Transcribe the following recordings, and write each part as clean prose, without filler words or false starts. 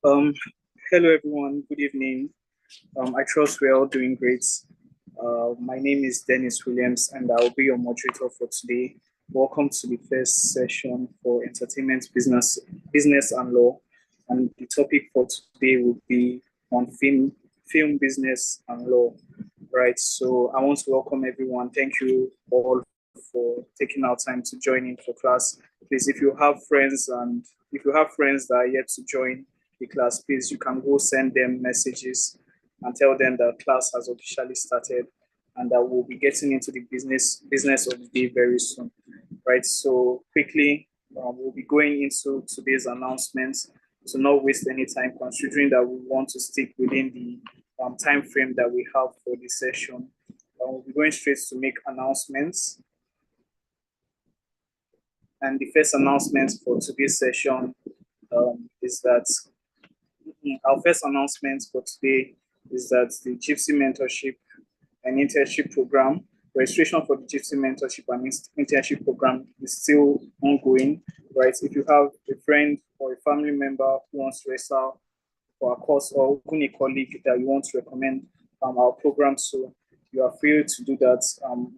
Um, Hello everyone, good evening. I trust we're all doing great. My name is Dennis Williams and I'll be your moderator for today. Welcome to the first session for entertainment business and law. And the topic for today will be on film business and law. Right. So I want to welcome everyone. Thank you all for taking our time to join in for class. Please, if you have friends that are yet to join the class, please you can go send them messages and tell them that class has officially started and that we'll be getting into the business of the day very soon. Right. So quickly, we'll be going into today's announcements to not waste any time, considering that we want to stick within the time frame that we have for this session. We'll be going straight to make announcements. And the first announcement for today's session is that our first announcement for today is that the JIIPC mentorship and internship program, registration for the JIIPC mentorship and internship program is still ongoing, right? If you have a friend or a family member who wants to register for a course or even a colleague that you want to recommend our program to, you are free to do that.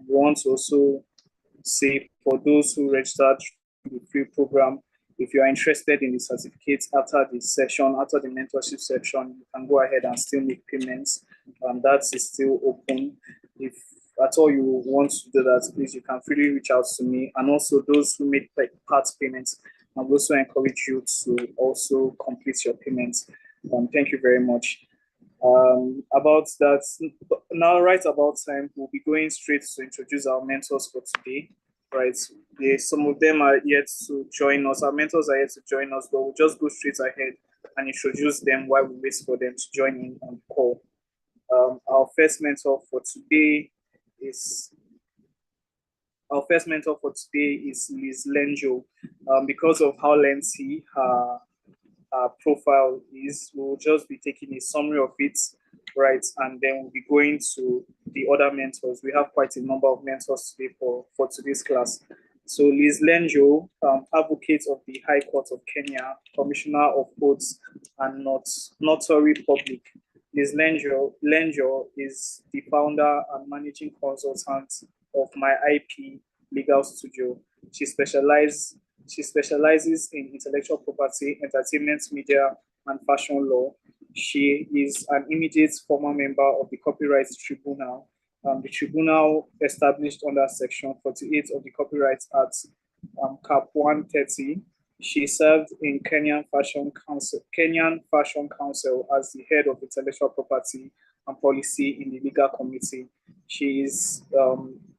We want to also say for those who registered the free program, if you are interested in the certificates after the session, after the mentorship section, you can go ahead and still make payments. That is still open. If at all you want to do that, please, you can freely reach out to me. And also those who made part payments, I will also encourage you to also complete your payments. Thank you very much. About that, now right about time, we'll be going straight to introduce our mentors for today. Right, some of them are yet to join us. Our mentors are yet to join us, but we'll just go straight ahead and introduce them while we wait for them to join in on the call. Our first mentor for today is Liz Lenjo. Because of how lengthy her profile is, we'll just be taking a summary of it, right? And then we'll be going to the other mentors. We have quite a number of mentors today for today's class. So Liz Lenjo, advocate of the High Court of Kenya, Commissioner of Courts and Notary Public. Liz Lenjo is the founder and managing consultant of My IP Legal Studio. She specializes in intellectual property, entertainment, media, and fashion law. She is an immediate former member of the Copyright Tribunal, the tribunal established under Section 48 of the Copyright Act, Cap 130. She served in Kenyan Fashion Council as the head of intellectual property and policy in the legal committee. She is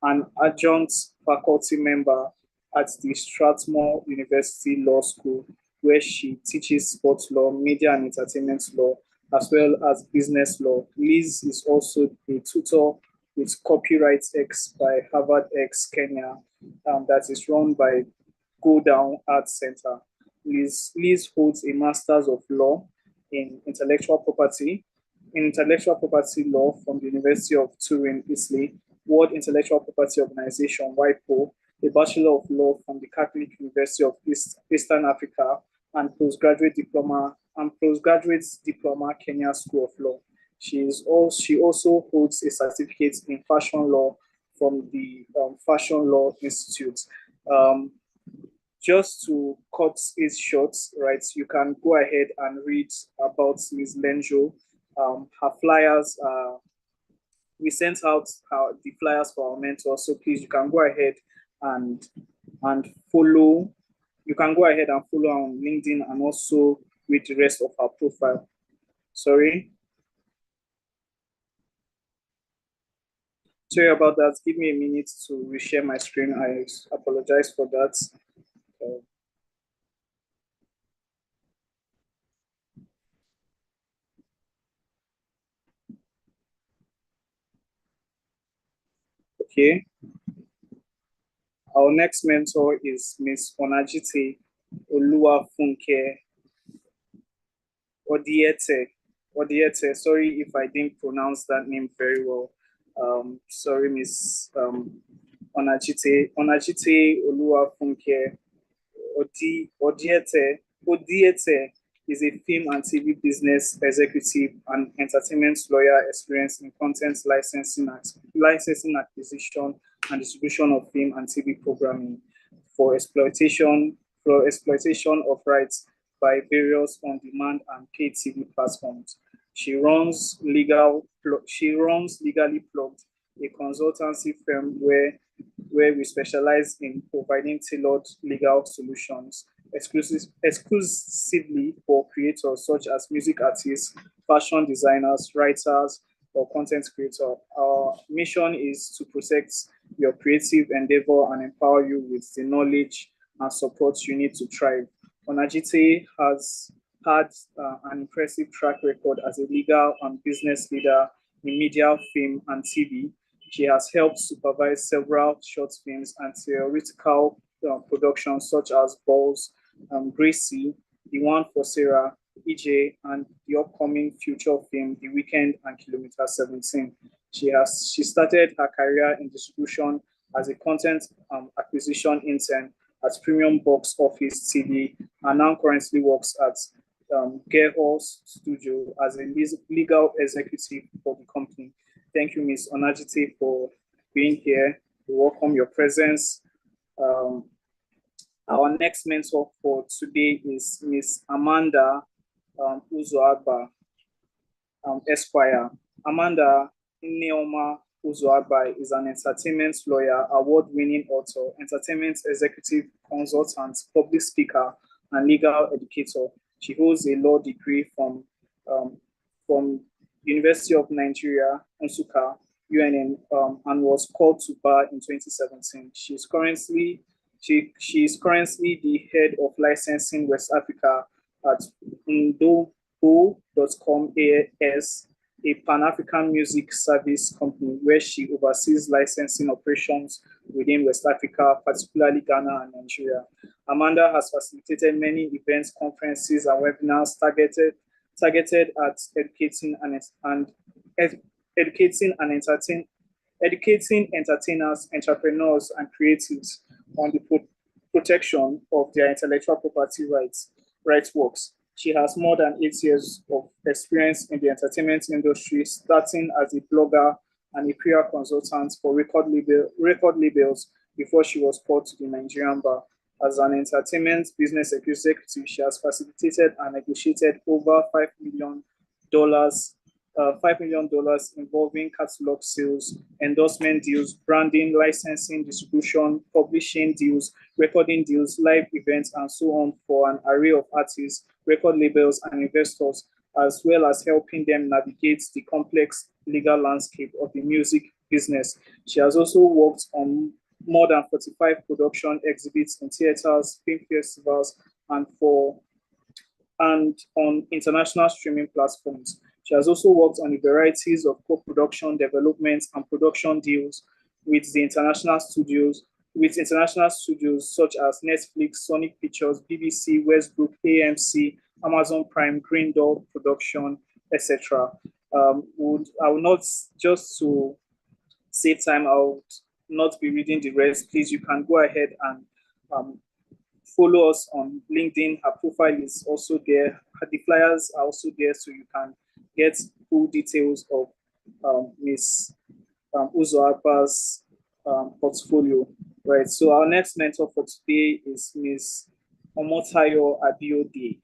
an adjunct faculty member at the Strathmore University Law School, where she teaches sports law, media and entertainment law, as well as business law. Liz is also a tutor with Copyright X by Harvard X Kenya, that is run by Go Down Arts Center. Liz holds a Master's of Law in Intellectual Property Law from the University of Turin, Italy, World Intellectual Property Organization, WIPO, a Bachelor of Law from the Catholic University of Eastern Africa, and postgraduate diploma Kenya School of Law. She also holds a certificate in fashion law from the Fashion Law Institute. Just to cut it short, right, you can go ahead and read about Ms. Lenjo. Her flyers, we sent out the flyers for our mentors, so please, you can go ahead and follow. You can go ahead and follow on LinkedIn and also read the rest of our profile. Sorry about that. Give me a minute to reshare my screen. I apologize for that. Okay. Our next mentor is Miss Onajite Oluwafunke Odiete. Sorry if I didn't pronounce that name very well. Sorry, Miss Onajite Oluwafunke Odiete. is a film and TV business executive and entertainment lawyer experienced in content licensing acquisition and distribution of film and TV programming for exploitation of rights by various on-demand and paid TV platforms. She runs Legally Plugged, a consultancy firm where we specialize in providing tailored legal solutions exclusively for creators such as music artists, fashion designers, writers, or content creators. Our mission is to protect your creative endeavor and empower you with the knowledge and support you need to thrive. Onajite has had an impressive track record as a legal and business leader in media, film, and TV. She has helped supervise several short films and theatrical productions such as Balls, Gracie, The One for Sarah, EJ, and the upcoming future film The Weekend and Kilometer 17. She started her career in distribution as a content acquisition intern at Premium Box Office TV and now currently works at Gearhorse Studio as a legal executive for the company. Thank you, Ms. Onajite, for being here. We welcome your presence. Our next mentor for today is Ms. Amanda Uzoagba, Esquire. Amanda Neoma Uzoagba is an entertainment lawyer, award-winning author, entertainment executive consultant, public speaker, and legal educator. She holds a law degree from University of Nigeria, Nsukka, UNN, and was called to bar in 2017. She is currently the head of licensing West Africa at Ndobo.com AS, a Pan-African music service company where she oversees licensing operations within West Africa, particularly Ghana and Nigeria. Amanda has facilitated many events, conferences, and webinars targeted at educating entertainers, entrepreneurs, and creatives on the protection of their intellectual property rights works. She has more than 8 years of experience in the entertainment industry, starting as a blogger and a PR consultant for record labels before she was called to the Nigerian bar. As an entertainment business executive, she has facilitated and negotiated over $5 million involving catalog sales, endorsement deals, branding, licensing, distribution, publishing deals, recording deals, live events, and so on for an array of artists, record labels, and investors, as well as helping them navigate the complex legal landscape of the music business. She has also worked on more than 45 production exhibits in theaters, film festivals, and on international streaming platforms. She has also worked on a variety of co-production, development, and production deals with international studios such as Netflix, Sonic Pictures, BBC, Westbrook, AMC, Amazon Prime, Green Door Production, etc. I will not, just to save time, I would not be reading the rest. Please, you can go ahead and follow us on LinkedIn. Her profile is also there. The flyers are also there, so you can get full details of Ms. Uzoagba's portfolio. Right. So our next mentor for today is Ms. Omotayo Abiode.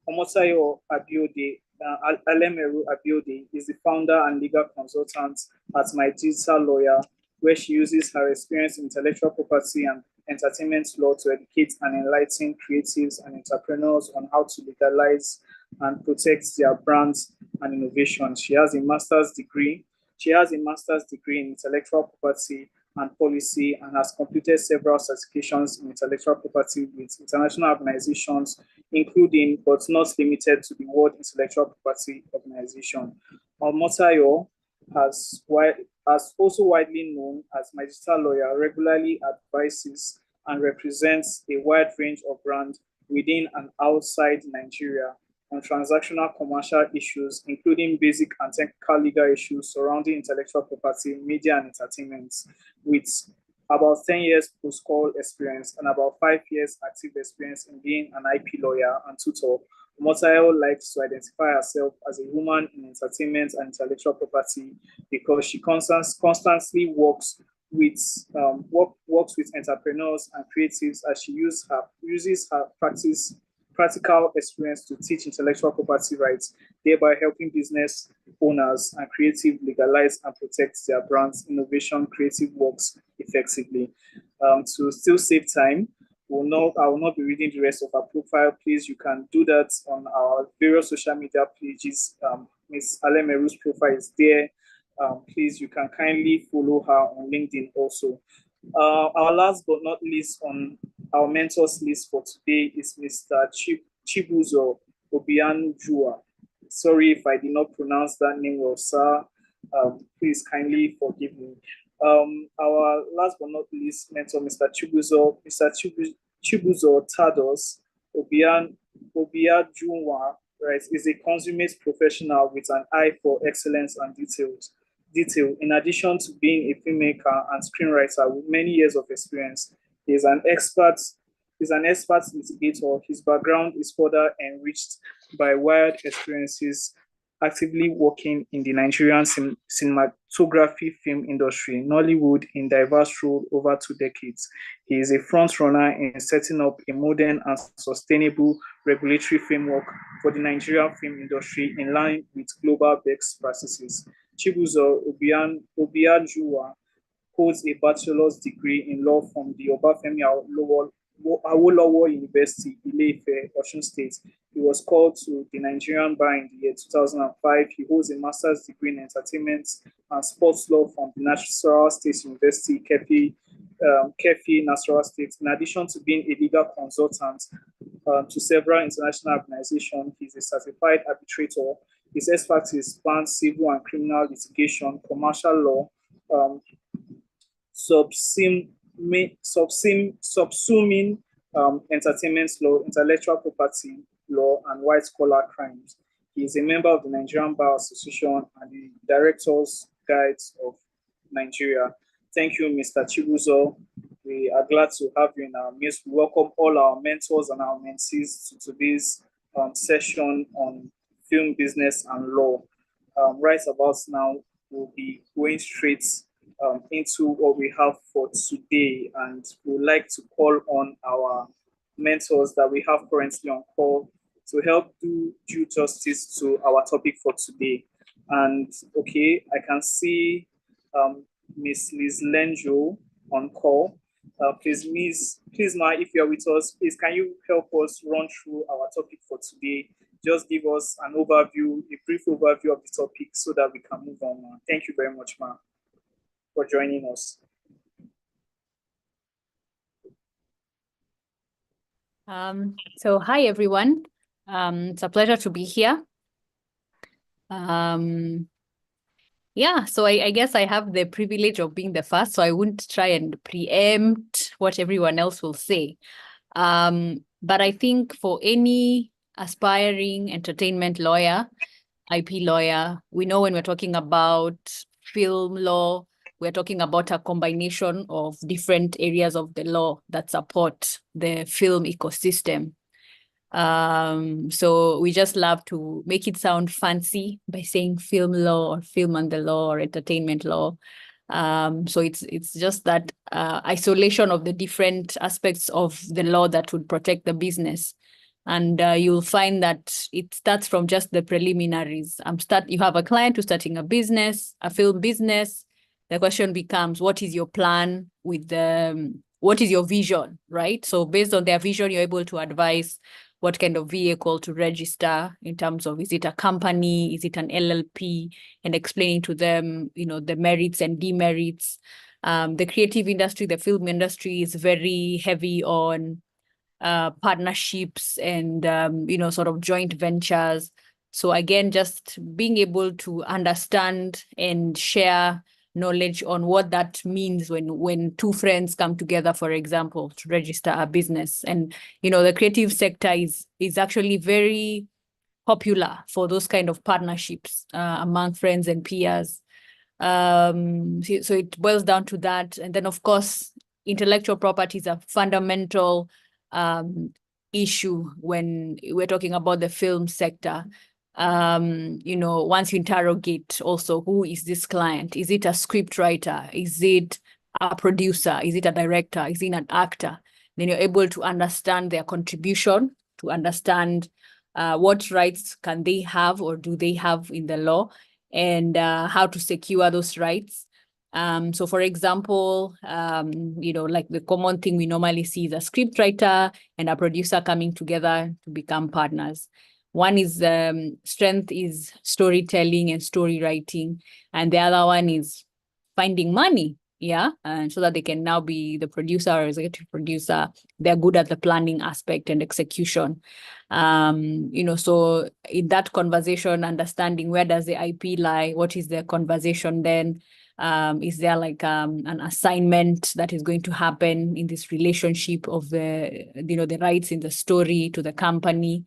Omotayo Abiode, Alemeru Abiode, is the founder and legal consultant at My Digital Lawyer, where she uses her experience in intellectual property and entertainment law to educate and enlighten creatives and entrepreneurs on how to legalize and protect their brands and innovations. She has a master's degree in intellectual property and policy and has completed several certifications in intellectual property with international organizations, including but not limited to the World Intellectual Property Organization. Omotayo has also widely known as My Digital Lawyer, regularly advises and represents a wide range of brands within and outside Nigeria on transactional commercial issues, including basic and technical legal issues surrounding intellectual property, media, and entertainment, with about 10 years post-call experience and about 5 years active experience in being an IP lawyer and tutor Omotayo likes to identify herself as a woman in entertainment and intellectual property because she constantly works with entrepreneurs and creatives as she uses her practical experience to teach intellectual property rights, thereby helping business owners and creative legalize and protect their brands, innovation, creative works effectively. To still save time, I will not be reading the rest of our profile. Please, you can do that on our various social media pages. Miss Alemeru's profile is there. Please, you can kindly follow her on LinkedIn also. Our last but not least on our mentors list for today is Mr. Chibuzo Obianjua. Sorry if I did not pronounce that name well, sir. Please kindly forgive me. Our last but not least mentor, Mr. Chibuzo Tados Obiajunwa, right, is a consummate professional with an eye for excellence and detail. In addition to being a filmmaker and screenwriter with many years of experience, he is an expert. He's an expert litigator. His background is further enriched by wide experiences actively working in the Nigerian cinematography film industry, Nollywood, in diverse roles over 2 decades. He is a front runner in setting up a modern and sustainable regulatory framework for the Nigerian film industry in line with global best practices. Chibuzo Obiajuwa holds a bachelor's degree in law from the Obafemi Awolowo University, Ile-Ife, Osun State. He was called to the Nigerian bar in the year 2005. He holds a master's degree in entertainment and sports law from the Nasarawa State University, Kefi, Nasarawa State. In addition to being a legal consultant to several international organizations, he's a certified arbitrator. His expertise spans civil and criminal litigation, commercial law, subsuming entertainment law, intellectual property law, and white-collar crimes. He is a member of the Nigerian Bar Association and the Directors Guides of Nigeria. Thank you, Mr. Chibuzo. We are glad to have you in our midst. We welcome all our mentors and our mentees to today's session on film business and law. Right about now, we'll be going straight into what we have for today, and we'd like to call on our mentors that we have currently on call to help do due justice to our topic for today. And okay, I can see Miss Liz Lenjo on call. Please, ma, if you're with us, please can you help us run through our topic for today? Just give us an overview, a brief overview of the topic so that we can move on. Ma. Thank you very much, ma, for joining us. So hi, everyone. It's a pleasure to be here. Yeah, so I guess I have the privilege of being the first, so I wouldn't try and preempt what everyone else will say. But I think for any aspiring entertainment lawyer, IP lawyer, we know when we're talking about film law, we're talking about a combination of different areas of the law that support the film ecosystem. So we just love to make it sound fancy by saying film law or film and the law or entertainment law. So it's just that isolation of the different aspects of the law that would protect the business. And you'll find that it starts from just the preliminaries. You have a client who's starting a business, a film business. The question becomes, what is your plan with what is your vision, right? So based on their vision, you're able to advise what kind of vehicle to register in terms of, is it a company, is it an LLP, and explaining to them, the merits and demerits. The creative industry, the film industry is very heavy on partnerships and, sort of joint ventures. So again, just being able to understand and share knowledge on what that means when two friends come together, for example, to register a business. And, the creative sector is actually very popular for those kind of partnerships among friends and peers. So it boils down to that. And then, of course, intellectual property is a fundamental issue when we're talking about the film sector. Once you interrogate also, who is this client? Is it a script writer? Is it a producer? Is it a director? Is it an actor? Then you're able to understand their contribution, to understand what rights can they have or do they have in the law, and how to secure those rights. So for example, like the common thing we normally see is a script writer and a producer coming together to become partners. One is strength is storytelling and story writing, and the other one is finding money. Yeah, and so that they can now be the producer or executive producer. They're good at the planning aspect and execution. So in that conversation, understanding where does the IP lie, what is the conversation then? Is there like an assignment that is going to happen in this relationship of the rights in the story to the company?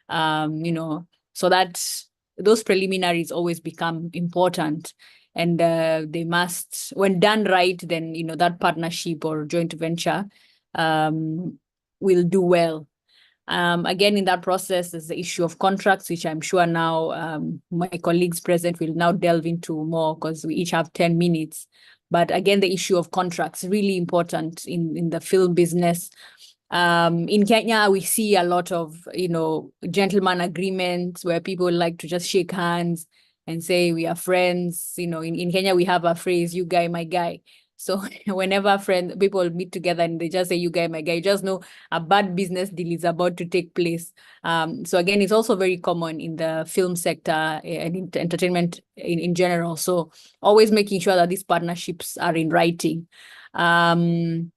So that those preliminaries always become important. And they must, when done right, then, that partnership or joint venture will do well. Again, in that process, there's the issue of contracts, which I'm sure now my colleagues present will now delve into more because we each have 10 minutes. But again, the issue of contracts, really important in the film business. In Kenya, we see a lot of, gentleman agreements where people like to just shake hands and say we are friends. In Kenya, we have a phrase, you guy, my guy. So whenever people meet together and they just say, you guy, my guy, you just know a bad business deal is about to take place. So again, it's also very common in the film sector and in entertainment in general. So always making sure that these partnerships are in writing. And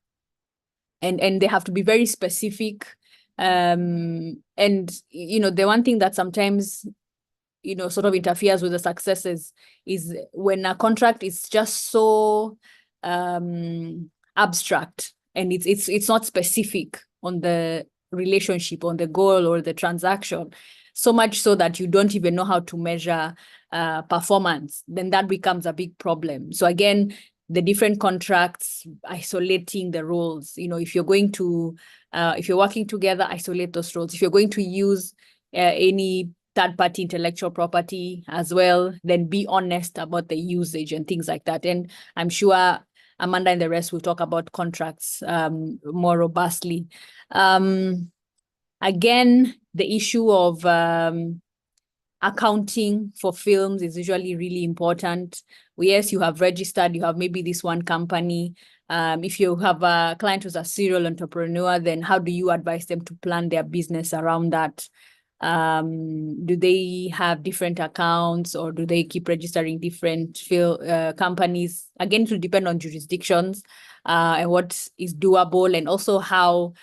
they have to be very specific. And, the one thing that sometimes sort of interferes with the successes is when a contract is just so abstract and it's not specific on the relationship, on the goal or the transaction, so much so that you don't even know how to measure performance, then that becomes a big problem. So again, the different contracts, isolating the roles, if you're going to, if you're working together, isolate those roles. If you're going to use any third-party intellectual property as well, then be honest about the usage and things like that. And I'm sure Amanda and the rest will talk about contracts more robustly. Again, the issue of accounting for films is usually really important. Yes, you have registered, you have maybe this one company. If you have a client who's a serial entrepreneur, then how do you advise them to plan their business around that? Do they have different accounts or do they keep registering different companies? Again, it will depend on jurisdictions and what is doable, and also how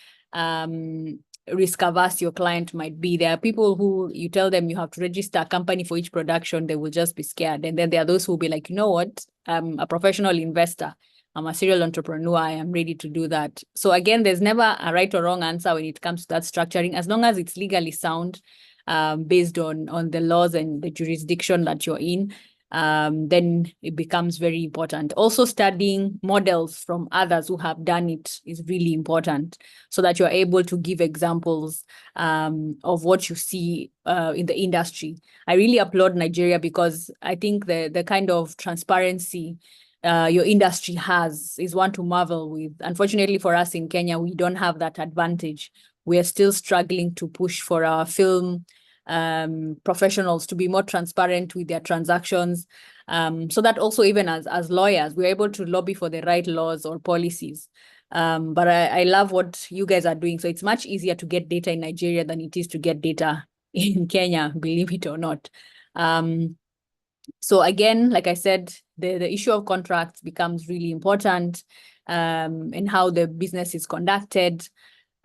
risk averse your client might be. There are people who you tell them you have to register a company for each production, they will just be scared. And then there are those who will be like, you know what, I'm a professional investor, I'm a serial entrepreneur, I am ready to do that. So again, there's never a right or wrong answer when it comes to that structuring, as long as it's legally sound, based on the laws and the jurisdiction that you're in. Then it becomes very important. Also, studying models from others who have done it is really important, so that you're able to give examples of what you see in the industry. I really applaud Nigeria because I think the kind of transparency your industry has is one to marvel with. Unfortunately for us in Kenya, we don't have that advantage. We are still struggling to push for our film professionals to be more transparent with their transactions, so that also even as lawyers, we're able to lobby for the right laws or policies. But I love what you guys are doing. So it's much easier to get data in Nigeria than it is to get data in Kenya, believe it or not. So again, like I said, the issue of contracts becomes really important, and how the business is conducted.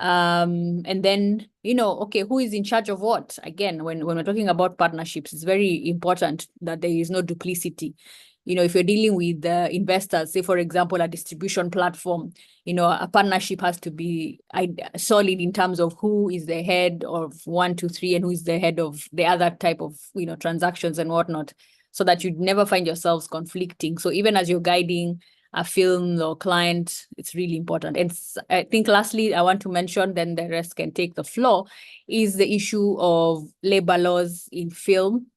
And then, okay, who is in charge of what? Again, when we're talking about partnerships, it's very important that there is no duplicity. If you're dealing with investors, say, for example, a distribution platform, a partnership has to be solid in terms of who is the head of 1, 2, 3, and who is the head of the other type of, transactions and whatnot, so that you'd never find yourselves conflicting. So even as you're guiding a film or client, it's really important. And I think lastly, I want to mention, then the rest can take the floor, is the issue of labor laws in film.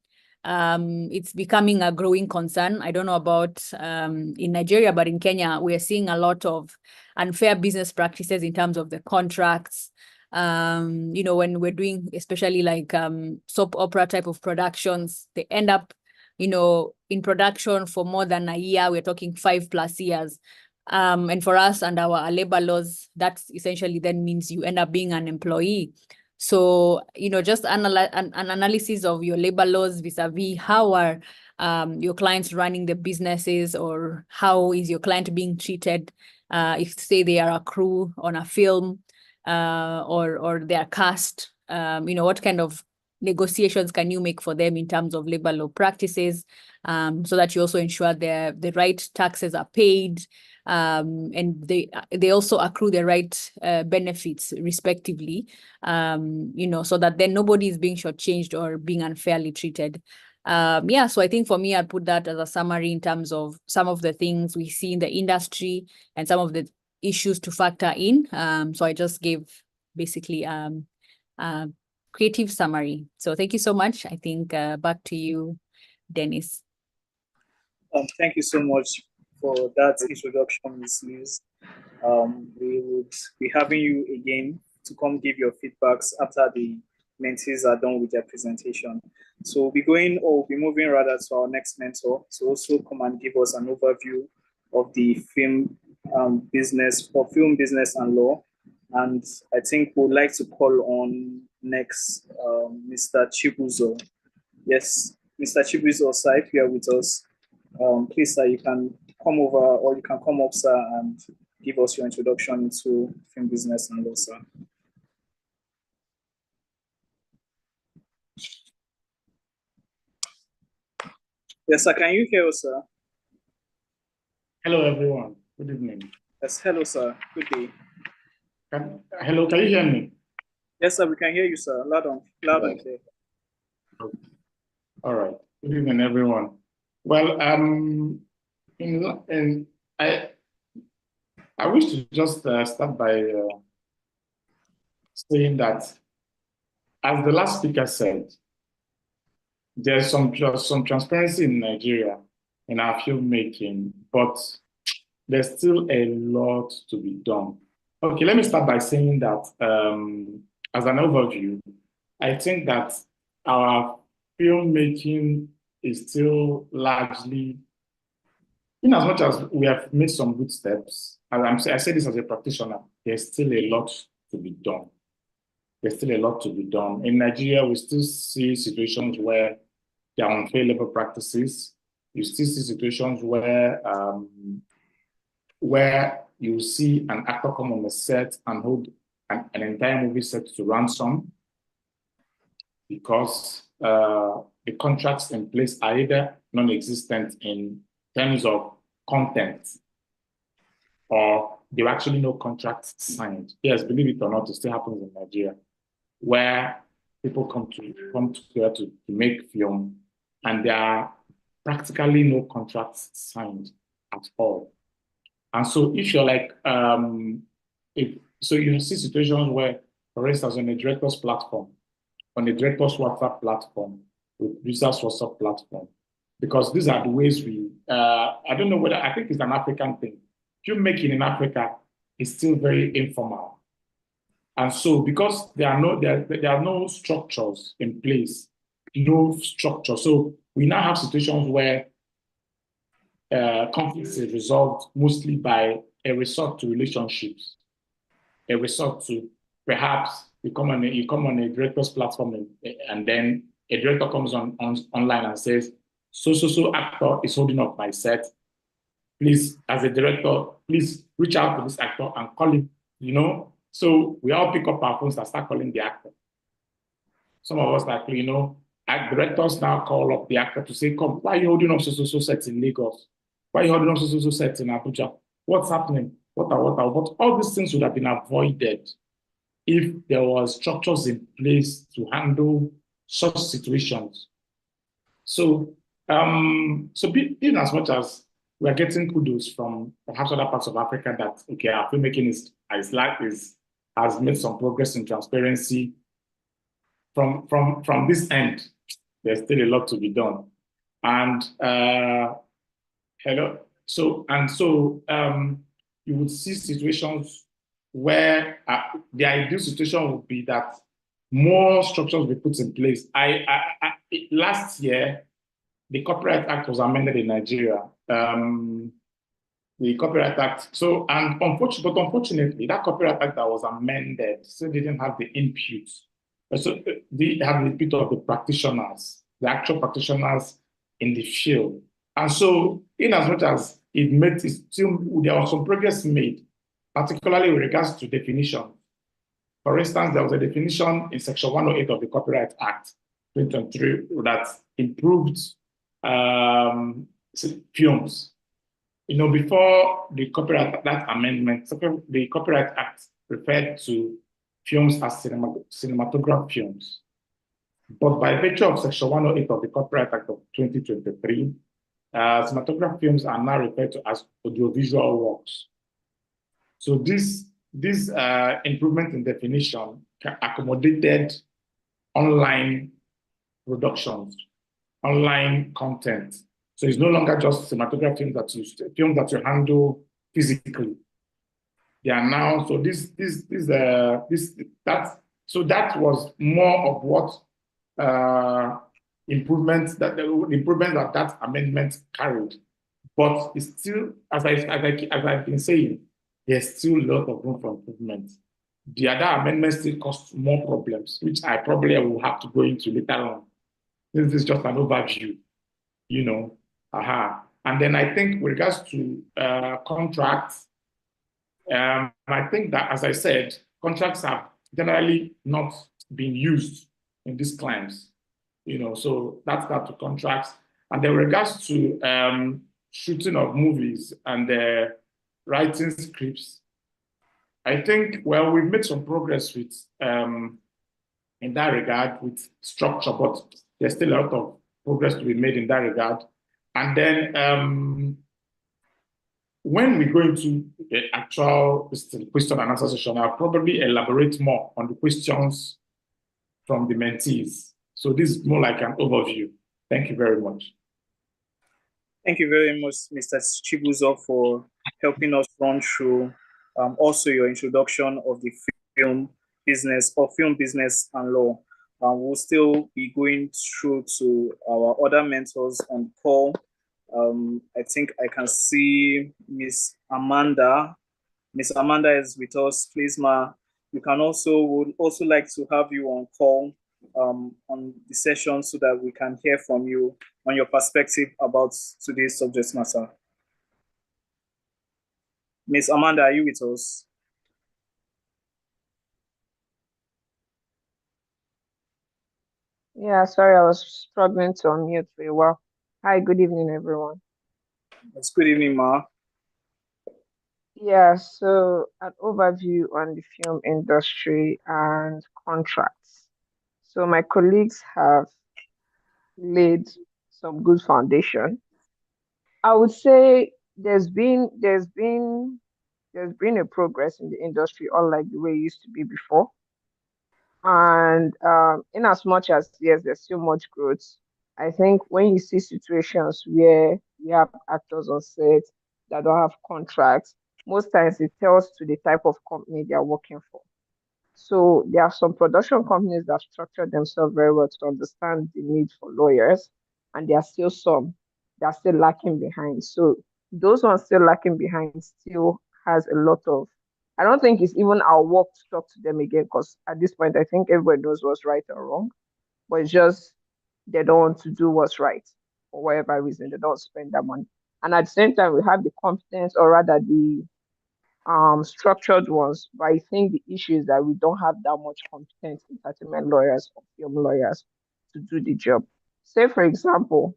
It's becoming a growing concern. I don't know about in Nigeria, but in Kenya, we are seeing a lot of unfair business practices in terms of the contracts. When we're doing, especially like soap opera type of productions, they end up, in production for more than a year. We're talking 5+ years. And for us and our labor laws, that essentially then means you end up being an employee. So, just an analysis of your labor laws vis-a-vis how are your clients running the businesses, or how is your client being treated if, say, they are a crew on a film or they are cast, what kind of negotiations can you make for them in terms of labor law practices, so that you also ensure the right taxes are paid, and they also accrue the right benefits respectively, so that then nobody is being shortchanged or being unfairly treated. So I think for me, I'd put that as a summary in terms of some of the things we see in the industry and some of the issues to factor in. So I just gave basically a creative summary. So thank you so much. I think back to you, Dennis. Thank you so much for that introduction, Ms. Liz. We would be having you again to come give your feedbacks after the mentees are done with their presentation. So we'll be moving rather to our next mentor to also come and give us an overview of the film business and law. And I think we'd like to call on next Mr. Chibuzo. Yes, Mr. Chibuzo, sir, if you are with us, please, sir, you can come over, or you can come up, sir, and give us your introduction into film business and law, sir. Yes, sir, can you hear us, sir? Hello, everyone. Good evening. Yes, hello, sir. Good day. Hello, can you hear me? Yes, sir, we can hear you, sir. Loud and clear. All right. Good evening, everyone. Well, I wish to just start by saying that, as the last speaker said, there's some transparency in Nigeria in our filmmaking, but there's still a lot to be done. Okay, let me start by saying that, as an overview, I think that our filmmaking is still largely, in as much as we have made some good steps, as I say this as a practitioner, there's still a lot to be done. There's still a lot to be done. In Nigeria, we still see situations where there are unfair labor practices. You still see situations where you see an actor come on the set and hold an entire movie set to ransom because the contracts in place are either non-existent in terms of content, or there are actually no contracts signed. Yes, believe it or not, it still happens in Nigeria, where people come together to make film, and there are practically no contracts signed at all. And so if you're like, so you see situations where, for instance, on a director's platform, on a director's WhatsApp platform, with producers WhatsApp platform, because these are the ways I don't know whether, I think it's an African thing. Filmmaking in Africa is still very informal. And so because there are no structures in place, no structure. So we now have situations where conflicts is resolved mostly by a resort to relationships, a resort to perhaps you come on a director's platform and then a director comes online and says, so actor is holding up my set. Please, as a director, please reach out to this actor and call him, So we all pick up our phones and start calling the actor. Some of us actually, directors now call up the actor to say, come, why are you holding up so sets in Lagos? Why are you holding up so sets in Abuja? What's happening? What? But all these things would have been avoided if there was structures in place to handle such situations. So, being as much as we are getting kudos from perhaps other parts of Africa that, okay, our filmmaking has made some progress in transparency. From this end, there's still a lot to be done. And you would see situations where the ideal situation would be that more structures will be put in place. Last year, the Copyright Act was amended in Nigeria. The Copyright Act. Unfortunately, that Copyright Act that was amended still didn't have the input. So they have the input of the practitioners, the actual practitioners in the field. And so, in as much as it made it still, there was some progress made, particularly with regards to definition. For instance, there was a definition in Section 108 of the Copyright Act 2023 that improved films. Before the Copyright Act amendment, the Copyright Act referred to films as cinematograph films. But by virtue of Section 108 of the Copyright Act of 2023, cinematograph films are now referred to as audiovisual works. So this improvement in definition accommodated online productions, online content. So it's no longer just cinematograph films that you handle physically. They are now, so that was more of what improvements that amendment carried. But it's still, as I've been saying, there's still a lot of room for improvement. The other amendments still cause more problems, which I probably will have to go into later on. This is just an overview, And then I think with regards to contracts, I think that, as I said, contracts have generally not been used in these climes, so that's that to contracts. And then with regards to shooting of movies and writing scripts, I think, well, we've made some progress with in that regard with structure, but there's still a lot of progress to be made in that regard. And then when we go into the actual question and answer session, I'll probably elaborate more on the questions from the mentees. So this is more like an overview. Thank you very much. Thank you very much, Mr. Chibuzo, for helping us run through also your introduction of the film business and law. We'll still be going through to our other mentors on call. I think I can see Miss Amanda. Miss Amanda is with us. Please, ma, would also like to have you on call on the session so that we can hear from you on your perspective about today's subject matter. Miss Amanda, are you with us? Yeah, sorry, I was struggling to unmute for a while. Hi, good evening, everyone. It's good evening, ma. Yeah, so an overview on the film industry and contracts. So my colleagues have laid some good foundation. I would say there's been a progress in the industry, unlike the way it used to be before. And in as much as, yes, there's still much growth, I think when you see situations where you have actors on set that don't have contracts, most times it tells to the type of company they are working for. So there are some production companies that structure themselves very well to understand the need for lawyers, and there are still some that are still lacking behind. So those ones still lacking behind still has a lot of, I don't think it's even our work to talk to them again, because at this point I think everybody knows what's right or wrong, but it's just they don't want to do what's right for whatever reason. They don't spend that money. And at the same time, we have the competence, or rather the structured ones. But I think the issue is that we don't have that much competent entertainment lawyers or film lawyers to do the job. Say, for example,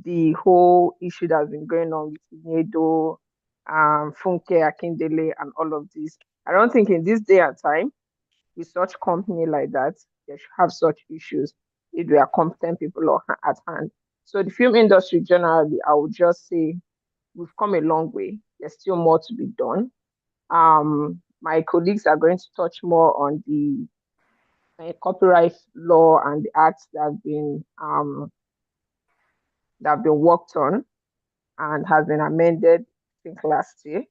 the whole issue that's been going on with Inedo, Funke Akindele, and all of this. I don't think in this day and time, with such company like that, they should have such issues if they are competent people at hand. So the film industry generally, I would just say we've come a long way. There's still more to be done. My colleagues are going to touch more on the copyright law and the acts that have been worked on and has been amended, I think, last year.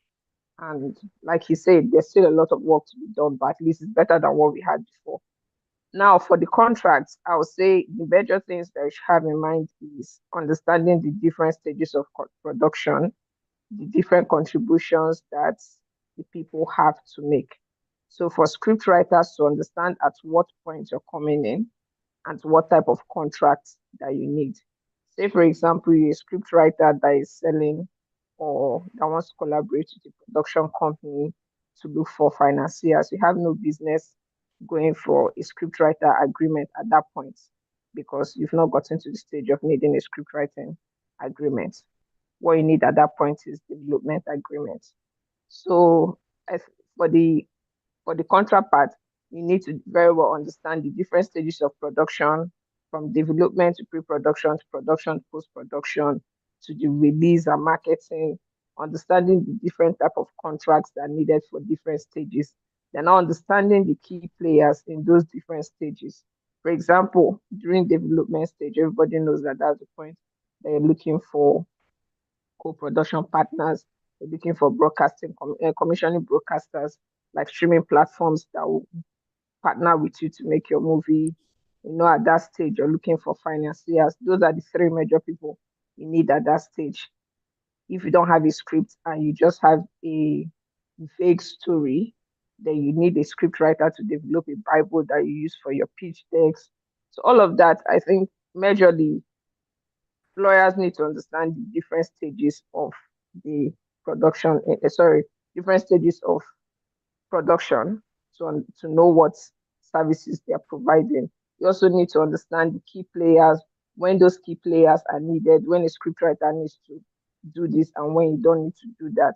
And like he said, there's still a lot of work to be done, but at least it's better than what we had before. Now, for the contracts, I would say the major things that you should have in mind is understanding the different stages of production, the different contributions that the people have to make. So for script writers to understand at what point you're coming in and what type of contract that you need. Say, for example, you're a script writer that is selling or that wants to collaborate with a production company to look for financiers. You have no business going for a scriptwriter agreement at that point because you've not gotten to the stage of needing a script writing agreement. What you need at that point is development agreement. So for the contract part, you need to very well understand the different stages of production, from development to pre-production to production, post-production, to the release and marketing, understanding the different type of contracts that are needed for different stages. Then understanding the key players in those different stages. For example, during development stage, everybody knows that that's the point that you're looking for co-production partners, you're looking for broadcasting, commissioning broadcasters, like streaming platforms that will partner with you to make your movie. At that stage, you're looking for financiers. Those are the three major people you need at that stage. If you don't have a script and you just have a vague story, then you need a script writer to develop a Bible that you use for your pitch decks. So all of that, I think, majorly, lawyers need to understand the different stages of the production. Different stages of production to know what services they are providing. You also need to understand the key players, when those key players are needed, when a scriptwriter needs to do this and when you don't need to do that.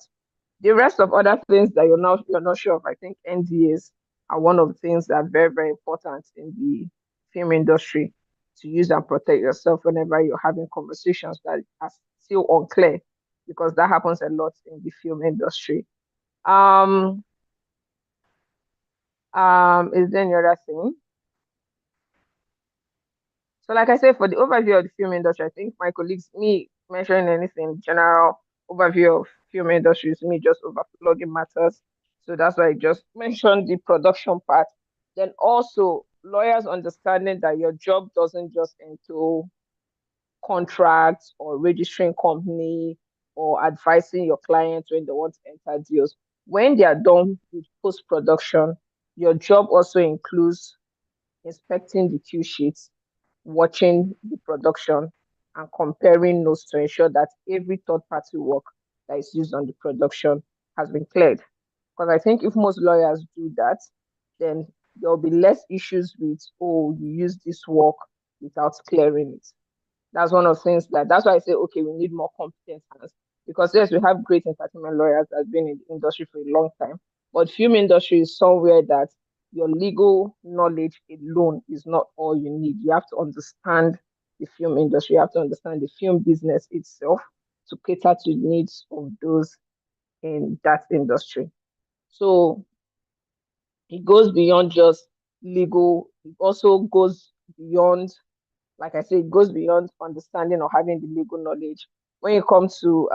The rest of other things that you're not sure of, I think NDAs are one of the things that are very, very important in the film industry to use and protect yourself whenever you're having conversations that are still unclear, because that happens a lot in the film industry. Is there any other thing? So like I said, for the overview of the film industry, I think my colleagues, me mentioning anything, general overview of film industry is me just overflogging matters. So that's why I just mentioned the production part. Then also lawyers understanding that your job doesn't just entail contracts or registering company or advising your clients when they want to enter deals. When they are done with post-production, your job also includes inspecting the cue sheets, watching the production, and comparing notes to ensure that every third-party work that is used on the production has been cleared. Because I think if most lawyers do that, then there will be less issues with, oh, you use this work without clearing it. That's one of the things that's why I say, okay, we need more competent hands. Because yes, we have great entertainment lawyers that have been in the industry for a long time, but film industry is somewhere that your legal knowledge alone is not all you need. You have to understand the film industry. You have to understand the film business itself to cater to the needs of those in that industry. So it goes beyond just legal. It also goes beyond, like I said, it goes beyond understanding or having the legal knowledge. When it comes to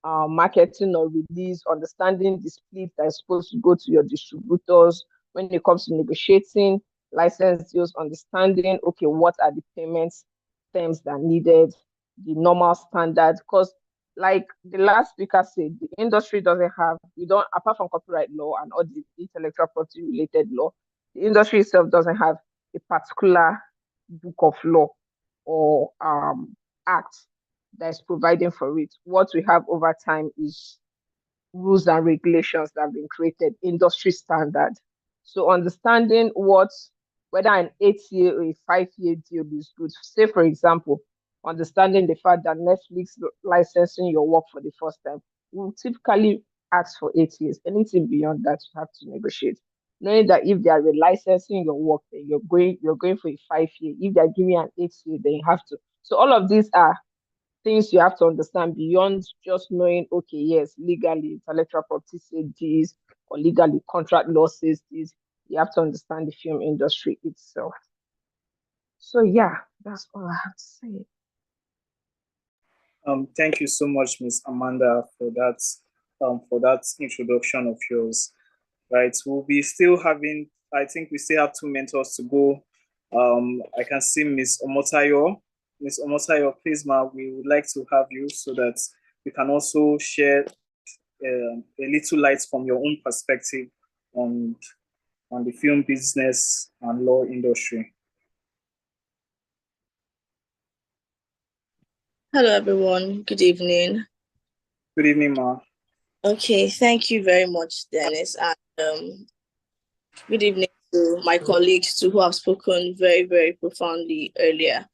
marketing or release, understanding the split that is supposed to go to your distributors. When it comes to negotiating license deals, understanding, okay, what are the payments terms that are needed, the normal standards. Because like the last speaker said, the industry doesn't have, apart from copyright law and all the intellectual property related law, the industry itself doesn't have a particular book of law or act that is providing for it. What we have over time is rules and regulations that have been created, industry standard. So understanding whether an 8-year or a 5-year deal is good. Say, for example, understanding the fact that Netflix licensing your work for the first time will typically ask for 8 years. Anything beyond that, you have to negotiate. Knowing that if they are relicensing your work, then you're going for a 5-year. If they're giving you an 8-year, then you have to. So all of these are things you have to understand beyond just knowing, okay, yes, legally, intellectual property says this, or legally, contract law says this. You have to understand the film industry itself. So yeah, that's all I have to say. Thank you so much, Ms. Amanda, for that introduction of yours. Right, we'll be still having. I think we still have 2 mentors to go. I can see Ms. Omotayo. Ms. Omotayo, please, ma, we would like to have you so that we can also share a little light from your own perspective on the film business and law industry. Hello, everyone. Good evening. Good evening, ma. Okay, thank you very much, Dennis. And good evening to my colleagues too, who have spoken very, very profoundly earlier.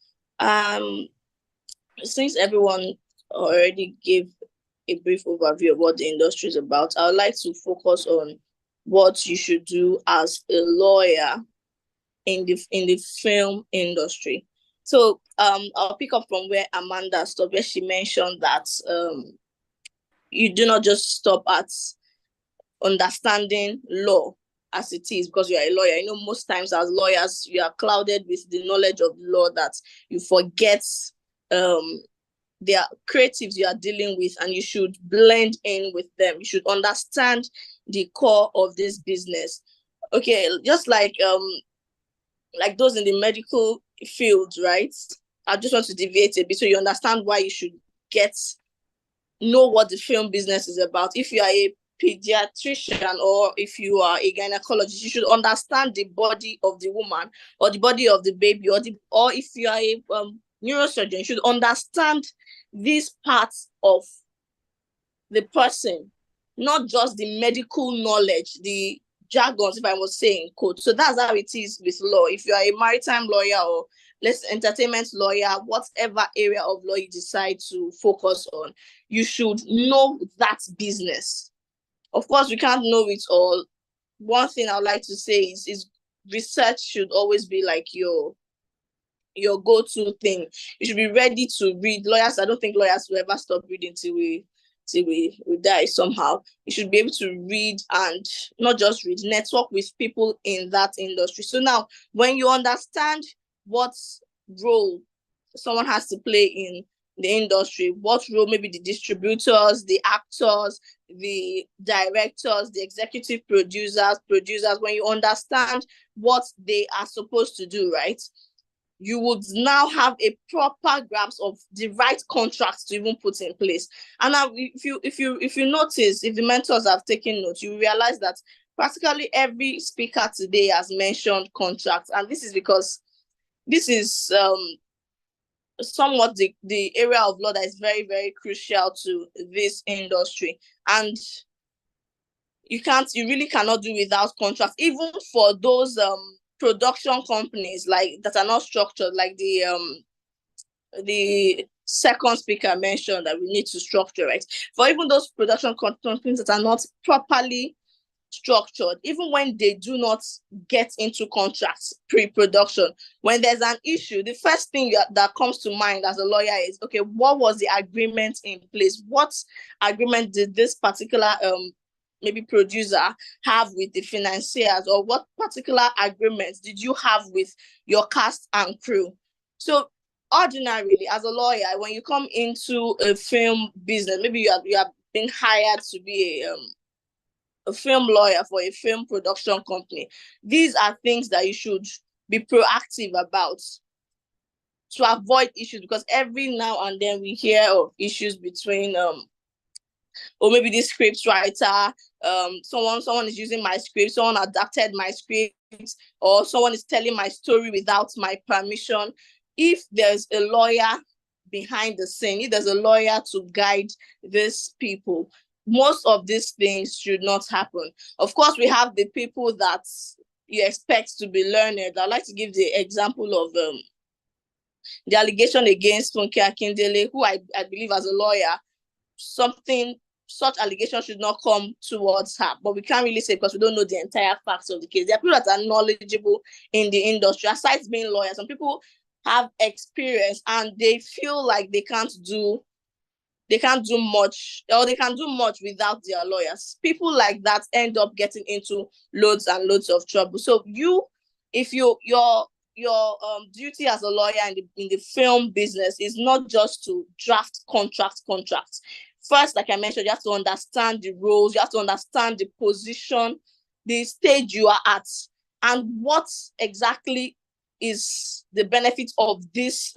Since everyone already gave a brief overview of what the industry is about, I would like to focus on what you should do as a lawyer in the film industry. So I'll pick up from where Amanda stopped, where she mentioned that you do not just stop at understanding law as it is because you are a lawyer. You know, most times as lawyers, you are clouded with the knowledge of law that you forget they are creatives you are dealing with, and you should blend in with them. You should understand the core of this business. Okay, just like those in the medical field, right? I just want to deviate a bit so you understand why you should know what the film business is about. If you are a pediatrician or if you are a gynecologist, you should understand the body of the woman or the body of the baby, or if you are a neurosurgeon, you should understand these parts of the person, not just the medical knowledge, the jargons, if I was saying quote. So that's how it is with law. If you are a maritime lawyer or entertainment lawyer, whatever area of law you decide to focus on, you should know that business. Of course, we can't know it all. One thing I would like to say is research should always be like your go-to thing. You should be ready to read. Lawyers, I don't think lawyers will ever stop reading till we die somehow. You should be able to read, and not just read, network with people in that industry. So now, when you understand what role someone has to play in the industry, what role maybe the distributors, the actors, the directors, the executive producers, when you understand what they are supposed to do, right? You would now have a proper grasp of the right contracts to even put in place. And now, if you notice, if the mentors have taken note, you realize that practically every speaker today has mentioned contracts, and this is because this is somewhat the area of law that is very, very crucial to this industry. And you really cannot do without contracts, even for those production companies that are not structured, like the second speaker mentioned that we need to structure, right? For even those production companies that are not properly structured, even when they do not get into contracts pre-production, when there's an issue, the first thing that comes to mind as a lawyer is, okay, what was the agreement in place? What agreement did this particular maybe producer have with the financiers, or what particular agreements did you have with your cast and crew? So ordinarily, as a lawyer, when you come into a film business, maybe you have been hired to be a film lawyer for a film production company, these are things that you should be proactive about to avoid issues, because every now and then we hear of issues between or maybe this script writer, someone is using my script, someone adapted my script, or someone is telling my story without my permission. If there's a lawyer behind the scene, if there's a lawyer to guide these people, most of these things should not happen. Of course, we have the people that you expect to be learned. I'd like to give the example of the allegation against Funke Akindele, who I believe as a lawyer, such allegations should not come towards her, but we can't really say because we don't know the entire facts of the case. There are people that are knowledgeable in the industry, aside being lawyers. Some people have experience and they feel like they can't do much, or they can do much without their lawyers. People like that end up getting into loads and loads of trouble. So if your duty as a lawyer in the film business is not just to draft contracts. First, like I mentioned, you have to understand the roles, you have to understand the position, the stage you are at, and what exactly is the benefit of this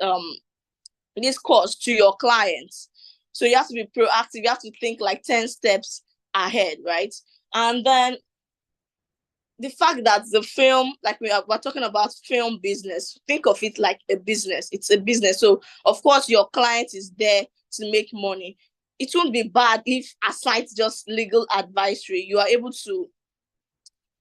course to your clients. So you have to be proactive. You have to think like 10 steps ahead, right? And then the fact that the film, like we're talking about film business, think of it like a business. It's a business. So of course your client is there to make money. It won't be bad if, aside just legal advisory, you are able to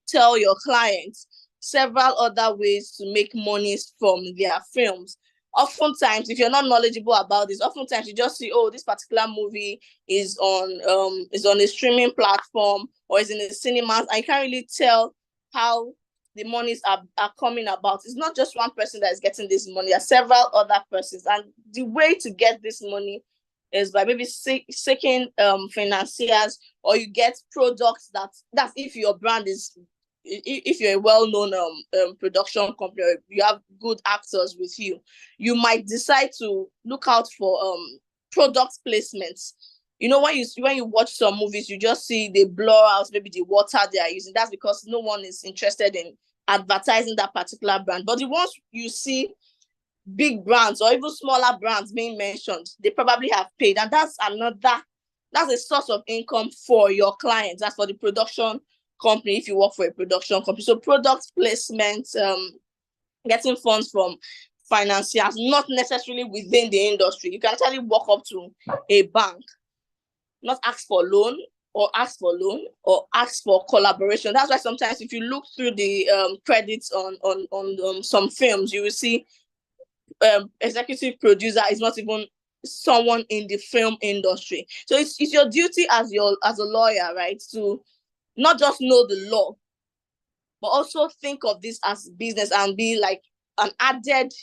tell your clients several other ways to make money from their films. Oftentimes, if you're not knowledgeable about this, oftentimes you just see, oh, this particular movie is on a streaming platform or is in the cinemas. I can't really tell how the monies are coming about. It's not just one person that is getting this money. There are several other persons, and the way to get this money is by maybe seeking financiers, or you get products that's if your brand is, if you're a well-known production company, or you have good actors with you, you might decide to look out for product placements. You know, when you watch some movies, you just see they blur out maybe the water they are using. That's because no one is interested in advertising that particular brand. But the ones you see big brands or even smaller brands being mentioned, they probably have paid, and that's a source of income for your clients. That's for the production company if you work for a production company. So product placement, getting funds from financiers, not necessarily within the industry. You can actually walk up to a bank, not ask for loan or ask for collaboration. That's why sometimes if you look through the credits on some films, you will see executive producer is not even someone in the film industry. So it's your duty as a lawyer, right, to not just know the law, but also think of this as business and be like an added,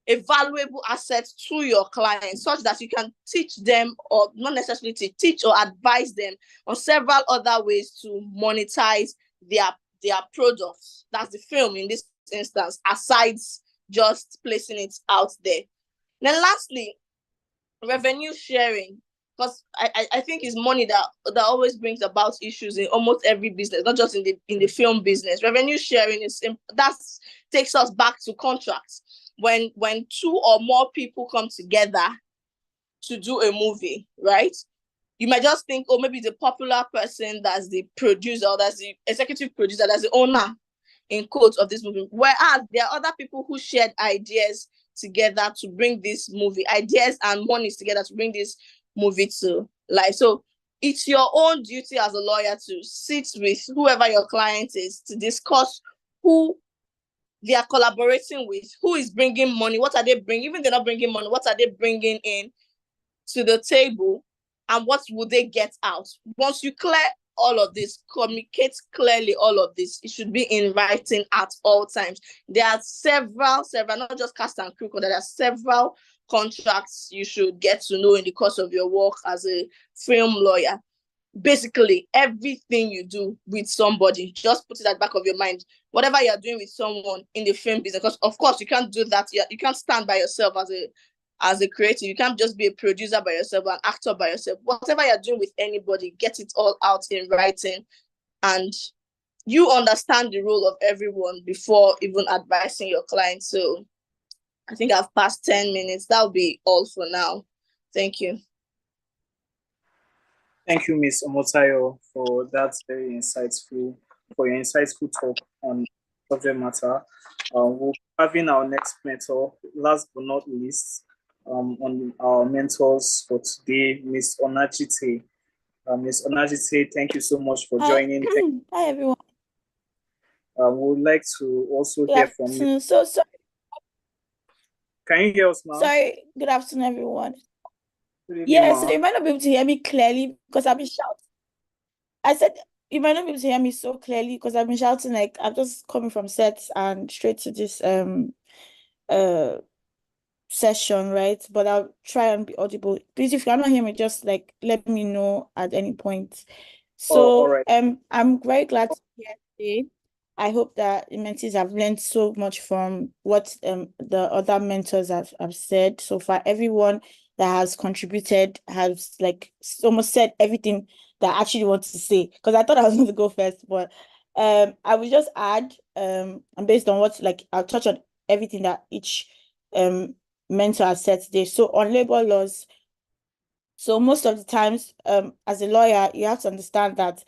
a valuable asset to your clients, such that you can teach them, or not necessarily teach or advise them on several other ways to monetize their products. That's the film in this instance, aside just placing it out there. Then lastly, revenue sharing, because I think it's money that always brings about issues in almost every business, not just in the film business. Revenue sharing takes us back to contracts. When two or more people come together to do a movie, right? You might just think, oh, maybe the popular person that's the producer, or that's the executive producer, that's the owner, in quotes, of this movie. Whereas there are other people who shared ideas together to bring this movie, ideas and monies together to bring this movie to life. So it's your own duty as a lawyer to sit with whoever your client is, to discuss who they are collaborating with, who is bringing money, what are they bringing, even if they're not bringing money, what are they bringing in to the table, and what would they get out. Once you clear all of this, communicate clearly all of this, it should be in writing at all times. There are several, not just cast and crew, but there are several contracts you should get to know in the course of your work as a film lawyer. Basically, everything you do with somebody, just put it at the back of your mind. Whatever you're doing with someone in the film business, because of course you can't do that. You can't stand by yourself as a creative. You can't just be a producer by yourself, an actor by yourself. Whatever you're doing with anybody, get it all out in writing, and you understand the role of everyone before even advising your client. So I think I've passed 10 minutes. That'll be all for now. Thank you. Thank you, Ms. Omotayo, for that very insightful talk on subject matter. We'll be having our next mentor, last but not least, on our mentors for today, Ms. Onajite. Ms. Onajite, thank you so much for joining. Hi, everyone. We would like to also hear from you. So sorry. Can you hear us now? Sorry. Good afternoon, everyone. Good evening, Yeah, Ma. so you might not be able to hear me clearly because I've been shouting. I said you might not be able to hear me so clearly because I've been shouting, like I'm just coming from sets and straight to this session, right? But I'll try and be audible. Please, if you cannot hear me, just like let me know at any point. all So right. I'm very glad to be here today. I hope that the mentees have learned so much from what the other mentors have said so far. Everyone that has contributed has like almost said everything that I actually want to say, because I thought I was going to go first, but I will just add and based on what, like, I'll touch on everything that each mentor has said today. So on labor laws, so most of the times as a lawyer, you have to understand that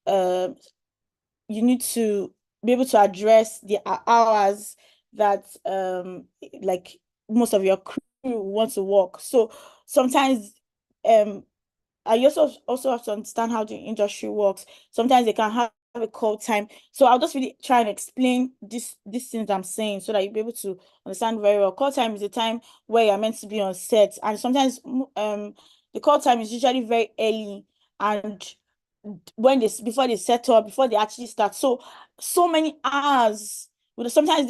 you need to be able to address the hours that like most of your crew want to work. So sometimes I also have to understand how the industry works. Sometimes they can have a call time. So I'll just really try and explain these things I'm saying so that you'll be able to understand very well. Call time is a time where you're meant to be on set. And sometimes the call time is usually very early, and when before they set up, before they actually start. So many hours. Sometimes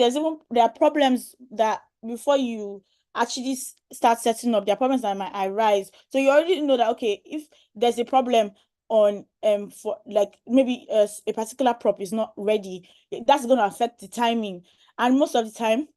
there are problems that before you actually start setting up, there are problems that might arise. So you already know that, okay, if there's a problem on for like maybe a particular prop is not ready, that's going to affect the timing. And most of the time,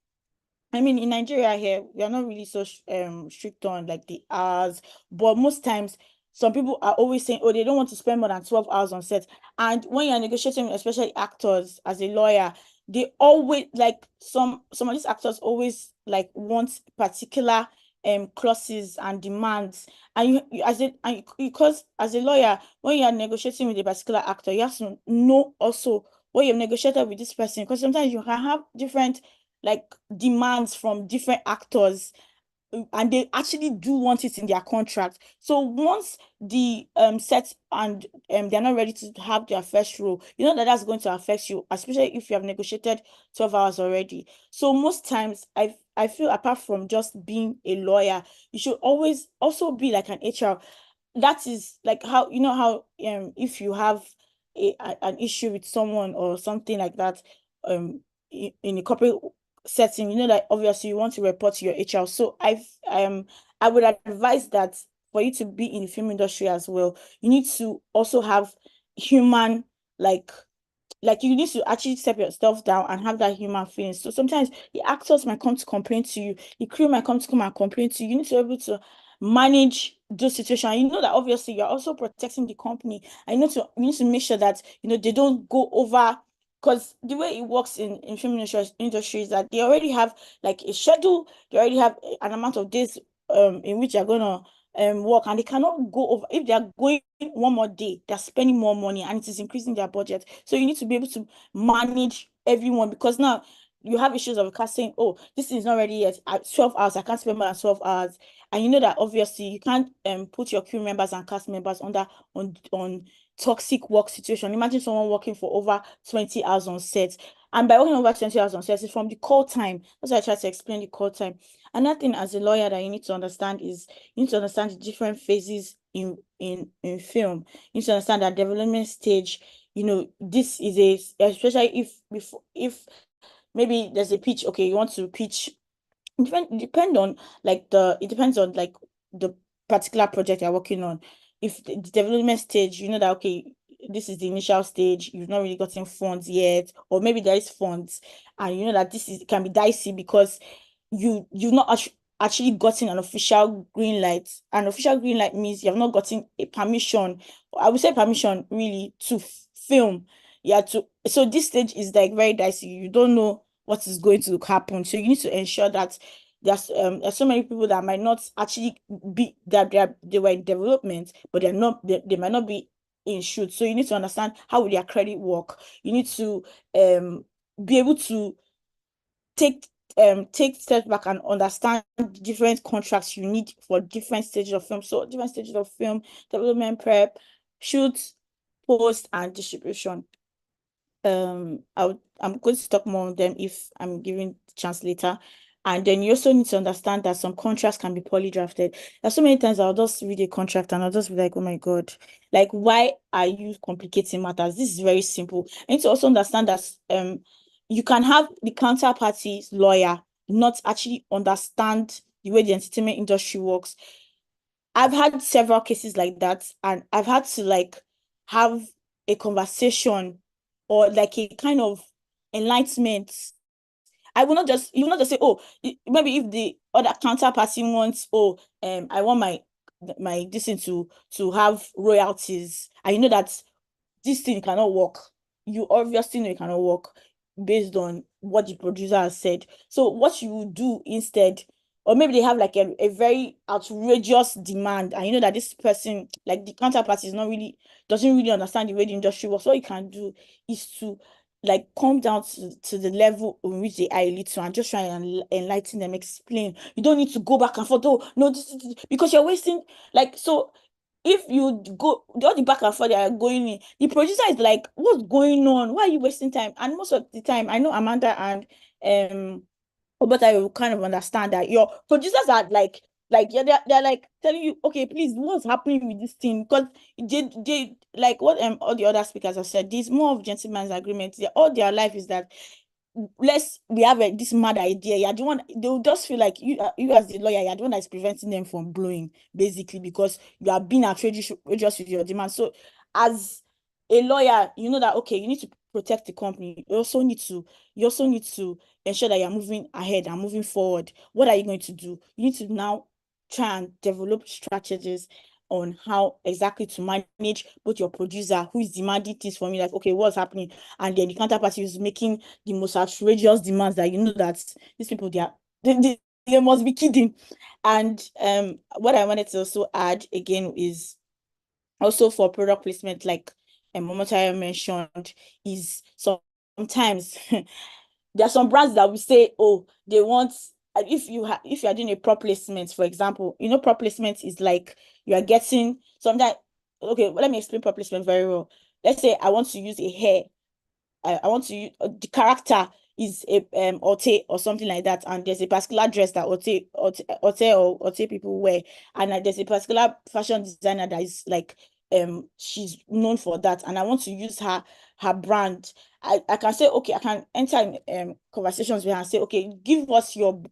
I mean, in Nigeria here, we are not really so strict on like the hours, but most times some people are always saying, oh, they don't want to spend more than 12 hours on set. And when you're negotiating, especially actors as a lawyer, they always like some of these actors always like want particular clauses and demands. And because as a lawyer, when you're negotiating with a particular actor, you have to know also what you've negotiated with this person, because sometimes you can have different like demands from different actors, and they actually do want it in their contract. So once the set and they're not ready to have their first role, you know that that's going to affect you, especially if you have negotiated 12 hours already. So most times I feel, apart from just being a lawyer, you should always also be like an HR. That is like how, you know how if you have an issue with someone or something like that in a corporate setting, you know that obviously you want to report to your HR. So I would advise that for you to be in the film industry as well, you need to also have human like you need to actually step yourself down and have that human feeling. So sometimes the actors might come to complain to you, the crew might come and complain to you. You need to be able to manage those situations. You know that obviously you're also protecting the company. You need to make sure that they don't go over, because the way it works in film industry is that they already have like a schedule, they already have an amount of days in which they're gonna work, and they cannot go over. If they are going one more day, they're spending more money and it is increasing their budget. So you need to be able to manage everyone, because now you have issues of a cast saying, oh, this is not ready yet at 12 hours, I can't spend more than 12 hours. And you know that obviously you can't put your crew members and cast members on toxic work situation. Imagine someone working for over 20 hours on set. And by working over 20 hours on set, it's from the call time. That's why I try to explain the call time. Another thing as a lawyer that you need to understand is you need to understand the different phases in film. You need to understand that development stage. This is especially if maybe there's a pitch, okay, you want to pitch. It depends on the particular project you're working on. If the development stage, you know that, okay, this is the initial stage, you've not really gotten funds yet, or maybe there is funds, and you know that can be dicey because you've not actually gotten an official green light. An official green light means you have not gotten a permission. I would say permission really to film. So this stage is like very dicey. You don't know what is going to happen. So you need to ensure that there's so many people that might not actually be that they were in development, but they might not be in shoot. So you need to understand how will their credit work. You need to be able to take steps back and understand different contracts you need for different stages of film. So different stages of film, development, prep, shoot, post, and distribution. I'm going to talk more on them if I'm given the chance later. And then you also need to understand that some contracts can be poorly drafted. There's so many times I'll just read a contract and I'll just be like, oh my God, like, why are you complicating matters? This is very simple. I need to also understand that you can have the counterparty's lawyer not actually understand the way the entertainment industry works. I've had several cases like that, and I've had to like have a conversation or like a kind of enlightenment. You will not just say, oh, maybe if the other counterparty wants, oh, I want my this thing to have royalties, and you know that this thing cannot work. You obviously know it cannot work based on what the producer has said. So what you would do instead, or maybe they have like a very outrageous demand, and you know that this person, like the counterpart, doesn't really understand the way the industry works. What you can do is to like come down to the level in which they are a little and just try and enlighten them, explain. You don't need to go back and forth. Oh no, this, because you're wasting, like, so if you go all the back and forth they are going in, the producer is like, what's going on? Why are you wasting time? And most of the time, I know Amanda and but I will kind of understand that your producers are like yeah, they're like telling you, okay, please, what's happening with this thing? Because they like what all the other speakers have said, this more of gentleman's agreement. All their life is that we have this mad idea. You're the one, they'll just feel like you as the lawyer, you're the one that's preventing them from blowing, basically, because you are being outrageous with your demand. So as a lawyer, you know that, okay, you need to protect the company. You also need to ensure that you're moving ahead and moving forward. What are you going to do? You need to now try and develop strategies on how exactly to manage both your producer who is demanding things from you, like, okay, what's happening, and then the counterparty is making the most outrageous demands that you know that these people, they must be kidding. And what I wanted to also add again is also for product placement, like Momotaya mentioned, is sometimes there are some brands that will say, oh, they want, if you are doing a prop placement, for example, you know, prop placement is like you are getting sometimes. Okay, let me explain prop placement very well. Let's say I want to use a hair. I want to use the character is a Ote or something like that, and there's a particular dress that Ote people wear, and there's a particular fashion designer that is like she's known for that, and I want to use her brand. I can say, okay, I can enter in conversations with her and say, okay, give us your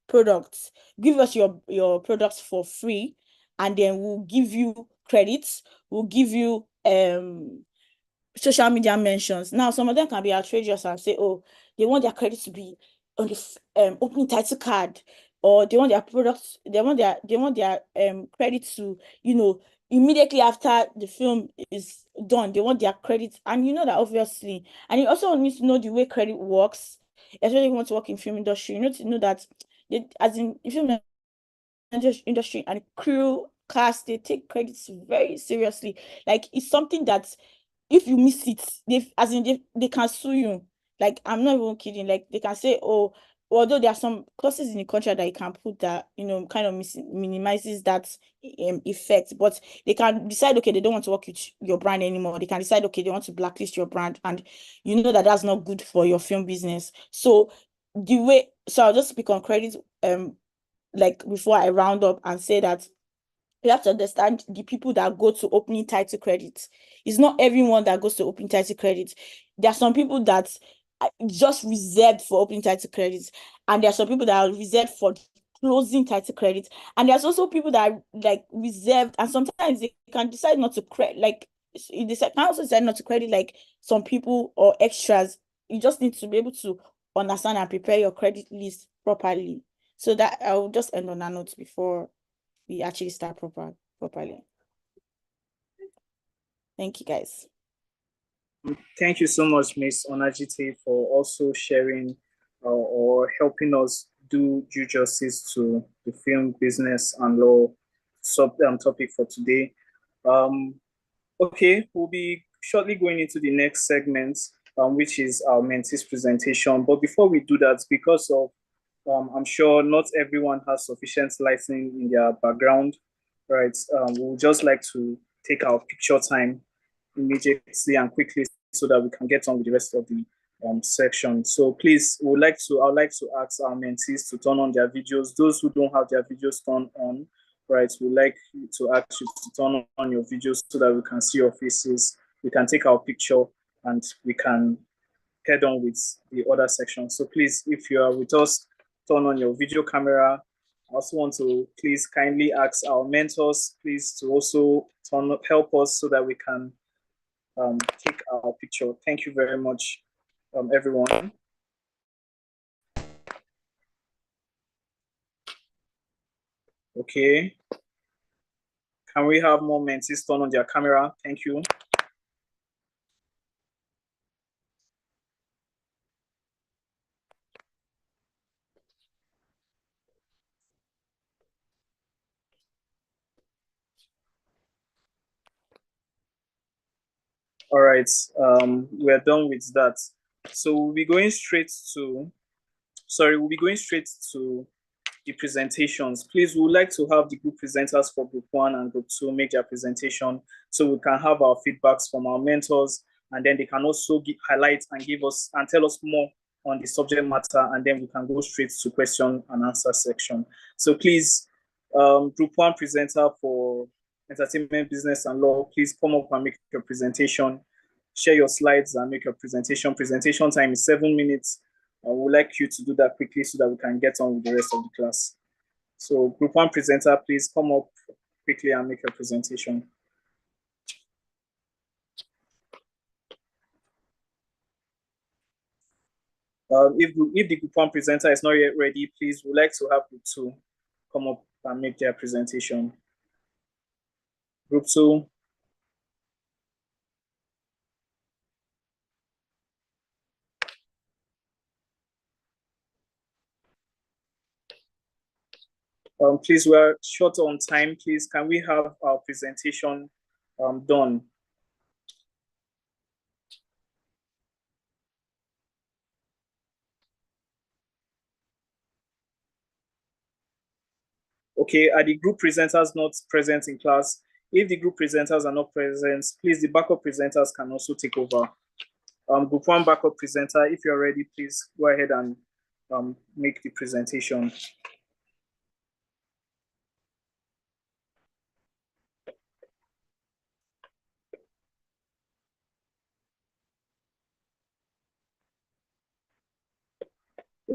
products, give us your products for free, and then we'll give you credits, we'll give you social media mentions. Now, some of them can be outrageous and say, oh, they want their credit to be on the opening title card, or they want their products, they want their credit to, you know, immediately after the film is done, they want their credit. And you know that obviously, and you also need to know the way credit works, especially if you want to work in film industry. You need to know that as in film industry and crew cast, they take credits very seriously. Like, it's something that if you miss it, they can sue you. Like, I'm not even kidding. Like, they can say, oh, although there are some clauses in the contract that you can put that, you know, kind of minimizes that effect, but they can decide, okay, they don't want to work with your brand anymore. They can decide, okay, they want to blacklist your brand, and you know that that's not good for your film business. So I'll just speak on credit like before I round up and say that you have to understand the people that go to opening title credits. It's not everyone that goes to opening title credits. There are some people that are just reserved for opening title credits, and there are some people that are reserved for closing title credits, and there's also people that are like reserved, and sometimes they can decide not to credit, like they can also decide not to credit like some people or extras. You just need to be able to understand and prepare your credit list properly. So that I will just end on that note before we actually start properly. Thank you, guys. Thank you so much, Ms. Onajite, for also sharing or helping us do due justice to the film business and law topic for today. Okay, we'll be shortly going into the next segment, which is our mentees presentation. But before we do that, because of I'm sure not everyone has sufficient lighting in their background, right? We would just like to take our picture time immediately and quickly so that we can get on with the rest of the section. So please, I'd like to ask our mentees to turn on their videos. Those who don't have their videos turned on, right, we'd like to ask you to turn on your videos so that we can see your faces, we can take our picture, and we can head on with the other section. So please, if you are with us, turn on your video camera I also want to please kindly ask our mentors, please, to also help us so that we can take our picture. Thank you very much, everyone. Okay. Can we have more mentees turn on their camera? Thank you. All right, we're done with that. So we'll be going straight to the presentations. Please, we would like to have the group presenters for group 1 and group 2 make their presentation so we can have our feedbacks from our mentors, and then they can also highlight and give us and tell us more on the subject matter, and then we can go straight to question and answer section. So please, group 1 presenter for entertainment, business, and law, please come up and make your presentation. Share your slides and make your presentation. Presentation time is 7 minutes. I would like you to do that quickly so that we can get on with the rest of the class. So group 1 presenter, please come up quickly and make your presentation. If the group 1 presenter is not yet ready, please, we'd like to have group 2 come up and make their presentation. Group 2. Please, we're short on time. Please, can we have our presentation done? Okay, are the group presenters not present in class? If the group presenters are not present, please, the backup presenters can also take over. Group 1 backup presenter, if you're ready, please go ahead and make the presentation.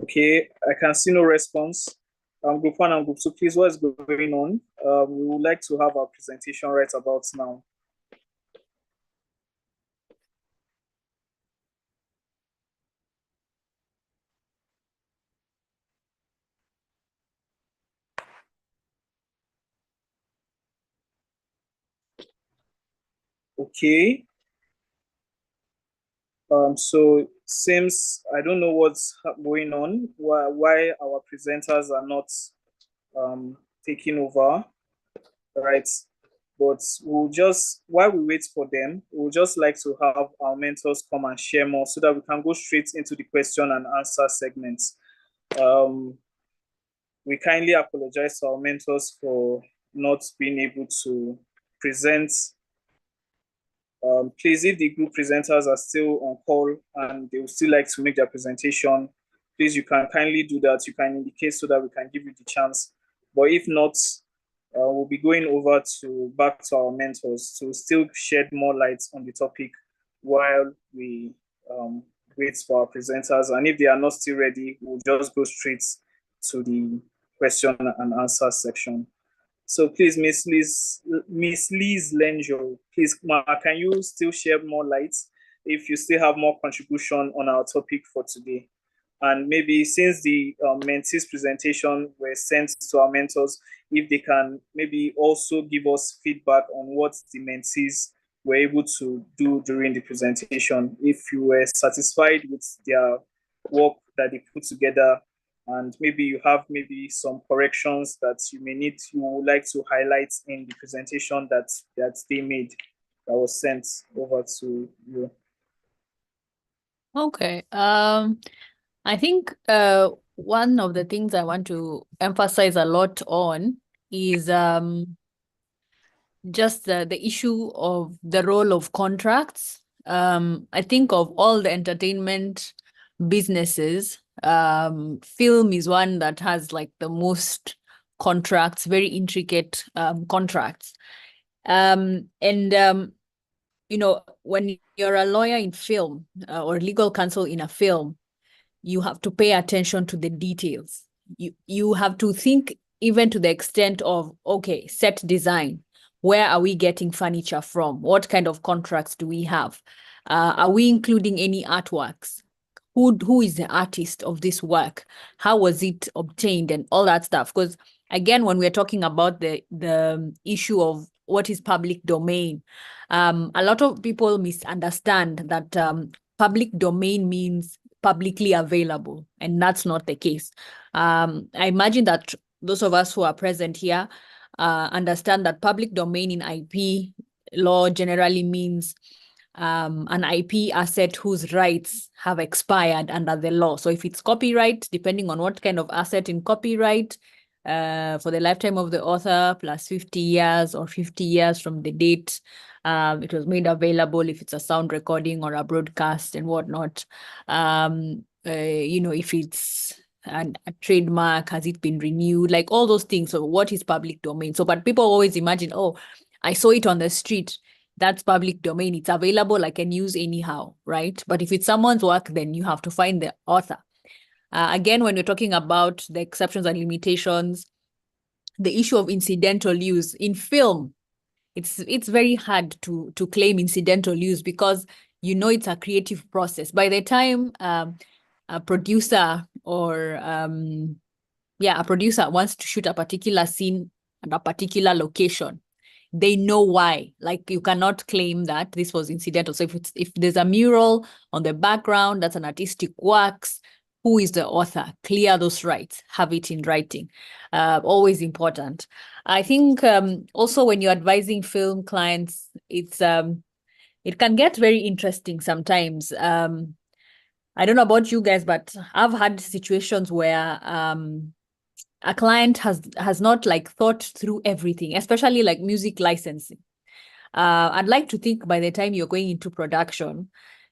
Okay, I can see no response. Group 1 and group 2, please, what is going on? We would like to have our presentation right about now. Okay. So seems I don't know what's going on, why our presenters are not taking over, right? But we'll just, while we wait for them, we'll just like to have our mentors come and share more so that we can go straight into the question and answer segments. We kindly apologize to our mentors for not being able to present. Please, if the group presenters are still on call and they would still like to make their presentation, please, you can kindly do that. You can indicate so that we can give you the chance. But if not, we'll be going over back to our mentors to still shed more light on the topic while we wait for our presenters. And if they are not still ready, we'll just go straight to the question and answer section. So please, Miss Liz Lenjo, please, Ma, can you still share more light if you still have more contribution on our topic for today? And maybe since the mentees presentation were sent to our mentors, if they can maybe also give us feedback on what the mentees were able to do during the presentation, if you were satisfied with their work that they put together, and maybe you have maybe some corrections that you would like to highlight in the presentation that they made that was sent over to you. Okay. I think one of the things I want to emphasize a lot on is just the issue of the role of contracts. I think of all the entertainment businesses, film is one that has like the most contracts, very intricate contracts. And when you're a lawyer in film or legal counsel in a film, you have to pay attention to the details. You have to think even to the extent of, okay, set design. Where are we getting furniture from? What kind of contracts do we have? Are we including any artworks? Who is the artist of this work? How was it obtained and all that stuff? Because again, when we're talking about the issue of what is public domain, a lot of people misunderstand that public domain means publicly available, and that's not the case. I imagine that those of us who are present here understand that public domain in IP law generally means an IP asset whose rights have expired under the law. So if it's copyright, depending on what kind of asset in copyright, for the lifetime of the author plus 50 years or 50 years from the date it was made available, if it's a sound recording or a broadcast and whatnot. If it's a trademark, has it been renewed, like all those things. So what is public domain? So, but people always imagine, oh, I saw it on the street, that's public domain, it's available, I can use anyhow, right? But if it's someone's work, then you have to find the author. Again, when we're talking about the exceptions and limitations, the issue of incidental use in film, it's very hard to claim incidental use because it's a creative process. By the time a producer or a producer wants to shoot a particular scene at a particular location, they know why. Like, you cannot claim that this was incidental. So if there's a mural on the background, that's an artistic works, who is the author? Clear those rights, have it in writing. Always important. I think also when you're advising film clients, it can get very interesting sometimes. I don't know about you guys, but I've had situations where a client has not like thought through everything, especially like music licensing. I'd like to think by the time you're going into production,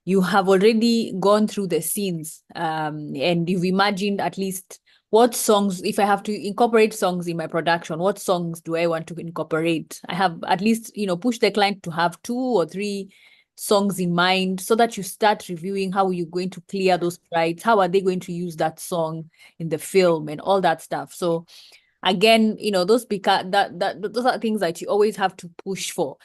you have already gone through the scenes and you've imagined at least what songs, if I have to incorporate songs in my production, what songs do I want to incorporate? I have at least, push the client to have 2 or 3 songs in mind so that you start reviewing how you're going to clear those rights. How are they going to use that song in the film and all that stuff? So again, those those are things that you always have to push for,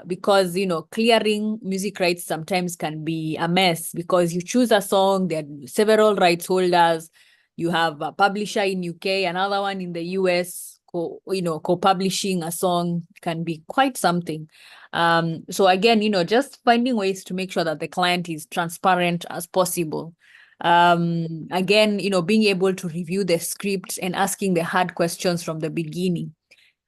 because clearing music rights sometimes can be a mess because you choose a song, there are several rights holders, you have a publisher in UK, another one in the US, co-publishing a song can be quite something. So again, just finding ways to make sure that the client is transparent as possible. Again, being able to review the script and asking the hard questions from the beginning.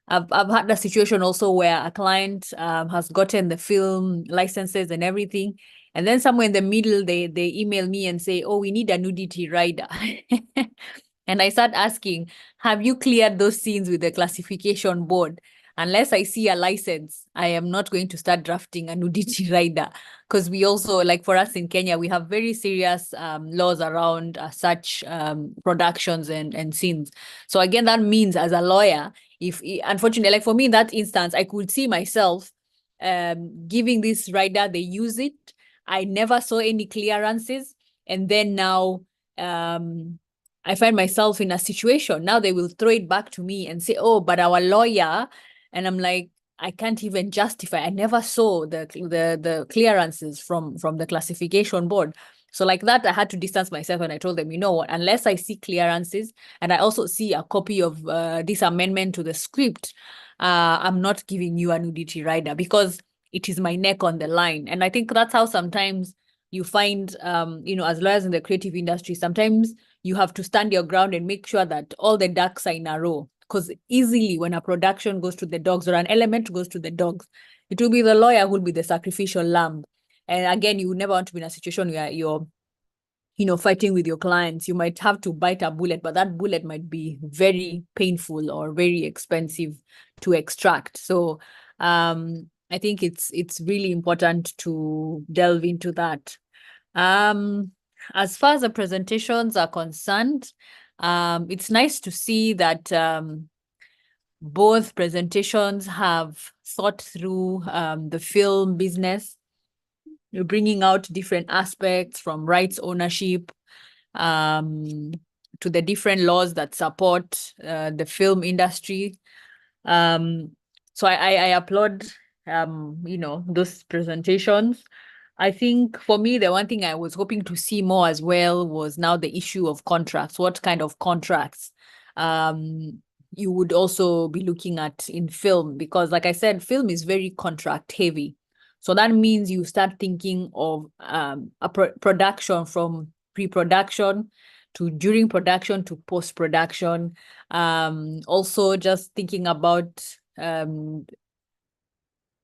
I've had a situation also where a client has gotten the film licenses and everything, and then somewhere in the middle they email me and say, oh, we need a nudity rider. And I start asking, have you cleared those scenes with the classification board? Unless I see a license, I am not going to start drafting a nudity rider, because we also, like for us in Kenya, we have very serious laws around such productions and scenes. So again, that means as a lawyer, if unfortunately, like for me in that instance, I could see myself giving this rider, they use it, I never saw any clearances, and then now I find myself in a situation, now they will throw it back to me and say, oh, but our lawyer, and I'm like, I can't even justify. I never saw the clearances from the classification board. So like that, I had to distance myself, and I told them, you know what, unless I see clearances and I also see a copy of this amendment to the script, I'm not giving you a nudity rider because it is my neck on the line. And I think that's how sometimes you find, as lawyers in the creative industry, sometimes you have to stand your ground and make sure that all the ducks are in a row. Because easily when a production goes to the dogs or an element goes to the dogs, it will be the lawyer who will be the sacrificial lamb. And again, you would never want to be in a situation where you're fighting with your clients. You might have to bite a bullet, but that bullet might be very painful or very expensive to extract. So I think it's really important to delve into that. As far as the presentations are concerned, it's nice to see that both presentations have thought through the film business. You're bringing out different aspects from rights ownership to to the different laws that support the film industry. So I applaud those presentations. I think for me, the one thing I was hoping to see more as well was now the issue of contracts. What kind of contracts you would also be looking at in film? Because like I said, film is very contract heavy. So that means you start thinking of a production from pre-production to during production to post-production. Also just thinking about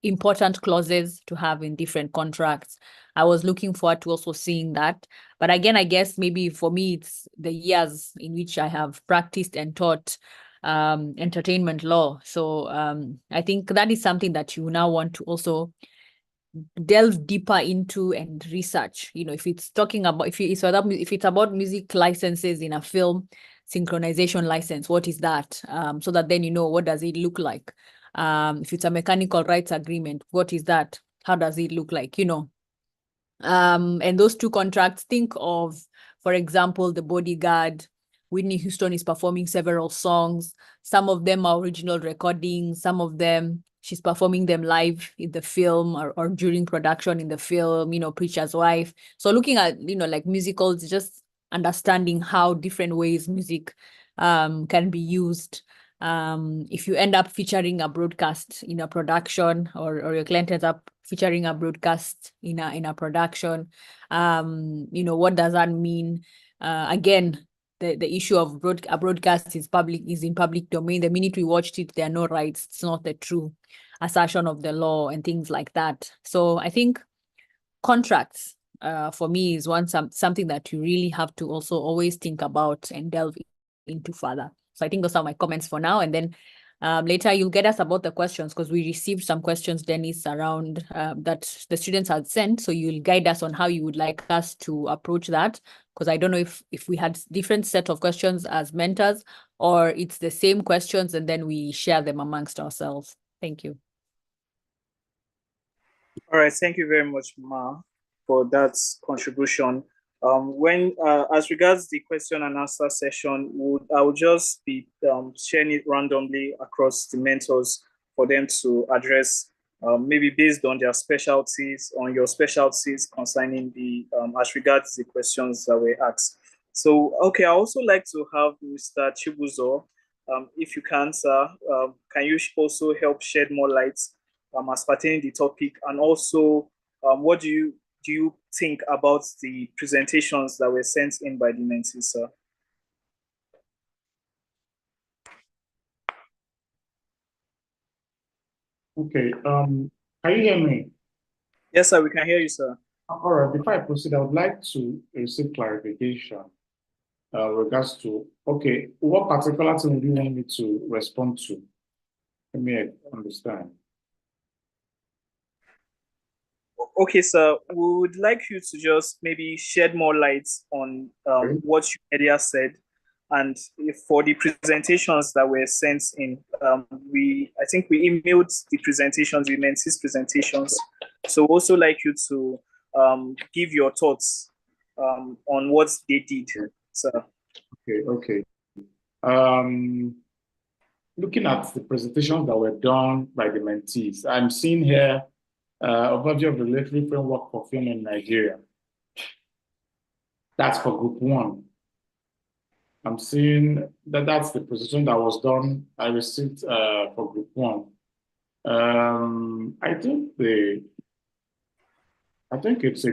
important clauses to have in different contracts. I was looking forward to also seeing that. But again, I guess maybe for me, it's the years in which I have practiced and taught entertainment law. So I think that is something that you now want to also delve deeper into and research. If it's talking about, if it's about music licenses in a film, synchronization license, what is that? So that then what does it look like? If it's a mechanical rights agreement, what is that? How does it look like? And those two contracts, think of, for example, The Bodyguard. Whitney Houston is performing several songs. Some of them are original recordings. Some of them she's performing them live in the film or during production in the film, Preacher's Wife. So looking at, like musicals, just understanding how different ways music can be used. If you end up featuring a broadcast in a production, or your client ends up featuring a broadcast in a production, what does that mean? Again, the issue of a broadcast is in public domain. The minute we watched it, there are no rights. It's not the true assertion of the law and things like that. So I think contracts for me is something that you really have to also always think about and delve into further. So I think those are my comments for now. And then later you'll get us about the questions, because we received some questions, Dennis, around that the students had sent. So you'll guide us on how you would like us to approach that, because I don't know if we had different set of questions as mentors, or it's the same questions and then we share them amongst ourselves. Thank you. All right, thank you very much, Ma, for that contribution. As regards the question and answer session, I will just be sharing it randomly across the mentors for them to address, maybe based on their specialties, on your specialties concerning the as regards the questions that were asked. So, okay, I also like to have Mr. Chibuzo, if you can, sir, can you also help shed more light as pertaining the topic, and also what do you think about the presentations that were sent in by the mentees, sir? Okay, can you hear me? Yes, sir, we can hear you, sir. All right, before I proceed, I would like to receive clarification regards to, okay, what particular thing would you want me to respond to? Let me understand. Okay, sir, we would like you to just maybe shed more light on what you earlier said, and for the presentations that were sent in, I think we emailed the presentations, the mentees presentations. So also like you to give your thoughts on what they did, sir. Okay. Looking at the presentations that were done by the mentees, I'm seeing here overview of the regulatory framework for film in Nigeria. That's for group 1. I'm seeing that's the presentation that was done. I received for group 1. I think it's a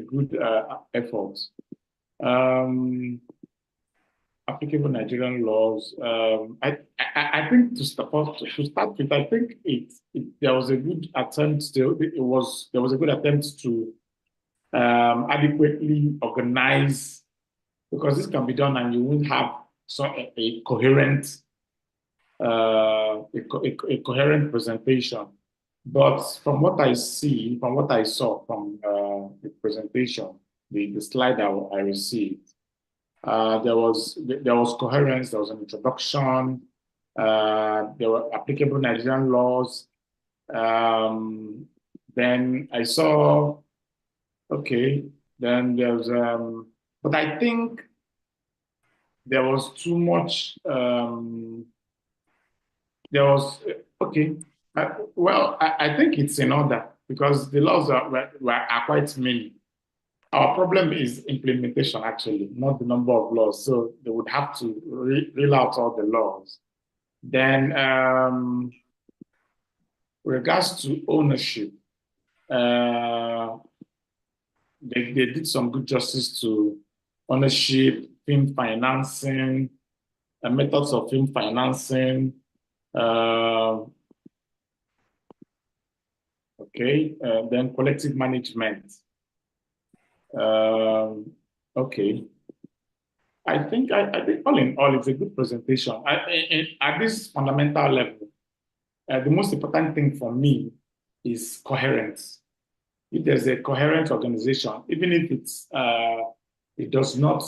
good effort. Applicable Nigerian laws. I think to start with, I think there was a good attempt. There was a good attempt to adequately organize, because this can be done and you won't have a coherent presentation. But from what I saw from the presentation, the slide I received, there was coherence. There was an introduction. There were applicable Nigerian laws. Then I saw, okay. Then there's, but I think there was too much, there was, okay. Well, I think it's in order because the laws are quite many. Our problem is implementation, actually, not the number of laws. So they would have to reel out all the laws. Then, regards to ownership, they did some good justice to ownership, film financing, methods of film financing. Okay, then collective management. Okay. I think all in all, it's a good presentation. At this fundamental level, the most important thing for me is coherence. If there's a coherent organization, even if it does not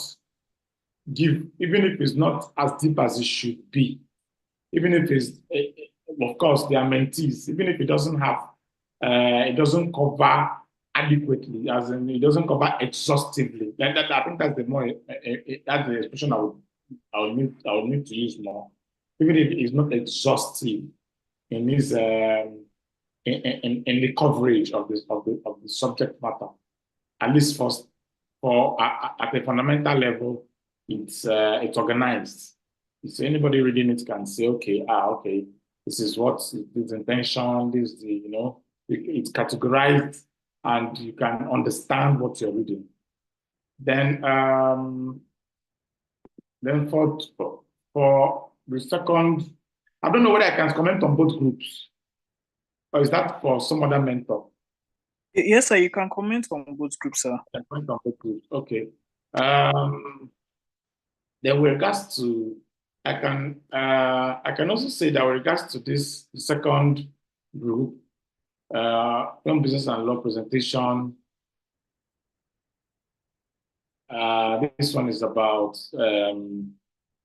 give, even if it's not as deep as it should be, even if it's, of course, there are mentees, even if it doesn't have, it doesn't cover adequately, as in it doesn't cover exhaustively. I think that's the more, that's the expression I would need to use more. Even if it's not exhaustive in this, in the coverage of the subject matter, at least for at a fundamental level, it's organized. So anybody reading it can say, okay, okay, this is what its intention, this is the, it's categorized and you can understand what you're reading. Then for the second, I don't know whether I can comment on both groups, or is that for some other mentor? Yes, sir, you can comment on both groups, sir. I can comment on both groups. Okay. Then with regards to, I can also say that with regards to this second group, film business and law presentation. This one is about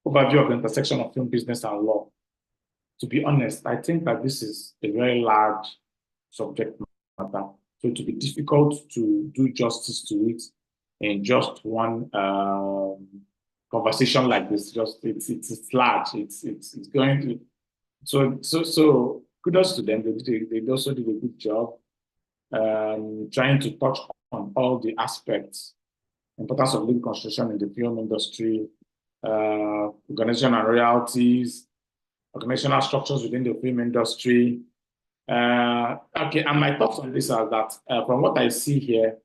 overview of the intersection of film business and law. To be honest, I think that this is a very large subject matter, so it will be difficult to do justice to it in just one conversation like this. Just it's large. It's going to. So kudos to them. They also did a good job trying to touch on all the aspects. Importance of legal construction in the film industry, organization and royalties, organizational structures within the film industry. Okay, and my thoughts on this are that from what I see here,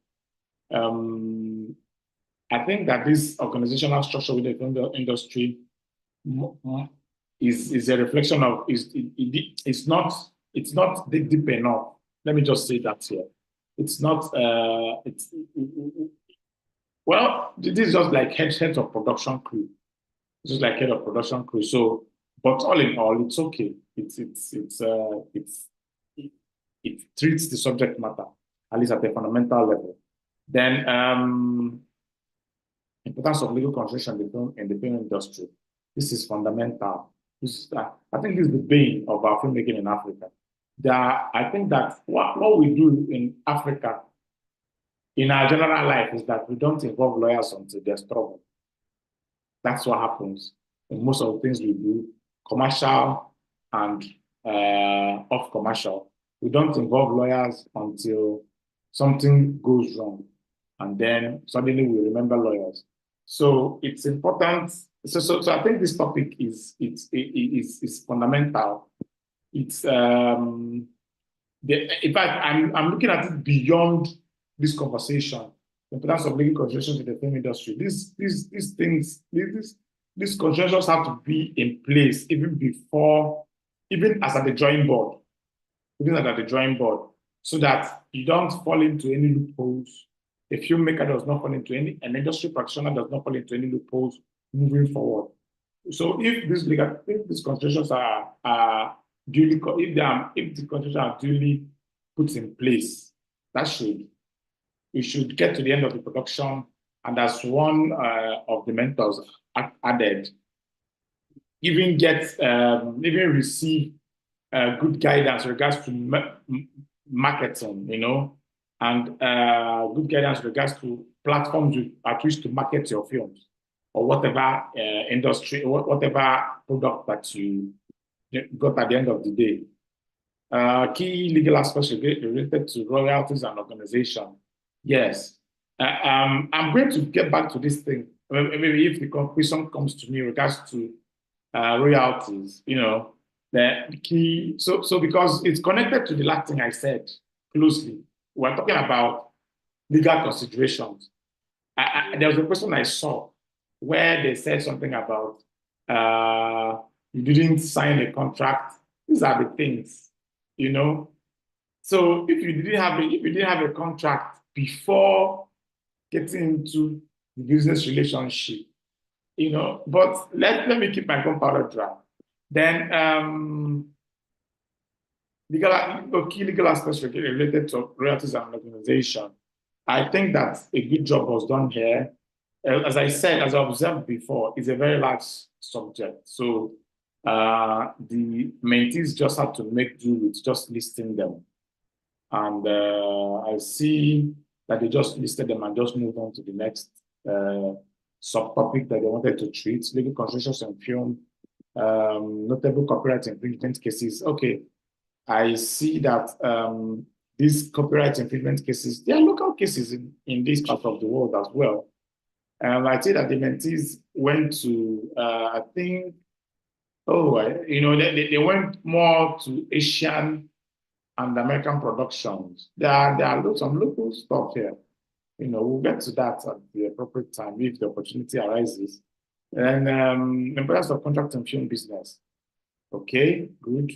I think that this organizational structure within the film industry is a reflection of it's not deep enough. Let me just say that here. It's not well, this is just like head of production crew. It's just like head of production crew. So, but all in all, it's okay. It treats the subject matter, at least at a fundamental level. Then importance of legal construction in the film industry. This is fundamental. I think this is the bane of our filmmaking in Africa. I think that what we do in Africa in our general life is that we don't involve lawyers until there's trouble. That's what happens in most of the things we do, commercial and off commercial. We don't involve lawyers until something goes wrong, and then suddenly we remember lawyers. So it's important. So I think this topic is fundamental. It's in fact I'm looking at it beyond this conversation, the importance of legal considerations in the film industry. These considerations have to be in place even as at the drawing board, so that you don't fall into any loopholes. A filmmaker does not fall into an industry practitioner does not fall into any loopholes moving forward. So if these considerations are duly, if the considerations are duly put in place, we should get to the end of the production, and as one of the mentors added, even receive good guidance in regards to marketing, and good guidance in regards to platforms at which to market your films. or whatever industry, whatever product that you got at the end of the day. Key legal aspects related to royalties and organization. Yes. I'm going to get back to this thing. Maybe if the question comes to me in regards to royalties, the key. So because it's connected to the last thing I said closely. We're talking about legal considerations. There was a question I saw where they said something about you didn't sign a contract. These are the things. So if you didn't have a contract before getting into the business relationship, but let me keep my gunpowder dry. Then key legal aspects related to royalties and organization. I think that a good job was done here. As I said, as I observed before, it's a very large subject. So the mentees just have to make do with just listing them. And I see that they just listed them and just moved on to the next subtopic that they wanted to treat, legal considerations and film, notable copyright infringement cases. Okay, I see that these copyright infringement cases, they are local cases in this part of the world as well. I see that the mentees went to, I think, they went more to Asian and American productions. There are some local stuff here. We'll get to that at the appropriate time if the opportunity arises. And importance of contract and film business. Okay, good,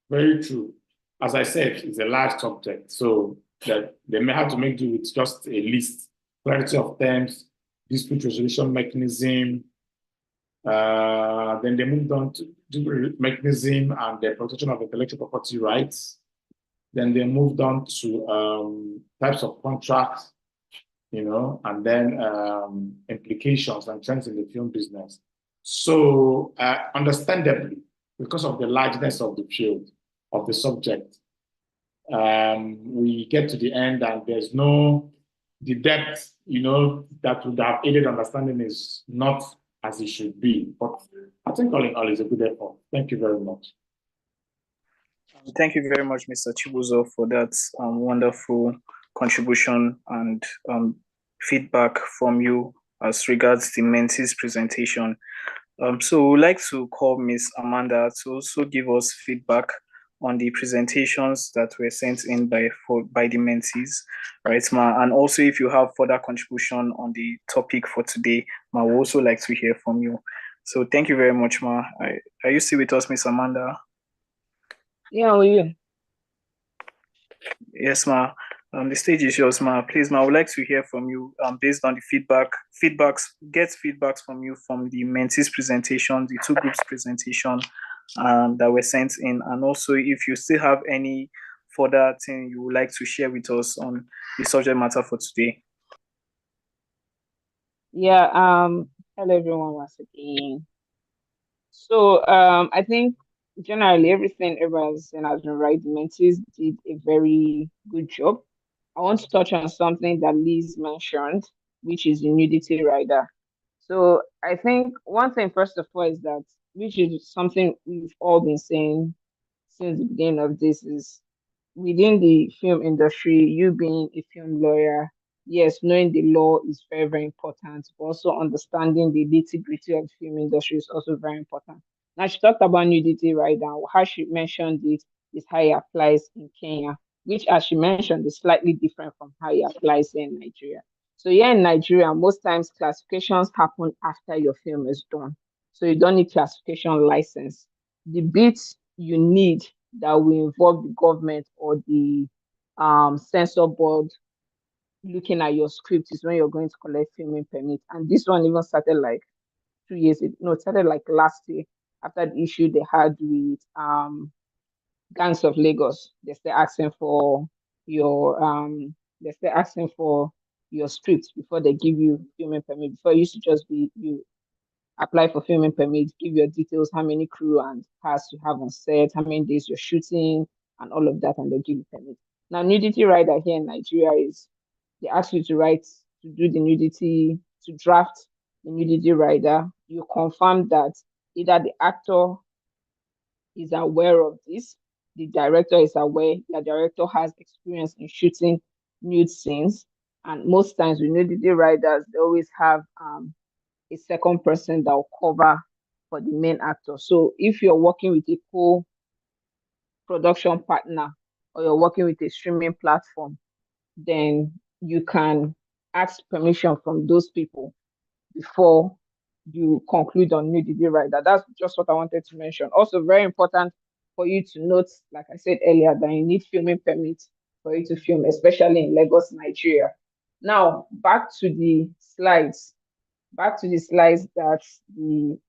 very true. As I said, it's a large subject, so that they may have to make do with just a list, clarity of terms, dispute resolution mechanism. Then they moved on to do mechanism and the protection of intellectual property rights. Then they moved on to types of contracts, and then implications and trends in the film business. So understandably, because of the largeness of the field, of the subject, we get to the end and there's the depth, that would have aided understanding is not as it should be. But I think all in all is a good effort. Thank you very much. Thank you very much, Mr. Chibuzo, for that wonderful contribution and feedback from you as regards the mentees presentation. So we'd like to call Ms. Amanda to also give us feedback on the presentations that were sent in by the mentees, right, Ma? And also, if you have further contribution on the topic for today, Ma, would also like to hear from you. So thank you very much, Ma. Are you still with us, Ms. Amanda? Yeah, how are you? Yes, Ma. The stage is yours, Ma. Please, Ma, I would like to hear from you based on the feedbacks from you from the mentees presentation, the two groups presentation that were sent in, and also if you still have any further thing you would like to share with us on the subject matter for today. Yeah, hello everyone once again. So I think generally everything everyone has been right. The mentees did a very good job. I want to touch on something that Liz mentioned, which is the nudity rider. So I think one thing, first of all, is that, which is something we've all been saying since the beginning of this, is within the film industry, you being a film lawyer, yes, knowing the law is very, very important, but also understanding the nitty-gritty of the film industry is also very important. Now, she talked about nudity right now. How she mentioned it is how it applies in Kenya, which, as she mentioned, is slightly different from how it applies in Nigeria. So here in Nigeria, most times classifications happen after your film is done. So you don't need classification license. The bits you need that will involve the government or the censor board looking at your script is when you're going to collect filming permit. And this one even started like 2 years ago. No, it started like last year after the issue they had with Gangs of Lagos. They're still asking for your script before they give you filming permit. Before it used to just be you apply for filming permit, give your details, how many crew and cast you have on set, how many days you're shooting, and all of that, and they'll give you permit. Now, nudity rider here in Nigeria is they ask you to do the nudity, to draft the nudity rider, you confirm that either the actor is aware of this, the director is aware, the director has experience in shooting nude scenes, and most times with nudity riders, they always have a second person that will cover for the main actor. So if you're working with a co-production partner or you're working with a streaming platform, then you can ask permission from those people before you conclude on nudity rider. That's just what I wanted to mention. Also, very important for you to note, like I said earlier, that you need filming permits for you to film, especially in Lagos, Nigeria. Now, back to the slides. Back to the slides that you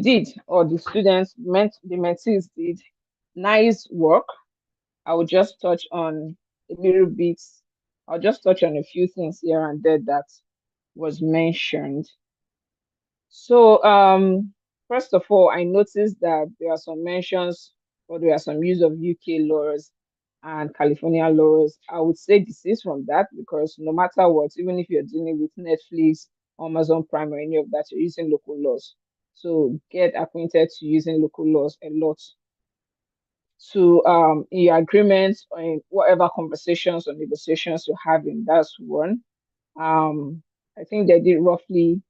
did, or the students the mentees did. Nice work. I will just touch on a little bit. I'll just touch on a few things here and there that was mentioned. So, first of all, I noticed that there are some mentions or there are some use of UK laws and California laws. I would say desist from that because no matter what, even if you're dealing with Netflix, Amazon Prime, or any of that, you're using local laws. So get acquainted to using local laws a lot to in your agreements or in whatever conversations or negotiations you're having. That's one. I think they did roughly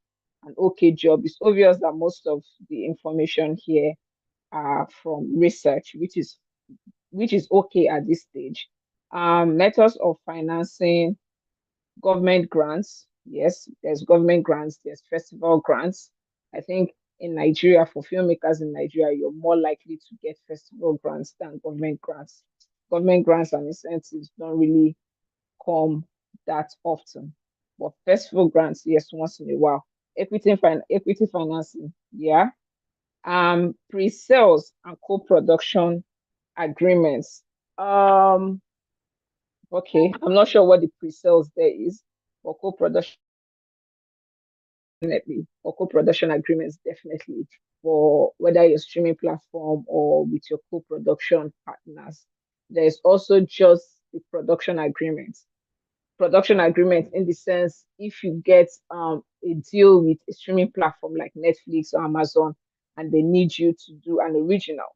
an okay job. It's obvious that most of the information here are from research, which is okay at this stage. Methods of financing, government grants. Yes, there's government grants, there's festival grants. I think in Nigeria, for filmmakers in Nigeria, you're more likely to get festival grants than government grants. Government grants and incentives don't really come that often. But festival grants, yes, once in a while. Equity financing, yeah. Pre-sales and co-production agreements. Okay, I'm not sure what the pre-sales there is, but co-production definitely, or co-production agreements definitely for whether your streaming platform or with your co-production partners. There's also just the production agreement in the sense if you get a deal with a streaming platform like Netflix or Amazon and they need you to do an original,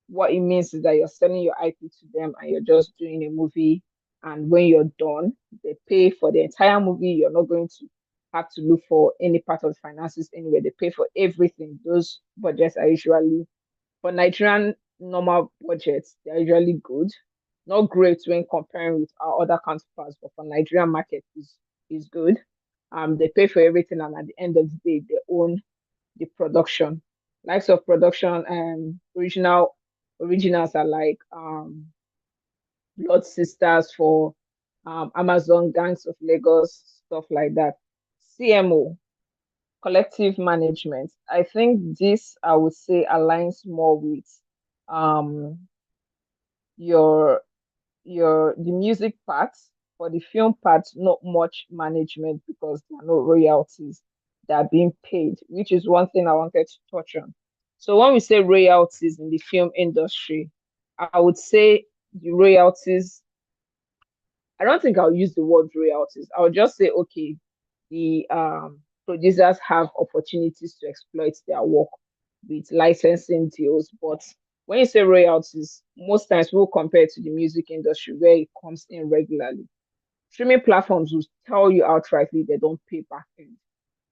what it means is that you're selling your IP to them and you're just doing a movie. And when you're done, they pay for the entire movie. You're not going to have to look for any part of the finances anywhere. They pay for everything. Those budgets are usually, for Nigerian normal budgets, they're usually good. Not great when comparing with our other counterparts, but for Nigerian market is good. They pay for everything, and at the end of the day, they own the production. Likes of production and originals are like Blood Sisters for Amazon, Gangs of Lagos, stuff like that. CMO, collective management. I think this I would say aligns more with um your the music part. For the film part, not much management because there are no royalties that are being paid, which is one thing I wanted to touch on. So when we say royalties in the film industry, I would say the royalties, I don't think I'll use the word royalties. I'll just say, okay, the producers have opportunities to exploit their work with licensing deals. But when you say royalties, most times we'll compare it to the music industry where it comes in regularly. Streaming platforms will tell you outrightly they don't pay back end,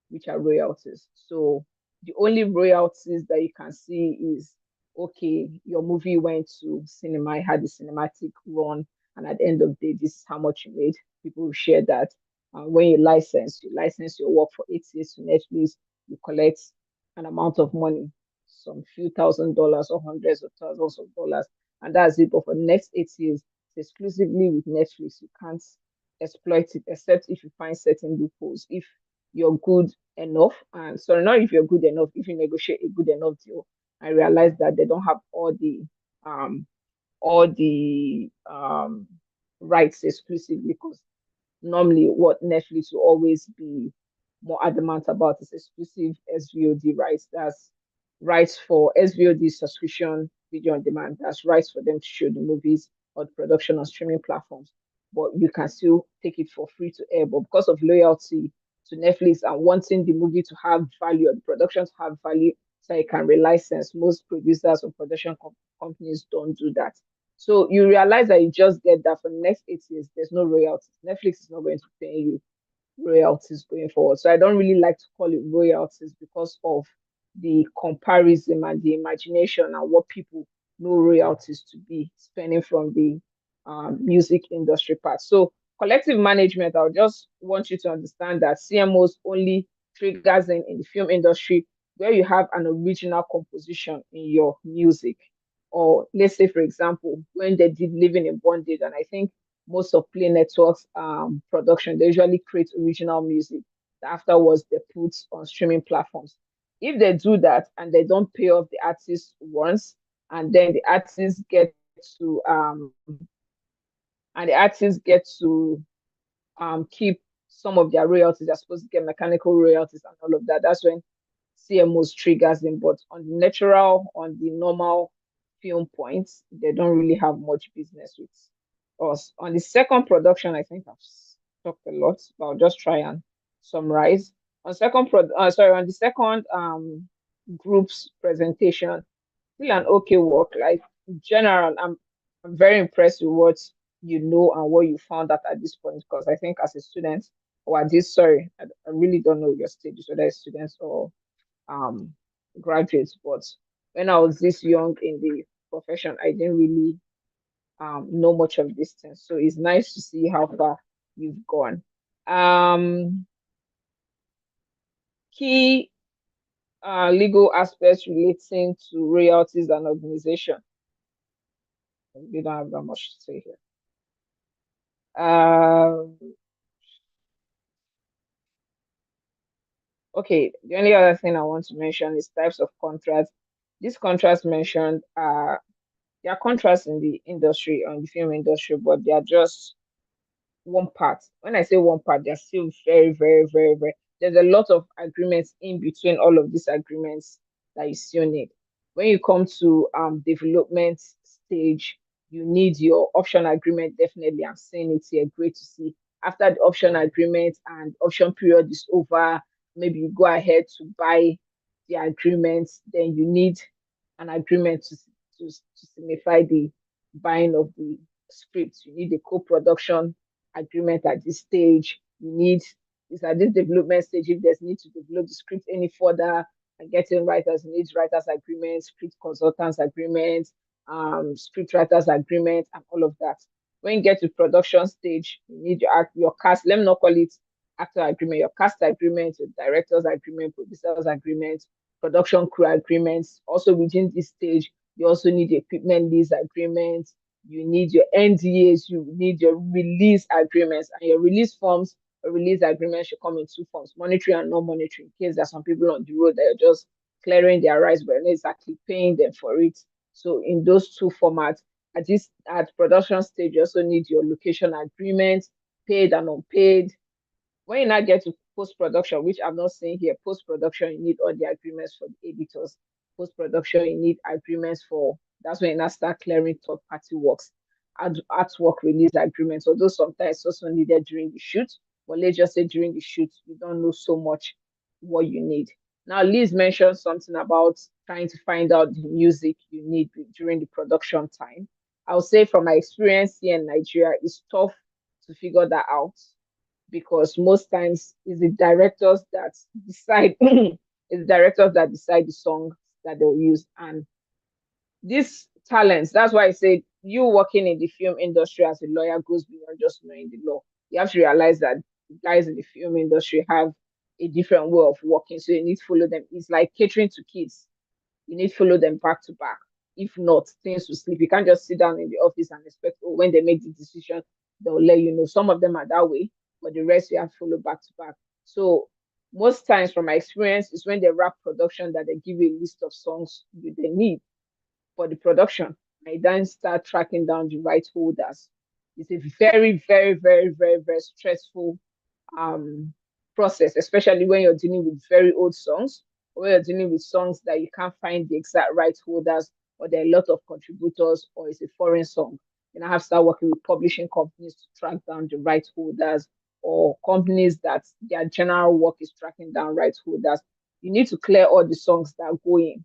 which are royalties. So the only royalties that you can see is okay, your movie went to cinema, it had the cinematic run, and at the end of the day, this is how much you made. People will share that. When you license your work for 8 years to Netflix, you collect an amount of money, some few $1,000s or hundreds of thousands of dollars, and that's it. But for the next 8 years, it's exclusively with Netflix. You can't exploit it except if you find certain loopholes. If you're good enough, and sorry, not if you're good enough, if you negotiate a good enough deal, I realize that they don't have um all the rights exclusively because normally what Netflix will always be more adamant about is exclusive SVOD rights. That's rights for SVOD subscription video on demand. That's rights for them to show the movies or the production on streaming platforms. But you can still take it for free to air. But because of loyalty, to Netflix and wanting the movie to have value or the production to have value so you can relicense. Most producers or production companies don't do that. So you realize that you just get that for the next 8 years, there's no royalties. Netflix is not going to pay you royalties going forward. So I don't really like to call it royalties because of the comparison and the imagination and what people know royalties to be spending from the music industry part. So collective management, I just want you to understand that CMOs only triggers in the film industry where you have an original composition in your music. Or let's say, for example, when they did Living in Bondage, and I think most of Play Network's production, they usually create original music that afterwards they put on streaming platforms. If they do that and they don't pay off the artist once, and then the artists get to keep some of their royalties, they're supposed to get mechanical royalties and all of that. That's when CMOs triggers them. But on the normal film points, they don't really have much business with us. On the second production, I think I've talked a lot, but I'll just try and summarize. On the second group's presentation, still an okay work. Like in general, I'm very impressed with what you know and what you found out at this point, because I think as a student or at this, sorry, I really don't know your stages, whether it's students or graduates, but when I was this young in the profession, I didn't really know much of these things. So it's nice to see how far you've gone. Key legal aspects relating to royalties and organization. We don't have that much to say here. Okay, the only other thing I want to mention is types of contracts. These contracts mentioned are there are contracts in the industry, on the film industry, but they are just one part. When I say one part, they're still very, very, very, very. There's a lot of agreements in between all of these agreements that you still need. When you come to development stage, you need your option agreement. Definitely, I'm saying it here. Great to see. After the option agreement and option period is over, maybe you go ahead to buy the agreement. Then you need an agreement to signify the buying of the script. You need a co-production agreement at this stage. You need is at this development stage. If there's need to develop the script any further and getting writers, you need writers agreements, script consultants agreements, script writers agreement, and all of that. When you get to production stage, you need your cast. Let me not call it actor agreement. Your cast agreement, your directors agreement, producers agreement, production crew agreements. Also within this stage, you also need equipment lease agreements. You need your NDAs, you need your release agreements, and your release forms or release agreements should come in two forms, monetary and non-monetary, in case there's some people on the road that are just clearing their rights, but not exactly paying them for it. So in those two formats, at production stage, you also need your location agreements, paid and unpaid. When you now get to post-production, which I'm not saying here, post-production, you need all the agreements for the editors. Post-production, you need agreements for, that's when you now start clearing third-party works, artwork release agreements, although sometimes also needed during the shoot, but let's just say during the shoot, you don't know so much what you need. Now, Liz mentioned something about trying to find out the music you need during the production time. I would say from my experience here in Nigeria, it's tough to figure that out because most times it's the directors that decide the songs that they'll use. And these talents, that's why I say you working in the film industry as a lawyer goes beyond just knowing the law. You have to realize that guys in the film industry have a different way of working. So you need to follow them. It's like catering to kids. You need to follow them back to back. If not, things will slip. You can't just sit down in the office and expect, oh, when they make the decision, they'll let you know. Some of them are that way, but the rest you have to follow back to back. So most times from my experience is when they wrap production that they give you a list of songs they need for the production. I then start tracking down the right holders. It's a very, very, very, very, very stressful process, especially when you're dealing with very old songs, or when you're dealing with songs that you can't find the exact right holders, or there are a lot of contributors, or it's a foreign song. And I have to start working with publishing companies to track down the right holders or companies that their general work is tracking down rights holders, you need to clear all the songs that go in.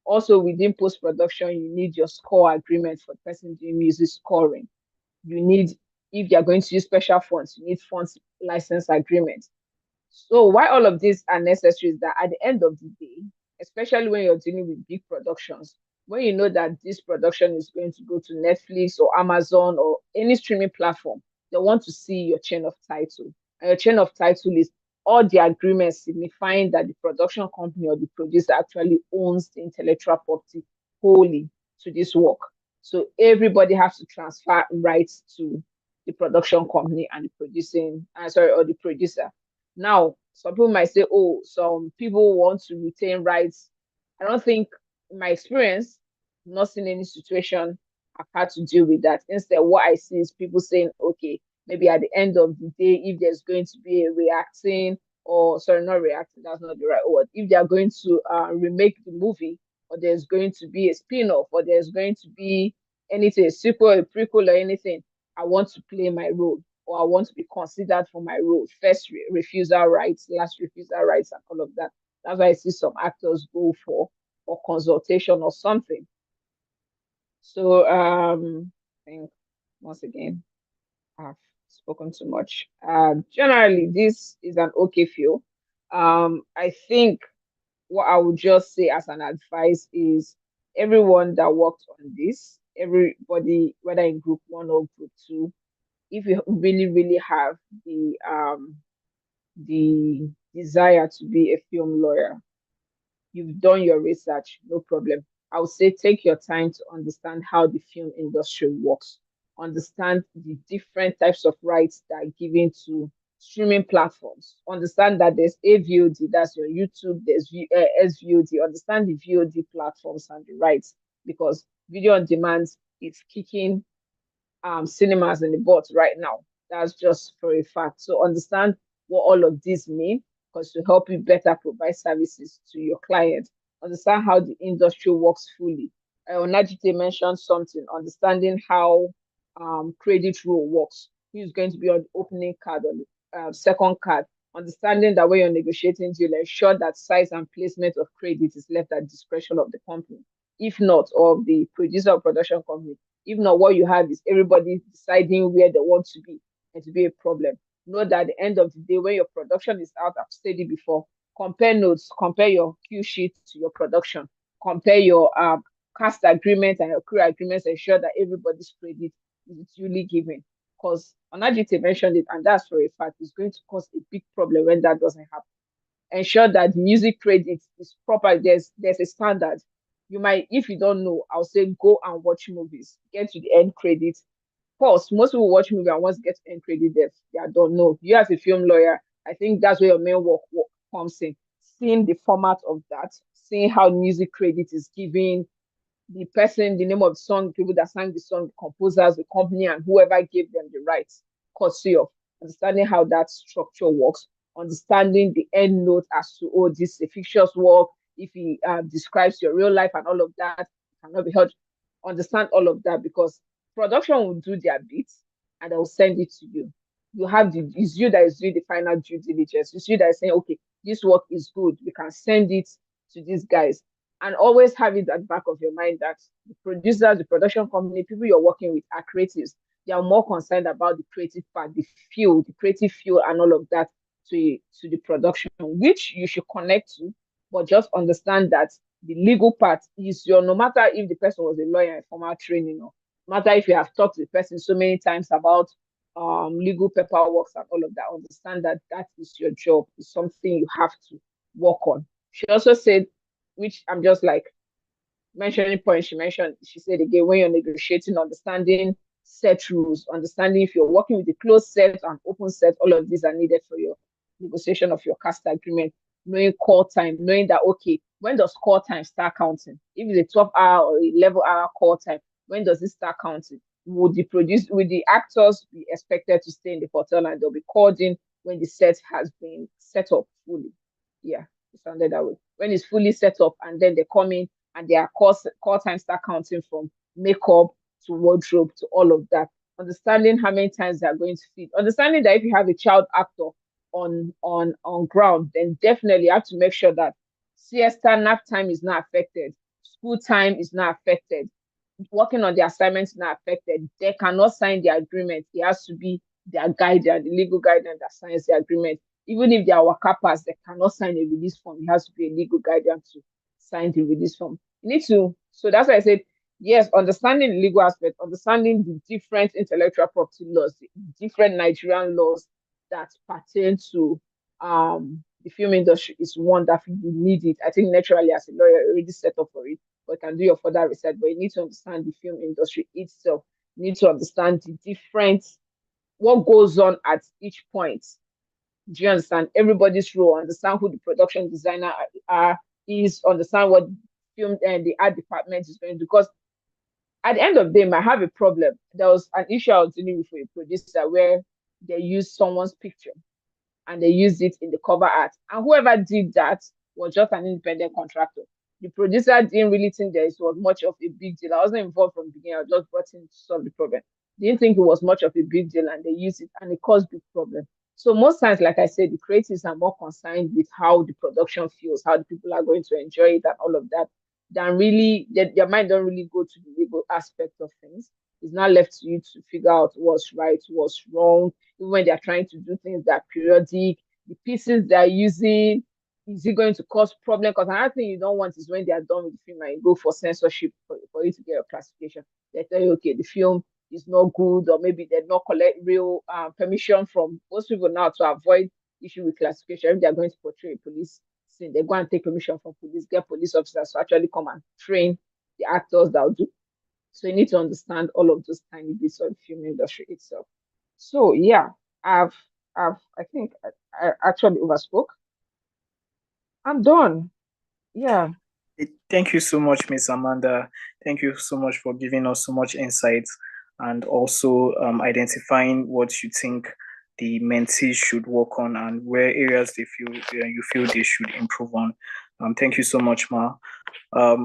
Also, within post-production, you need your score agreement for the person doing music scoring. You need, if you're going to use special fonts, you need font license agreement. So why all of these are necessary is that at the end of the day, especially when you're dealing with big productions, when you know that this production is going to go to Netflix or Amazon or any streaming platform, they want to see your chain of title. And your chain of title is all the agreements signifying that the production company or the producer actually owns the intellectual property wholly to this work. So everybody has to transfer rights to the production company and the or the producer. Now, some people might say, oh, some people want to retain rights. I don't think, in my experience, not seen any situation I've had to deal with that. Instead, what I see is people saying, okay, maybe at the end of the day, if there's going to be a reacting, or sorry, not reacting, that's not the right word. If they are going to remake the movie, or there's going to be a spin-off, or there's going to be anything, a sequel, a prequel, or anything, I want to play my role, or I want to be considered for my role. First refusal rights, last refusal rights, and all of that. That's why I see some actors go for consultation or something. So I think once again, I've spoken too much. Generally, this is an okay feel. I think what I would just say as an advice is everyone that worked on this, everybody, whether in group 1 or group 2, if you really, really have the desire to be a film lawyer, you've done your research, no problem. I would say take your time to understand how the film industry works, understand the different types of rights that are given to streaming platforms. Understand that there's AVOD, that's your YouTube, there's SVOD. Understand the VOD platforms and the rights, because video on demand is kicking cinemas in the butt right now. That's just for a fact. So understand what all of these mean, because to help you better provide services to your clients. Understand how the industry works fully. Onajite mentioned something, understanding how credit rule works. Who's going to be on the opening card, on the second card. Understanding that when you're negotiating deal, ensure that size and placement of credit is left at discretion of the company. If not, of the producer or production company. If not, what you have is everybody deciding where they want to be, and to be a problem. Know that at the end of the day, when your production is out, I've said it before, compare notes, compare your cue sheet to your production, compare your cast agreement and your crew agreements, ensure that everybody's credit is duly given. Because Onajite mentioned it, and that's for a fact, it's going to cause a big problem when that doesn't happen. Ensure that the music credit is proper. There's a standard. You might, if you don't know, I'll say go and watch movies. Get to the end credit. Of course, most people watch movie and once get to end credit, they don't know. You as a film lawyer, I think that's where your main work comes in. Seeing the format of that, seeing how music credit is given, the person, the name of the song, people that sang the song, the composers, the company, and whoever gave them the rights, courtesy of understanding how that structure works, understanding the end note as to, oh, this is a fictitious work. If he describes your real life and all of that, cannot be heard. Understand all of that, because production will do their bits and they will send it to you. You have it's you that is doing the final due diligence. It's you that is saying, okay, this work is good. We can send it to these guys. And always have it at the back of your mind that the producers, the production company, people you're working with are creatives. They are more concerned about the creative part, the creative feel, and all of that to the production, which you should connect to, but just understand that the legal part is no matter if the person was a lawyer in formal training, or no matter if you have talked to the person so many times about legal paperwork and all of that, understand that that is your job. It's something you have to work on. She also said, which I'm just like mentioning point she said again, when you're negotiating, understanding set rules, understanding if you're working with a closed set and open set, all of these are needed for your negotiation of your cast agreement. Knowing call time, knowing that, okay, when does call time start counting? If it's a 12-hour or 11-hour call time, when does it start counting? Would the actors be expected to stay in the hotel and they'll be called in when the set has been set up fully? Yeah, it sounded that way. When it's fully set up and then they come in and their call time start counting from makeup to wardrobe to all of that. understanding how many times they are going to feed, understanding that if you have a child actor on ground, then definitely you have to make sure that siesta, nap time is not affected, school time is not affected, working on the assignments not affected. They cannot sign the agreement. It has to be their guardian, the legal guardian that signs the agreement. Even if they are workers, they cannot sign a release form. It has to be a legal guardian to sign the release form. You need to, so that's why I said, yes, understanding the legal aspect, understanding the different intellectual property laws, the different Nigerian laws that pertain to the film industry is wonderful. You need it. I think naturally as a lawyer, you're already set up for it, but you can do your further research. But you need to understand the film industry itself. You need to understand the different, what goes on at each point. Do you understand everybody's role? Understand who the production designer is, understand what film and the art department is doing. Because at the end of the day, might have a problem. There was an issue I was dealing with a producer where they used someone's picture and they used it in the cover art. And whoever did that was just an independent contractor. The producer didn't really think there was much of a big deal. I wasn't involved from the beginning. I just brought in to solve the problem. Didn't think it was much of a big deal, and they used it, and it caused big problem. So most times, like I said, the creatives are more concerned with how the production feels, how the people are going to enjoy it, and all of that, than really their mind don't really go to the legal aspect of things. It's not left to you to figure out what's right, what's wrong. Even when they're trying to do things that are periodic, the pieces they're using, is it going to cause problem? Because another thing you don't want is when they are done with the film and you go for censorship for you to get a classification. They tell you, okay, the film is not good, or maybe they not collect real permission from most people now to avoid issue with classification. If they're going to portray a police scene, they go and take permission from police, get police officers to actually come and train the actors that will do. So you need to understand all of those tiny bits of the film industry itself. So yeah, I think I actually overspoke. I'm done. Yeah. Thank you so much, Miss Amanda. Thank you so much for giving us so much insight and also identifying what you think the mentees should work on and where areas you feel they should improve on. Thank you so much, Ma.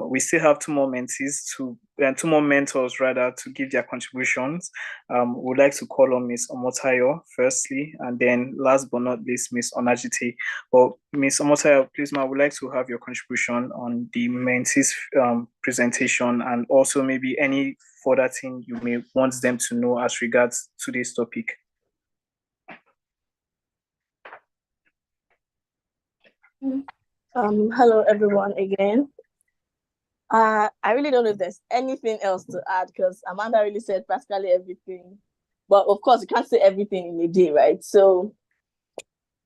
We still have two more mentors rather to give their contributions. We'd like to call on Miss Omotayo firstly, and then last but not least, Miss Onajite. But Miss Omotayo, please, Ma, would like to have your contribution on the mentees presentation and also maybe any further thing you may want them to know as regards today's topic. Hello everyone again. I really don't know if there's anything else to add because Amanda really said practically everything. But of course, you can't say everything in a day, right? So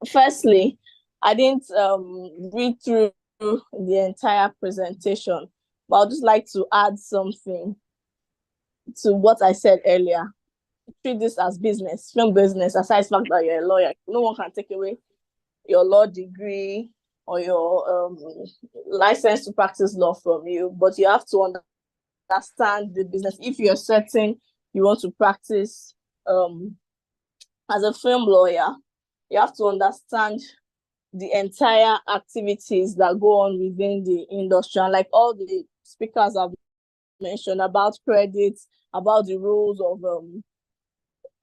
firstly, I didn't read through the entire presentation, but I'd just like to add something to what I said earlier. Treat this as business, film business, aside the fact that you're a lawyer. No one can take away your law degree or your license to practice law from you, but you have to understand the business. If you're certain you want to practice as a film lawyer, you have to understand the entire activities that go on within the industry. And like all the speakers have mentioned about credits, about the rules of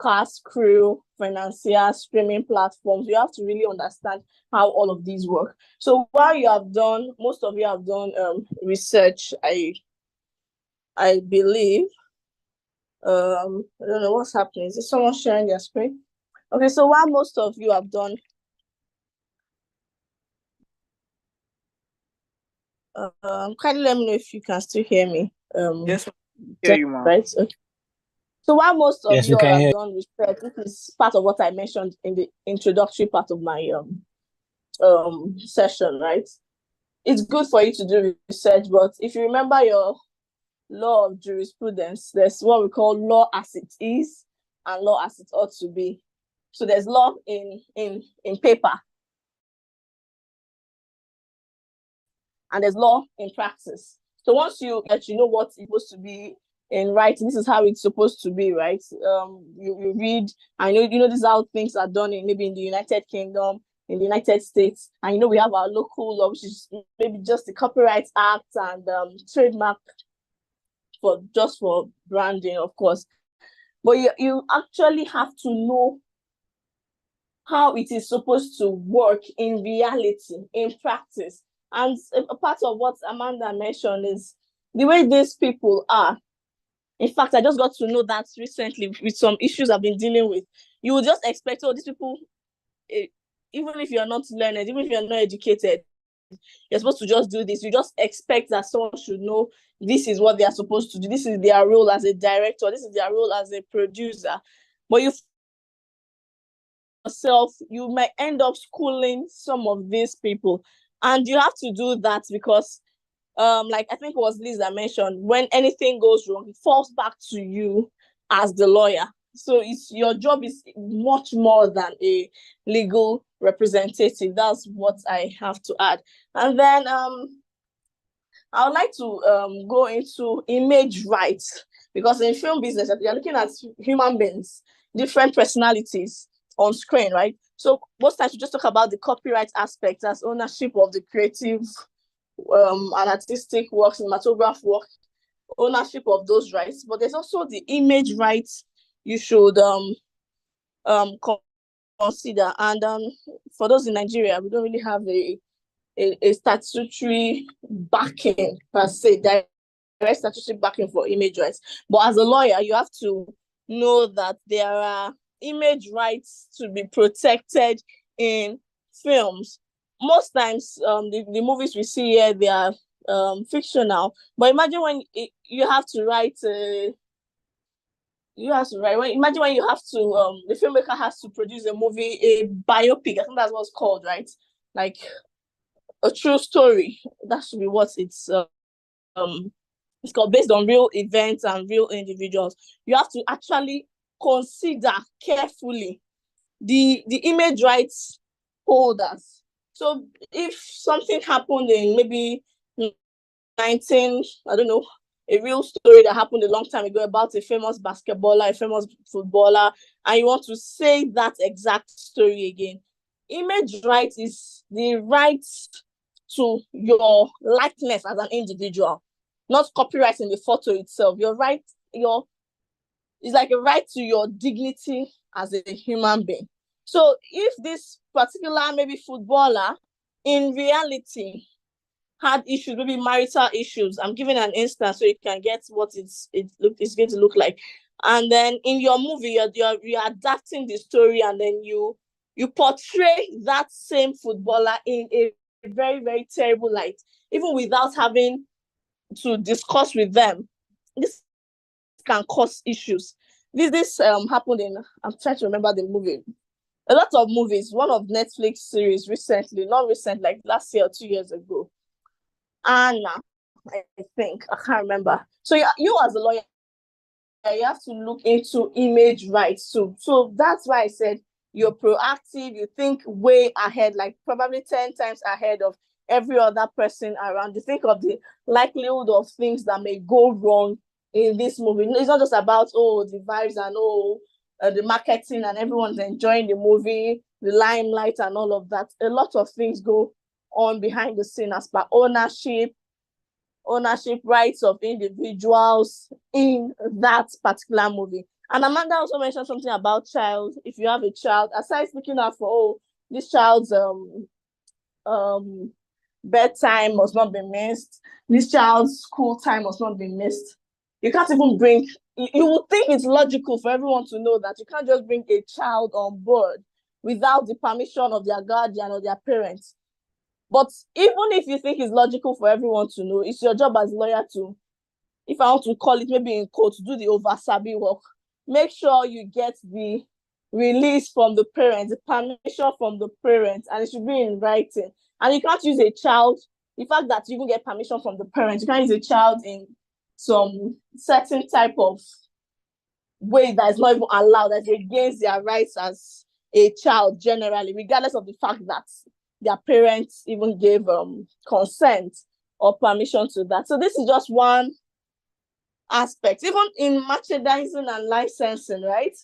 cast, crew, financiers, streaming platforms, you have to really understand how all of these work. So while you have done, most of you have done research, I believe. I don't know what's happening. Is someone sharing their screen? Okay, so while most of you have done kindly let me know if you can still hear me. Yes, hear you, Ma. Right. Okay. So while most of Yes, you we can have hear. done research, this is part of what I mentioned in the introductory part of my session, right? It's good for you to do research, but if you remember your law of jurisprudence, there's what we call law as it is and law as it ought to be. So there's law in paper and there's law in practice. So once you know what's supposed to be in writing, this is how it's supposed to be, right? You read, I know you know this is how things are done in maybe in the United Kingdom, in the United States, and you know we have our local law, which is maybe just the Copyright Act and trademark for branding, of course. but you actually have to know how it is supposed to work in reality, in practice. And a part of what Amanda mentioned is the way these people are. In fact, I just got to know that recently with some issues I've been dealing with. You will just expect, oh, these people, even if you're not learned, even if you're not educated, you're supposed to just do this. You just expect that someone should know this is what they are supposed to do. This is their role as a director. This is their role as a producer. But you might end up schooling some of these people. And you have to do that because like I think it was Liz that mentioned, when anything goes wrong, it falls back to you as the lawyer. So your job is much more than a legal representative. That's what I have to add. And then I would like to go into image rights, because in film business, you're looking at human beings, different personalities on screen, right? So most times we just talk about the copyright aspect as ownership of the creative and artistic work, cinematograph work, ownership of those rights. But there's also the image rights you should consider. And for those in Nigeria, we don't really have a statutory backing per se, direct statutory backing for image rights. But as a lawyer, you have to know that there are image rights to be protected in films. Most times, the movies we see here, they are fictional. But imagine when you have to write imagine when you have to the filmmaker has to produce a movie, a biopic. I think that's what's called, right? Like a true story. That should be what it's called, based on real events and real individuals. You have to actually consider carefully the image rights holders. So if something happened in maybe I don't know, a real story that happened a long time ago about a famous basketballer, a famous footballer, and you want to say that exact story again, image right is the right to your likeness as an individual, not copyrighting the photo itself. Your right, it's like a right to your dignity as a human being. So if this particular maybe footballer in reality had issues, maybe marital issues, I'm giving an instance so you can get what it's going to look like. And then in your movie, you're adapting the story, and then you portray that same footballer in a very, very terrible light, even without having to discuss with them. This can cause issues. This happened in, I'm trying to remember the movie. A lot of movies, one of Netflix series recently, not recent, like last year or 2 years ago. Anna, I think, I can't remember. So you as a lawyer, you have to look into image rights too. So that's why I said you're proactive, you think way ahead, like probably 10 times ahead of every other person around. You think of the likelihood of things that may go wrong in this movie. It's not just about, the vibes and the marketing and everyone's enjoying the movie, the limelight and all of that. A lot of things go on behind the scene as per ownership rights of individuals in that particular movie. And Amanda also mentioned something about child. If you have a child, aside looking out for this child's bedtime must not be missed, this child's school time must not be missed. You can't even bring, you would think it's logical for everyone to know that you can't just bring a child on board without the permission of their guardian or their parents. But even if you think it's logical for everyone to know, it's your job as a lawyer to, if I want to call it maybe in quotes, do the over-sabi work. Make sure you get the release from the parents, the permission from the parents, and it should be in writing. And you can't use a child, the fact that you can get permission from the parents, you can't use a child in some certain type of way that is not even allowed, that's against their rights as a child generally, regardless of the fact that their parents even gave consent or permission to that. So this is just one aspect. Even in merchandising and licensing, right?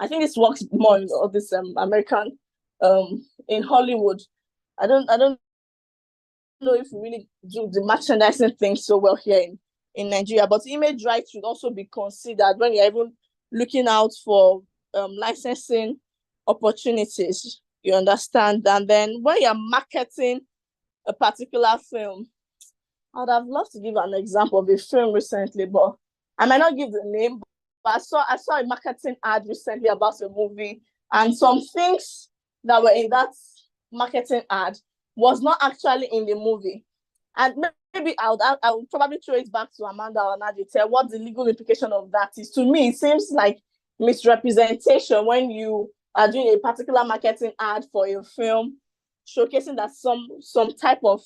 I think this works more in all this American in Hollywood. I don't know if we really do the merchandising thing so well here in Nigeria, but image rights should also be considered when you're even looking out for licensing opportunities. You understand? And then when you're marketing a particular film, I would have loved to give an example of a film recently, but I might not give the name. But I saw a marketing ad recently about a movie, and some things that were in that marketing ad was not actually in the movie. And maybe I would probably throw it back to Amanda or Nadia, tell what the legal implication of that is. To me, it seems like misrepresentation when you are doing a particular marketing ad for a film, showcasing that some type of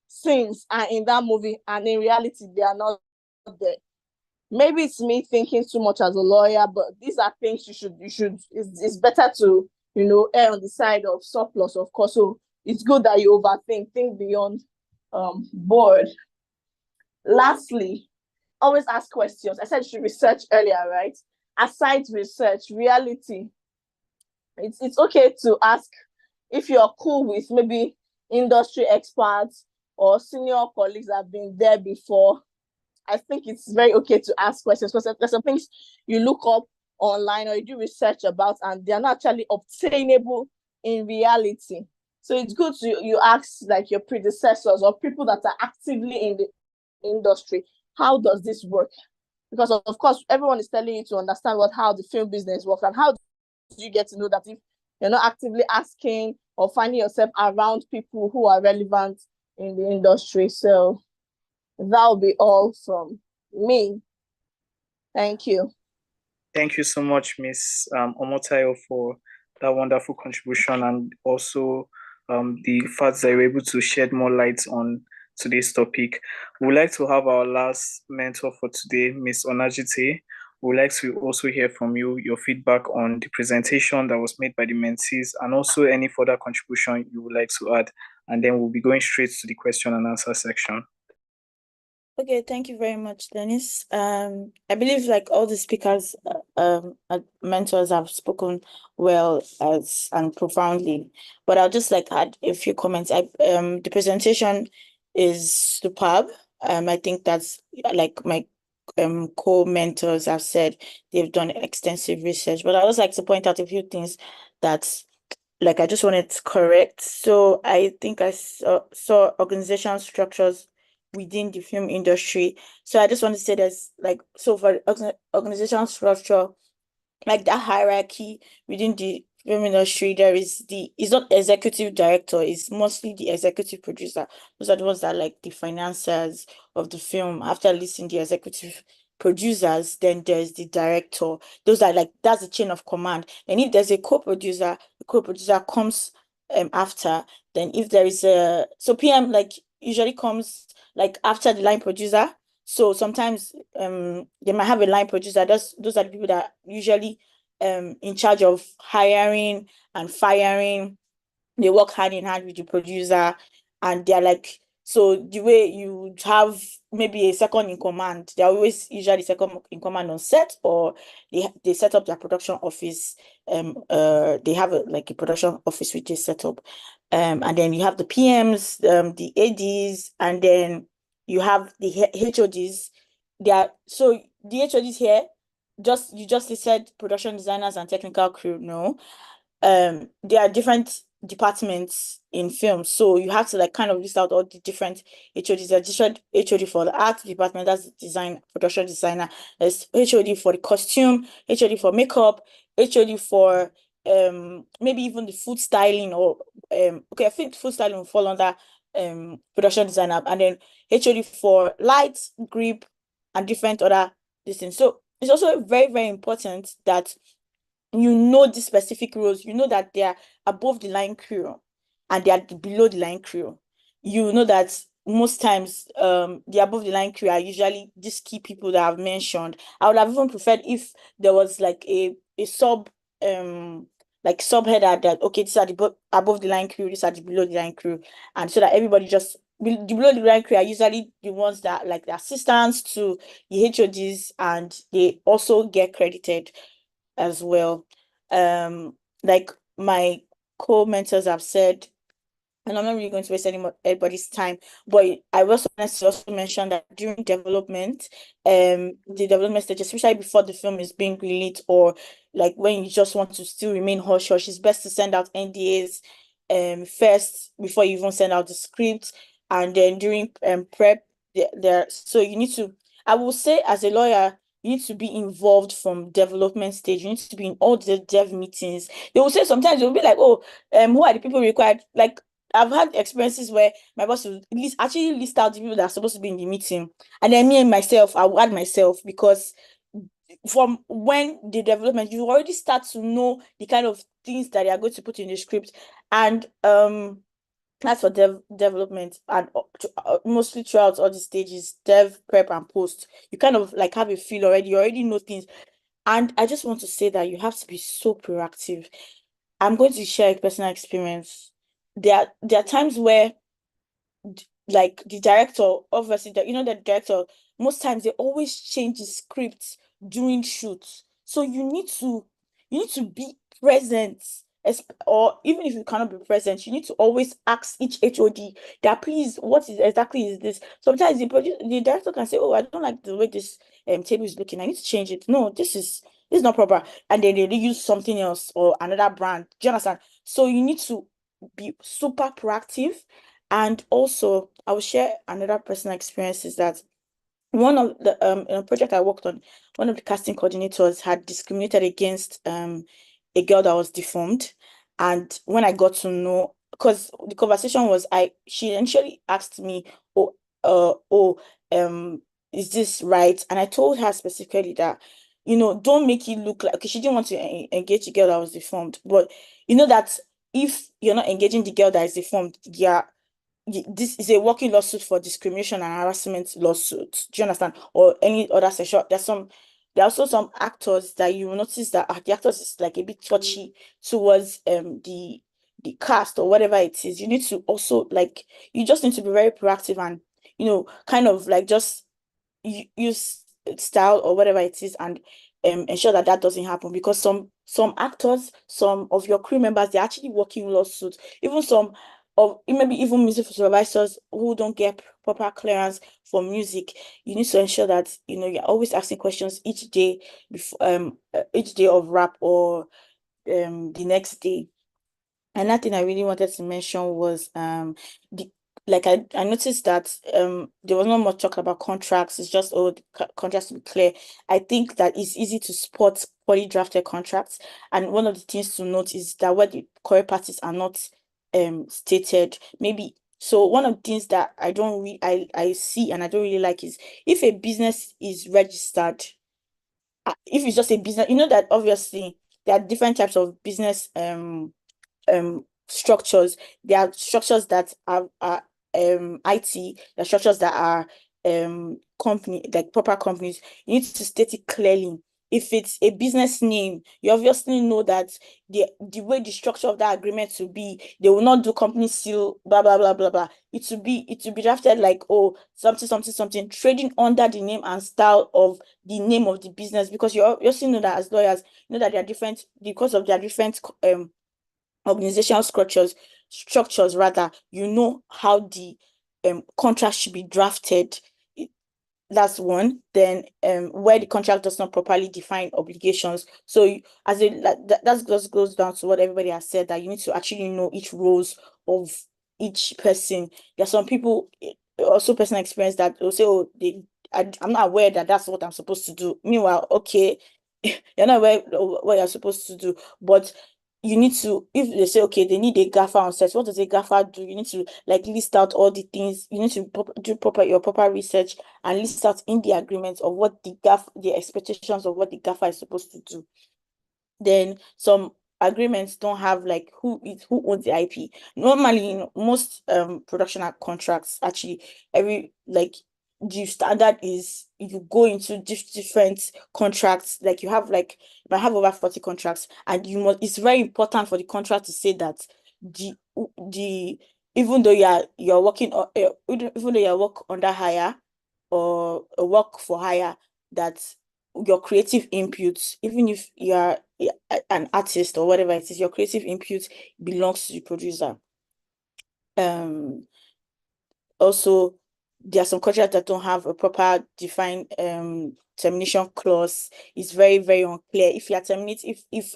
scenes are in that movie, and in reality they are not there. Maybe it's me thinking too much as a lawyer, but these are things it's better to err on the side of surplus, of course. So it's good that you think beyond board. Lastly, always ask questions. I said you should research earlier, right? Aside research, reality, it's okay to ask if you're cool with maybe industry experts or senior colleagues that have been there before. I think it's very okay to ask questions, because there's some things you look up online or you do research about and they're not actually obtainable in reality. So it's good to you ask like your predecessors or people that are actively in the industry, how does this work? Because of course everyone is telling you to understand how the film business works, and how do you get to know that if you're not actively asking or finding yourself around people who are relevant in the industry. So that'll be all from me. Thank you. Thank you so much, Miss Omotayo, for that wonderful contribution, and also the fact that you were able to shed more light on today's topic. We'd like to have our last mentor for today, Miss Onajite. We'd like to also hear from you, your feedback on the presentation that was made by the mentees, and also any further contribution you would like to add. And then we'll be going straight to the question and answer section. Okay, thank you very much, Dennis. I believe like all the speakers, mentors have spoken well and profoundly, but I'll just like add a few comments. The presentation is superb. I think that's like my co-mentors have said, they've done extensive research, but I would like to point out a few things that like I just wanted to correct. So I think I saw organizational structures within the film industry. So I just want to say there's like, so for organizational structure, like that hierarchy within the film industry, it's not executive director, it's mostly the executive producer. Those are the ones that are like the financiers of the film. After listing the executive producers, then there's the director. Those are like, that's the chain of command. And if there's a co-producer, the co-producer comes after. Then if there is so PM like usually comes like after the line producer. So sometimes they might have a line producer. Those are the people that are usually in charge of hiring and firing. They work hand in hand with the producer, and they're like, so the way you have maybe a second in command, they're always usually second in command on set, or they set up their production office. They have like a production office which is set up. And then you have the PMs, the ADs, and then you have the HODs. So the HODs here, you just said production designers and technical crew. No, there are different departments in film, so you have to like kind of list out all the different HODs. There's different HOD for the art department, that's design, production designer. There's HOD for the costume, HOD for makeup, HOD for maybe even the food styling, or okay, I think food styling will fall under production designer, and then HOD for lights, grip, and different other things. So it's also very, very important that you know the specific roles, you know that they are above the line crew and they are below the line crew. You know that most times the above the line crew are usually these key people that I've mentioned. I would have even preferred if there was like a sub like subheader that, okay, these are the above the line crew, these are the below the line crew, and so that everybody just the below the line crew are usually the ones that like the assistants to the HODs, and they also get credited as well. Like my co-mentors have said, and I'm not really going to waste anybody's time, but I also wanted to also mention that during development, the development stage, especially before the film is being released, or like when you just want to still remain hush hush, it's best to send out NDAs first before you even send out the script, and then during prep there. So you need to, I will say, as a lawyer, you need to be involved from development stage. You need to be in all the dev meetings. They will say sometimes they'll be like, oh, who are the people required? Like, I've had experiences where my boss will actually list out the people that are supposed to be in the meeting, and then me and myself, I will add myself, because from when the development, you already start to know the kind of things that they are going to put in the script, and that's for development, and mostly throughout all the stages, dev, prep, and post. You kind of like have a feel already. You already know things, and I just want to say that you have to be so proactive. I'm going to share a personal experience. There are times where, like, the director, obviously, the director, most times they always change the script during shoots. So you need to be present, or even if you cannot be present, you need to always ask each HOD that, please, what is this? Sometimes the director can say, oh, I don't like the way this table is looking. I need to change it. No, this is not proper. And then they use something else or another brand. Do you understand? So you need to be super proactive. And also, I will share another personal experience, is that one of the in a project I worked on, one of the casting coordinators had discriminated against a girl that was deformed. And when I got to know, because the conversation was, she initially asked me, oh, oh, is this right? And I told her specifically that, don't make it look like, okay, she didn't want to engage the girl that was deformed, but you know that if you're not engaging the girl that is deformed, yeah, this is a working lawsuit for discrimination and harassment lawsuit. Do you understand? Or any other sexual. There are also some actors that you will notice that the actors is like a bit touchy towards the cast or whatever it is. You need to also, like, you just need to be very proactive, and kind of like just use style or whatever it is, and ensure that that doesn't happen, because some actors, some of your crew members, they're actually working lawsuits. Even some of maybe even music supervisors who don't get proper clearance for music. You need to ensure that you're always asking questions each day before each day of rap, or the next day. Another thing I really wanted to mention was the like I noticed that there was not much talk about contracts. It's just, oh, the contracts to be clear. I think that it's easy to spot poorly drafted contracts, and one of the things to note is that where the correct parties are not stated, maybe. So one of the things that I see and I don't really like is, if a business is registered, if it's just a business, that obviously there are different types of business structures. There are structures that are IT, there are structures that are company, like proper companies. You need to state it clearly. If it's a business name, you obviously know that the way the structure of that agreement will be, they will not do company seal, blah blah blah blah blah. It will be drafted like, oh, something something something, trading under the name and style of the name of the business, because you also know that as lawyers, that they are different because of their different organizational structures rather. How the contract should be drafted. That's one. Then where the contract does not properly define obligations. So that just goes down to what everybody has said, that you need to actually know each roles of each person. There are some people, also personal experience, that will say, oh, I'm not aware that that's what I'm supposed to do. Meanwhile, okay, you're not aware what you're supposed to do, but you need to, if they say, okay, they need a gaffer on set, what does a gaffer do? You need to like list out all the things. You need to do your proper research and list out in the agreement of what the expectations of what the gaffer is supposed to do. Then some agreements don't have like who owns the IP. Normally, in most production contracts, actually, the standard is you go into different contracts. Like you might have over 40 contracts, and it's very important for the contract to say that the even though you're working, or even though you're work under hire or a work for hire, that your creative inputs, even if you are an artist or whatever it is, your creative input belongs to the producer. Also, there are some contracts that don't have a proper defined termination clause. It's very, very unclear. If you are terminated, if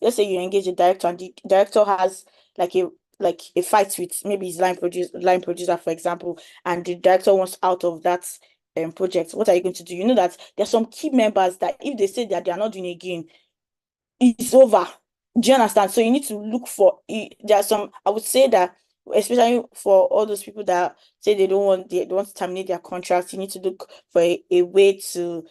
let's say you engage a director and the director has like a fight with maybe his line producer, for example, and the director wants out of that project, what are you going to do? You know that there are some key members that if they say that they are not doing again, it's over. Do you understand? So you need to look for there are some, I would say that especially for all those people that say they want to terminate their contracts, you need to look for a way to,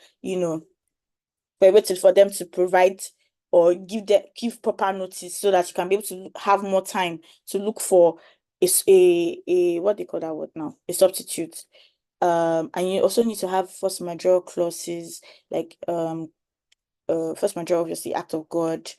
for them to provide or give proper notice so that you can be able to have more time to look for a what they call that word now, a substitute. And you also need to have force majeure clauses, like force majeure, obviously, act of God.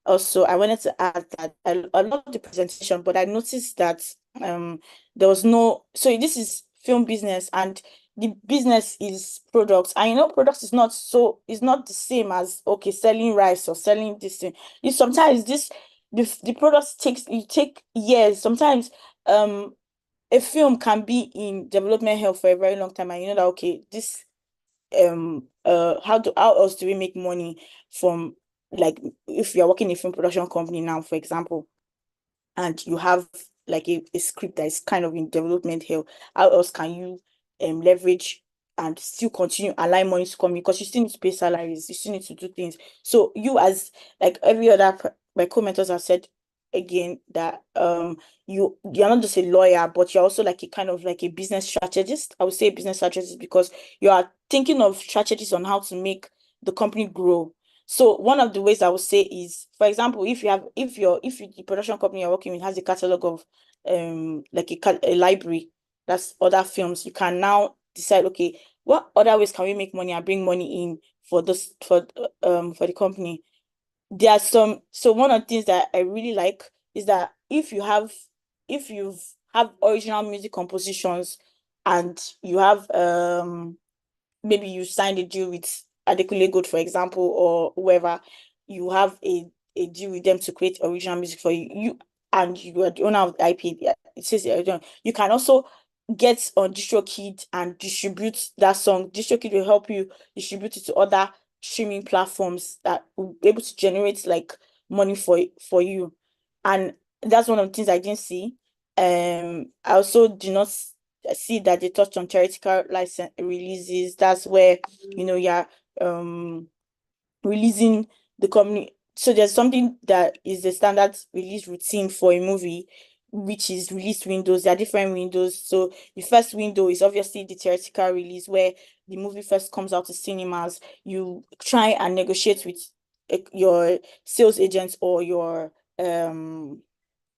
Also, I wanted to add that I love the presentation, but I noticed that there was no, so this is film business and the business is products. And products is not the same as okay, selling rice or selling this thing. Sometimes the products take years. Sometimes a film can be in development hell for a very long time, and you know that okay, this how else do we make money from, like, if you're working in a film production company now, for example, and you have like a script that is kind of in development hell, how else can you leverage and still continue align money to come in? Because you still need to pay salaries, you still need to do things. So you, as like every other my co-mentors have said again, that you're not just a lawyer, but you're also like a kind of like a business strategist. I would say a business strategist because you are thinking of strategies on how to make the company grow. So one of the ways I would say is, for example, if the production company you're working with has a catalog of like a library that's other films, you can now decide, okay, what other ways can we make money and bring money in for the company? There are some, so one of the things that I really like is that if you have original music compositions and you have maybe you signed a deal with Adekunle Gold, for example, or whoever, you have a deal with them to create original music for you and you are the owner of the IP. It says you can also get on DistroKid and distribute that song. DistroKid will help you distribute it to other streaming platforms that will be able to generate like money for you. And that's one of the things I didn't see. I also do not see that they touched on theoretical license releases. That's where you're releasing the company. So there's something that is the standard release routine for a movie, which is release windows. There are different windows. So the first window is obviously the theoretical release, where the movie first comes out to cinemas. You try and negotiate with your sales agent or your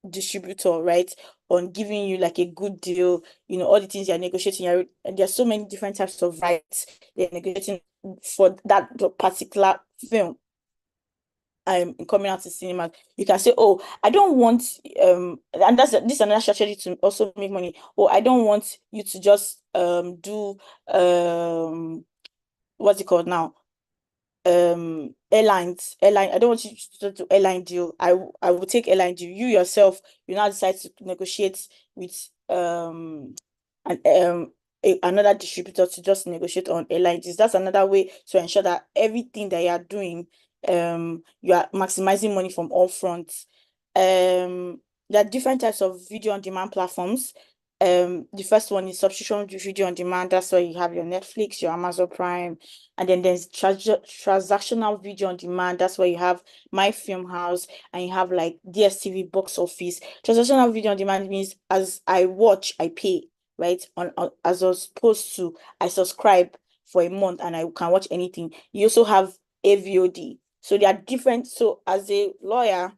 distributor, right, on giving you like a good deal, all the things you're negotiating. There's so many different types of rights they're negotiating for that particular film coming out to cinema. You can say, oh, I don't want and this is another strategy to also make money. Oh, I don't want you to just do what's it called now, airline. I don't want you to do airline deal. I will take airline deal. You yourself, you now decide to negotiate with another distributor to just negotiate on airline deals. That's another way to ensure that everything that you are doing, you are maximizing money from all fronts. There are different types of video on demand platforms. The first one is subscription video on demand. That's where you have your Netflix, your Amazon Prime, and then there's transactional video on demand. That's where you have My Film House, and you have like DSTV box office. Transactional video on demand means as I watch, I pay, right? As opposed to I subscribe for a month and I can watch anything. You also have AVOD. So they are different. So as a lawyer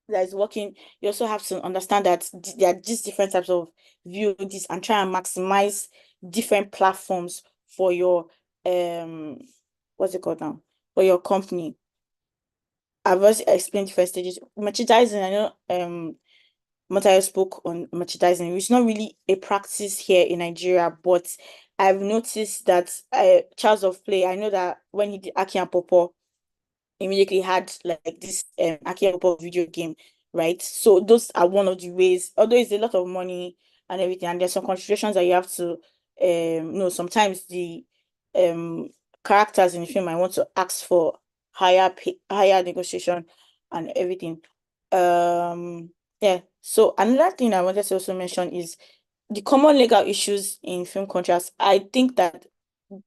that is working, you also have to understand that there are just different types of VODs and try and maximize different platforms for your what's it called now, for your company. I've also explained different stages. Merchandising, I know Matayo spoke on merchandising, which is not really a practice here in Nigeria, but I've noticed that Charles of Play, I know that when he did Aki and Popo, immediately had like this Aki and Popo video game right? So those are one of the ways, although it's a lot of money and everything, and there's some considerations that you have to sometimes the characters in the film might want to ask for higher negotiation and everything. Yeah. So another thing I wanted to also mention is the common legal issues in film contracts. I think that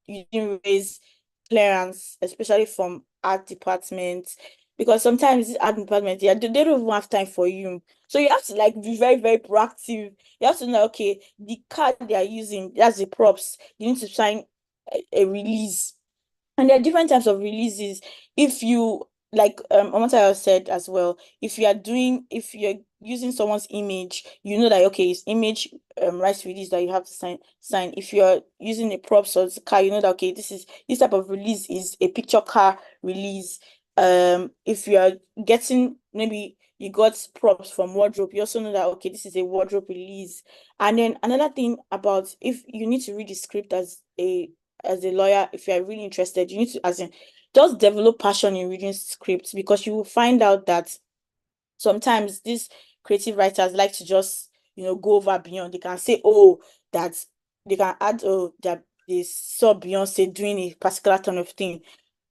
you didn't raise clearance, especially from art departments, because sometimes this art department, yeah, they don't even have time for you. So you have to like be very, very proactive. You have to know, okay, the card they are using, that's the props. You need to sign a release. And there are different types of releases. If you like Omotayo said as well, if you're using someone's image, you know that okay, it's image rights release that you have to sign. If you're using a props or car, you know that okay, this type of release is a picture car release. If you are getting, maybe you got props from wardrobe, you also know that okay, this is a wardrobe release. And then another thing about, if you need to read the script as a lawyer, if you are really interested, you need to, as in, just develop passion in reading scripts, because you will find out that sometimes these creative writers like to just, go over beyond. They can say, oh, that they can add, oh, that they saw Beyonce doing a particular kind of thing.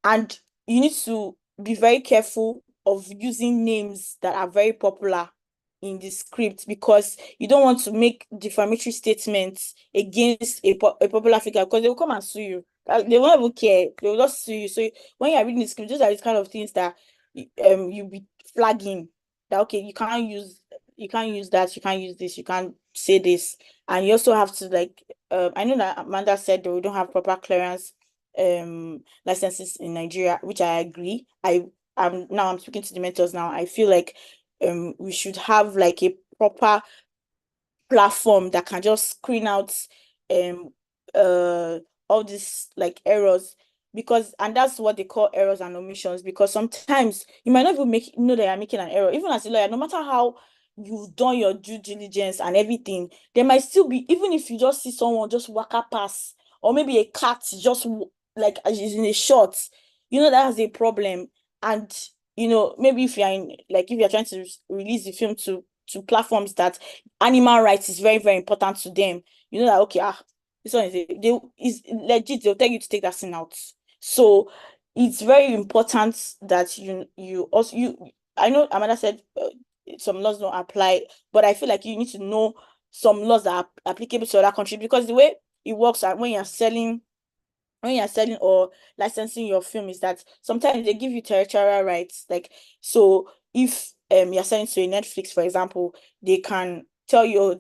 And you need to be very careful of using names that are very popular in the script, because you don't want to make defamatory statements against a popular figure, because they will come and sue you. They won't even care. They will just sue you. So when you're reading the script, those are the kind of things that you'll be flagging that okay, you can't use that, you can't use this, you can't say this. And you also have to like I know that Amanda said that we don't have proper clearance licenses in Nigeria, which I agree. I'm speaking to the mentors now. I feel like we should have like a proper platform that can just screen out all these like errors, because, and that's what they call errors and omissions, because sometimes you might not even know that you're making an error. Even as a lawyer, no matter how you've done your due diligence and everything, there might still be, even if you just see someone just waka pass, or maybe a cat just like is in a shot, that has a problem. And maybe if you're trying to release the film to platforms that animal rights is very, very important to them, that okay, this one is legit, they'll tell you to take that thing out. So it's very important that you also, I know Amanda said some laws don't apply, but I feel like you need to know some laws that are applicable to other countries, because the way it works when you're selling or licensing your film is that sometimes they give you territorial rights. Like, so if you're selling to a Netflix, for example, they can tell you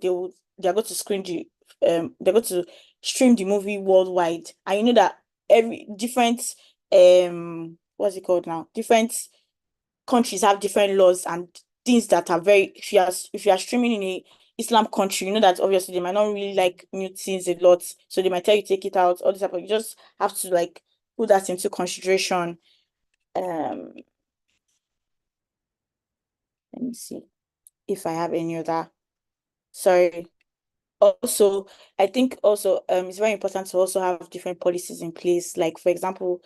they're going to they're going to stream the movie worldwide. And you know that every different what's it called now? Different countries have different laws and things that are very, if you are streaming in a Islam country, you know that obviously they might not really like new things a lot, so they might tell you take it out, all this stuff. You just have to like put that into consideration. Let me see if I have any other. Sorry. Also, I think also it's very important to also have different policies in place. Like for example,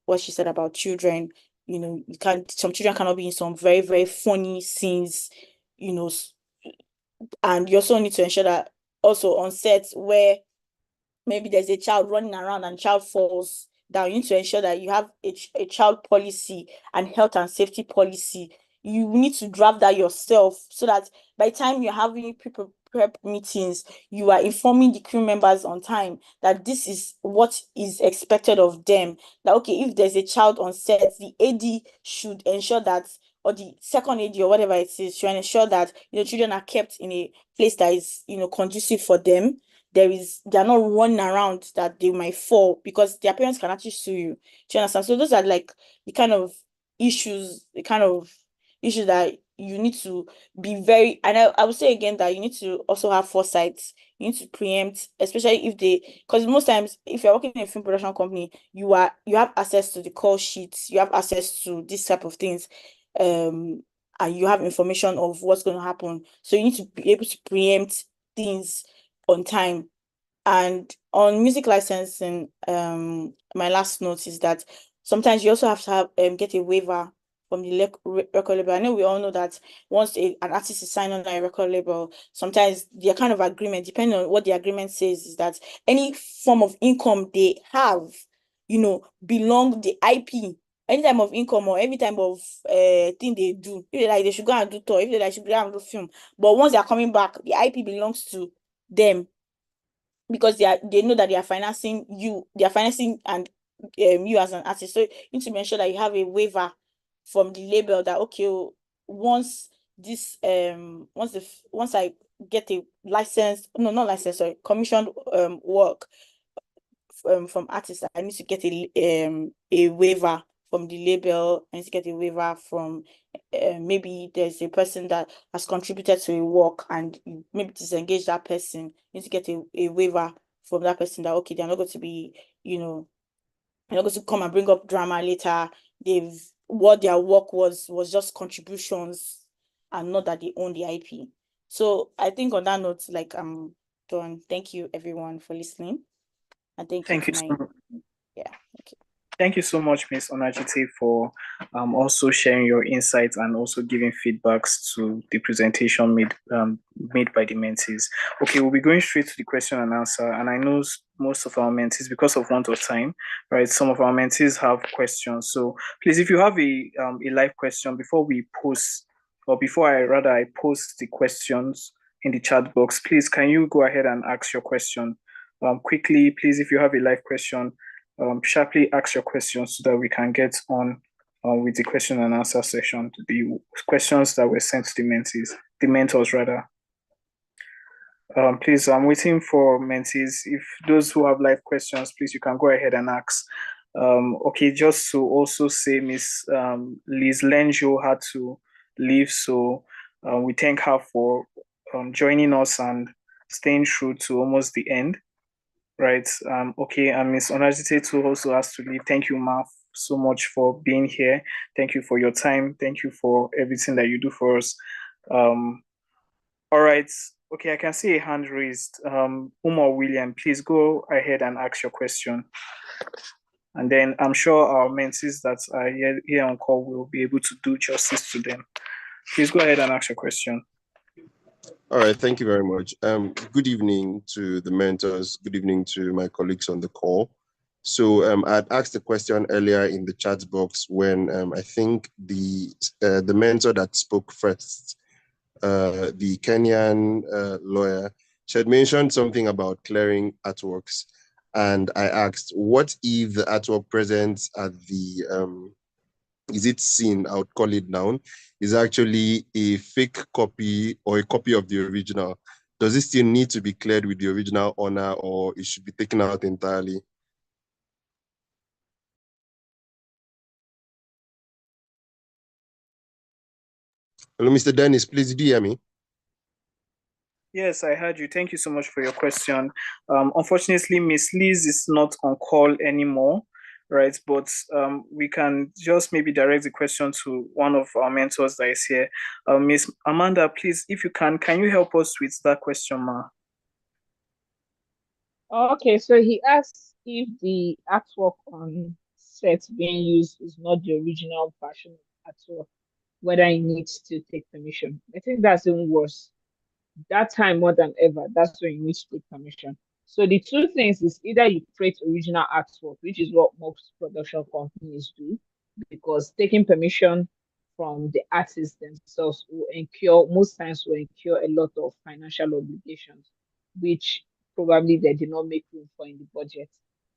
what she said about children, some children cannot be in some very, very funny scenes, and you also need to ensure that also on sets where maybe there's a child running around and child falls down, you need to ensure that you have a child policy and health and safety policy. You need to draft that yourself, so that by the time you're having prep meetings, you are informing the crew members on time that this is what is expected of them. That okay, if there's a child on set, the AD should ensure that, or the second AD or whatever it is, should ensure that children are kept in a place that is conducive for them. They're not running around that they might fall, because their parents can actually sue you. Do you understand? So those are like the kind of issues that you need to be very, and I would say again that you need to also have foresight. You need to preempt, especially because most times if you're working in a film production company, you have access to the call sheets, you have access to this type of things, and you have information of what's going to happen. So you need to be able to preempt things on time. And on music licensing, my last note is that sometimes you also have to get a waiver from the record label. I know we all know that once an artist is signed on a record label, sometimes their kind of agreement, depending on what the agreement says, is that any form of income they have, belong the IP. Any time of income or every time of thing they do, if they like, they should go and do tour, if they like, should go and do film. But once they are coming back, the IP belongs to them, because they know that they are financing you, and you as an artist. So you need to make sure that you have a waiver from the label that, okay, once I get a license, no, not license, sorry, commissioned work from artists, I need to get a waiver from the label. I need to get a waiver from maybe there's a person that has contributed to a work and you maybe disengage that person. You need to get a waiver from that person that, okay, they're not going to be, they're not going to come and bring up drama later. What their work was just contributions and not that they own the IP. So I think on that note, like, I'm done. Thank you everyone for listening. And thank you so much. Yeah, thank you. Thank you so much, Ms. Onajite, for also sharing your insights and also giving feedbacks to the presentation made by the mentees. Okay, we'll be going straight to the question and answer. And I know most of our mentees, because of want of time, right, some of our mentees have questions. So please, if you have a live question, before we post, or before I post the questions in the chat box, please, can you go ahead and ask your question quickly, please? If you have a live question, sharply ask your questions so that we can get on with the question and answer session, the questions that were sent to the mentors rather. Please, I'm waiting for mentees. If those who have live questions, please, you can go ahead and ask. Okay, just to also say, Miss Liz Lenjo had to leave, so we thank her for joining us and staying through to almost the end. Right. Okay. And Ms. Onajite too also has to leave. Thank you, Ma, so much for being here. Thank you for your time. Thank you for everything that you do for us. All right. Okay, I can see a hand raised. Umar William, please go ahead and ask your question. And then I'm sure our mentees that are here on call will be able to do justice to them. Please go ahead and ask your question. All right, thank you very much. Good evening to the mentors. Good evening to my colleagues on the call. So I'd asked a question earlier in the chat box when I think the mentor that spoke first, the Kenyan lawyer, she had mentioned something about clearing artworks. And I asked, what if the artwork present at the is it seen, I would call it now, is actually a fake copy or a copy of the original? Does it still need to be cleared with the original owner, or it should be taken out entirely? Hello, Mr. Dennis, please, do you hear me? Yes, I heard you. Thank you so much for your question. Unfortunately, Miss Liz is not on call anymore, right? But we can just maybe direct the question to one of our mentors that is here. Miss Amanda, please, if you can you help us with that question, ma? Okay, so he asks if the artwork on set being used is not the original version of artwork, whether he needs to take permission. I think that's even worse. That time more than ever, that's when you need to take permission. So the two things is either you create original artwork, which is what most production companies do, because taking permission from the artists themselves most times will incur a lot of financial obligations, which probably they did not make room for in the budget.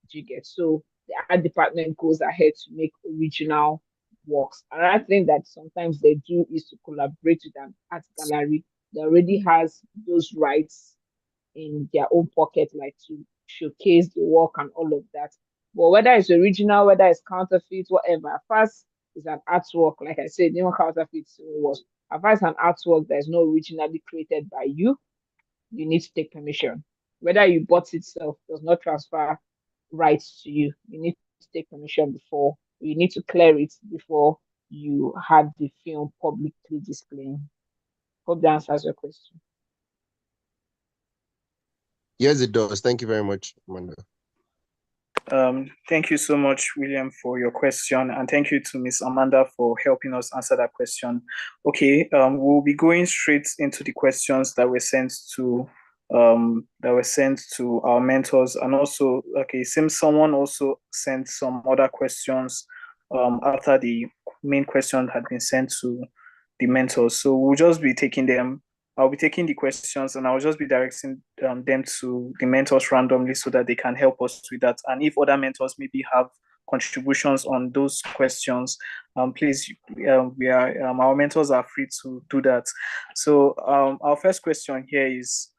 You get so the art department goes ahead to make original works. Another thing that sometimes they do is to collaborate with an art gallery that already has those rights in their own pocket, like to showcase the work and all of that. But whether it's original, whether it's counterfeit, whatever, first is an artwork. Like I said, no counterfeit was. As far as an artwork that is not originally created by you, you need to take permission. Whether you bought itself does not transfer rights to you. You need to take permission before. You need to clear it before you have the film publicly displaying. Hope that answers your question. Yes, it does. Thank you very much, Amanda. Thank you so much, William, for your question, and thank you to Miss Amanda for helping us answer that question. Okay, we'll be going straight into the questions that were sent to our mentors, and also, okay, seems someone also sent some other questions after the main question had been sent to the mentors. So we'll just be taking them. I'll be taking the questions and I'll just be directing them to the mentors randomly so that they can help us with that. And if other mentors maybe have contributions on those questions, please, our mentors are free to do that. So our first question here is,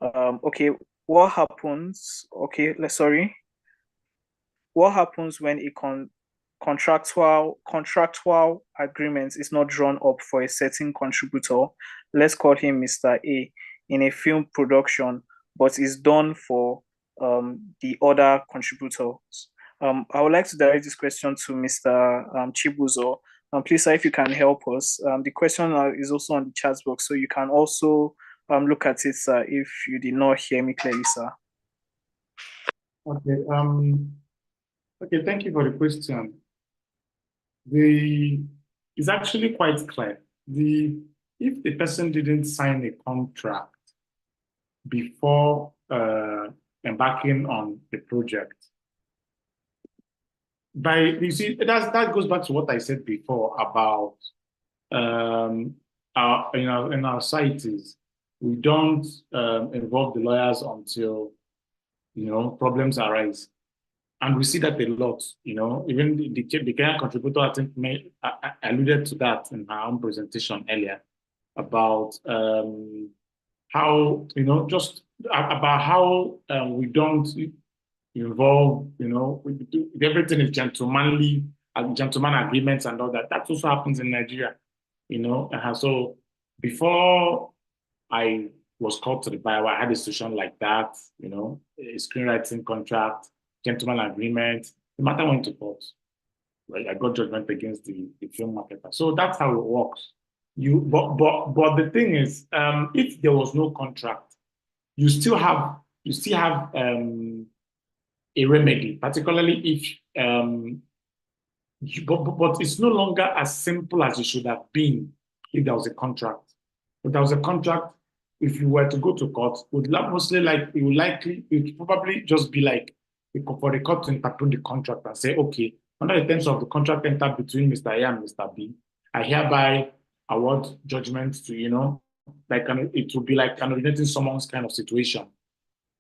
okay, what happens? Okay, sorry. What happens when a contractual agreement is not drawn up for a certain contributor, let's call him Mr. A, in a film production, but is done for the other contributors? I would like to direct this question to Mr. Chibuzo. Please, sir, if you can help us. The question is also on the chat box, so you can also look at it, sir, if you did not hear me clearly, sir. Okay. Okay, thank you for the question. It's actually quite clear. If the person didn't sign a contract before embarking on the project, you see, that goes back to what I said before about in our societies, we don't involve the lawyers until problems arise. And we see that a lot, even the Kenyan contributor, I think, alluded to that in her own presentation earlier about how, just about how we don't involve, everything is gentleman agreements and all that. That also happens in Nigeria, So before I was called to the bar, I had a situation like that, a screenwriting contract, gentleman agreement. The matter went to court. Right? I got judgment against the film marketer. So that's how it works. But the thing is, if there was no contract, you still have a remedy, particularly if but it's no longer as simple as it should have been if there was a contract. If there was a contract, if you were to go to court, it would probably just be like for the court to interpret the contract and say, okay, under the terms of the contract entered between Mr. A and Mr. B, I hereby award judgment to, it would be like an originating someone's kind of situation.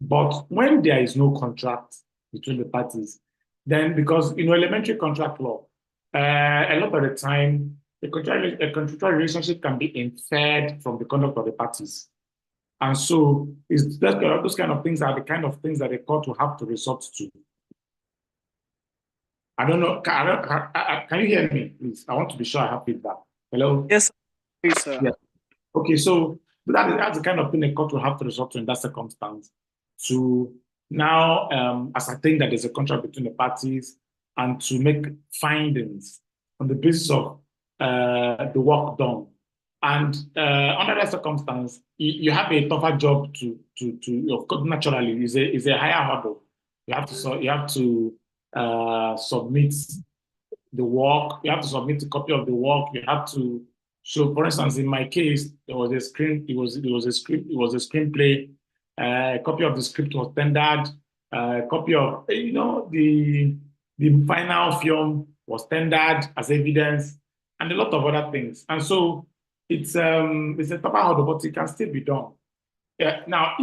But when there is no contract between the parties, then because, elementary contract law, a lot of the time, a contractual relationship can be inferred from the conduct of the parties. And so those kind of things are the kind of things that the court will have to resort to. I don't know. Can you hear me, please? I want to be sure I have feedback. Hello? Yes, please, sir. Yeah. Okay, so that's the kind of thing the court will have to resort to in that circumstance to now ascertain that there's a contract between the parties and to make findings on the basis of the work done. And under that circumstance, you have a tougher job to of course, naturally, is a higher hurdle. You have to submit the work. You have to submit a copy of the work. You have to show, for instance, in my case, there was a script. It was a script. It was a screenplay. A copy of the script was tendered. A copy of the final film was tendered as evidence, and a lot of other things. And so it's a tougher hurdle, but it can still be done. Yeah. Now,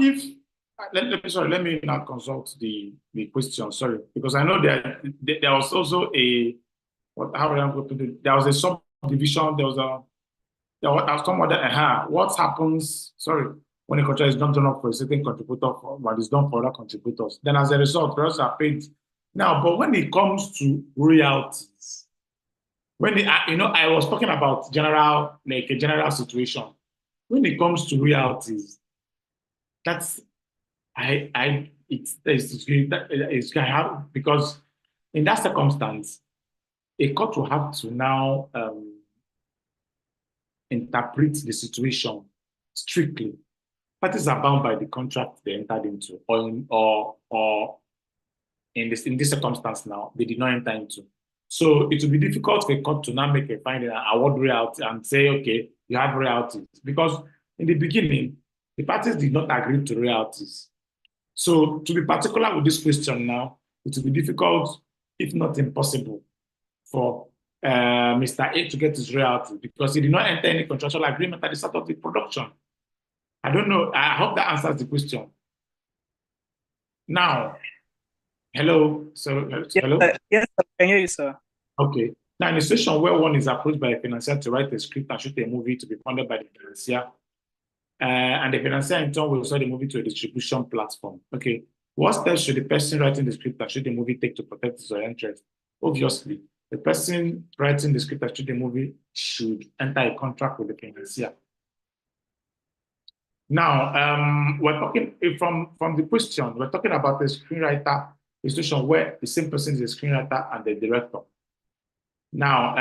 let me now consult the question. Sorry, because I know there was also there was a subdivision. There was some other. What happens? Sorry, when a contract is not done up for a certain contributor, but it's done for other contributors. Then, as a result, royalties are paid. Now, but when it comes to royalties, I was talking about a general situation. When it comes to royalties, that's it's going to happen because in that circumstance, a court will have to now interpret the situation strictly. Parties are bound by the contract they entered into, or in this circumstance now, they did not enter into. So it will be difficult for a court to now make a finding and award royalty and say, okay, you have royalties. Because in the beginning, the parties did not agree to royalties. So to be particular with this question now, it will be difficult, if not impossible, for Mr. A to get his royalty because he did not enter any contractual agreement at the start of the production. I don't know. I hope that answers the question. Now, hello. So, hello? Yes, I can hear you, sir. Okay. Now, in a situation where one is approached by a financier to write a script and shoot a movie to be funded by the financier, and the financier in turn will sell the movie to a distribution platform. Okay. What steps should the person writing the script and shoot the movie take to protect his interest? Obviously, the person writing the script and shoot the movie should enter a contract with the financier. Now, we're talking from the question, we're talking about a screenwriter, a situation where the same person is a screenwriter and the director. Now,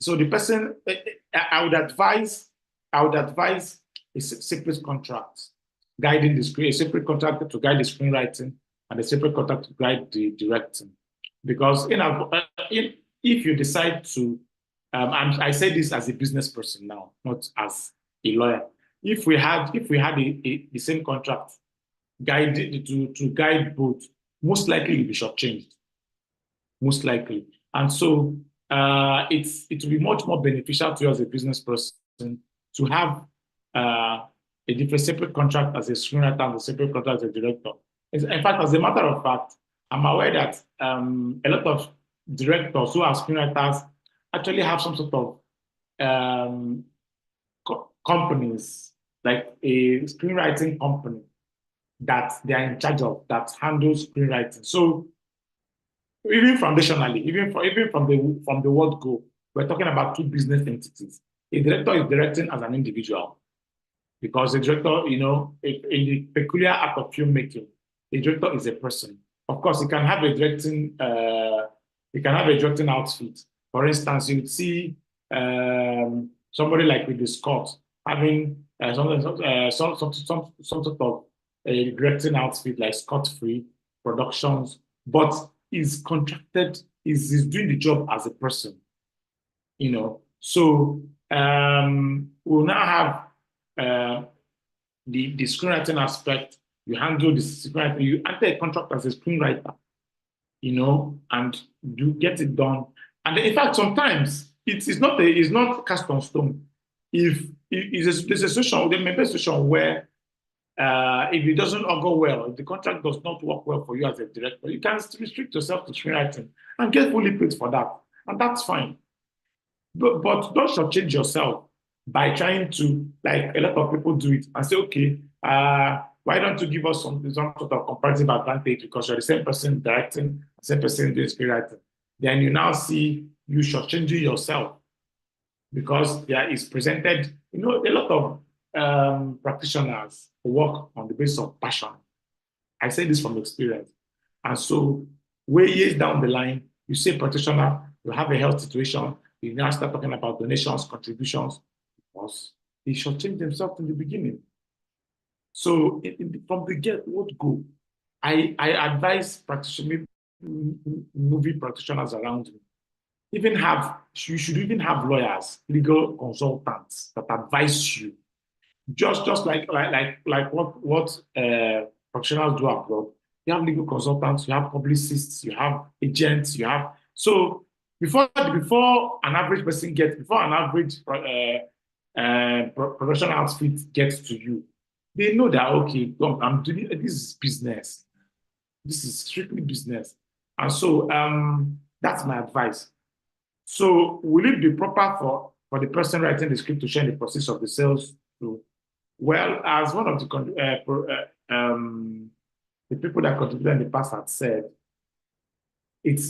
so the person, I would advise a separate contract guiding the screen, a separate contract to guide the screenwriting and a separate contract to guide the directing. Because if you decide to, I say this as a business person now, not as a lawyer. If we had the same contract guided to guide both, most likely you'll be shortchanged. Most likely. And so it will be much more beneficial to you as a business person to have a different separate contract as a screenwriter and a separate contract as a director. In fact, as a matter of fact, I'm aware that a lot of directors who are screenwriters actually have some sort of companies, like a screenwriting company that they are in charge of, that handles screenwriting. So even foundationally, even from the word go, we're talking about two business entities. A director is directing as an individual, because a director, in the peculiar art of filmmaking, a director is a person. Of course, he can have a directing outfit. For instance, you would see somebody like Ridley Scott having some sort of a directing outfit like Scott Free Productions, but is contracted, is doing the job as a person, So we'll now have the screenwriting aspect. You handle the screenwriting, you enter a contract as a screenwriter, and you get it done. And in fact, sometimes it's not cast on stone. If there's a situation, there may be a situation where if it doesn't all go well, if the contract does not work well for you as a director, you can restrict yourself to screenwriting and get fully paid for that. And that's fine. But don't shortchange yourself by trying to, like a lot of people do it, and say, okay, why don't you give us some sort of comparative advantage because you're the same person directing, the same person doing screenwriting. Then you now see you shortchanging yourself because there is presented, a lot of practitioners work on the basis of passion. I say this from experience. And so way years down the line, you see a practitioner, you have a health situation, you now start talking about donations, contributions, because they shortchanged themselves in the beginning. So from the get-what go, I advise movie practitioners around me. You should even have lawyers, legal consultants that advise you. Just like what professionals do abroad. You have legal consultants, you have publicists, you have agents, so before an average person before an average professional outfit gets to you, they know that, okay, I'm doing this is business. This is strictly business. And so that's my advice. So will it be proper for the person writing the script to share the process of the sales to? Well, as one of the people that contributed in the past had said, it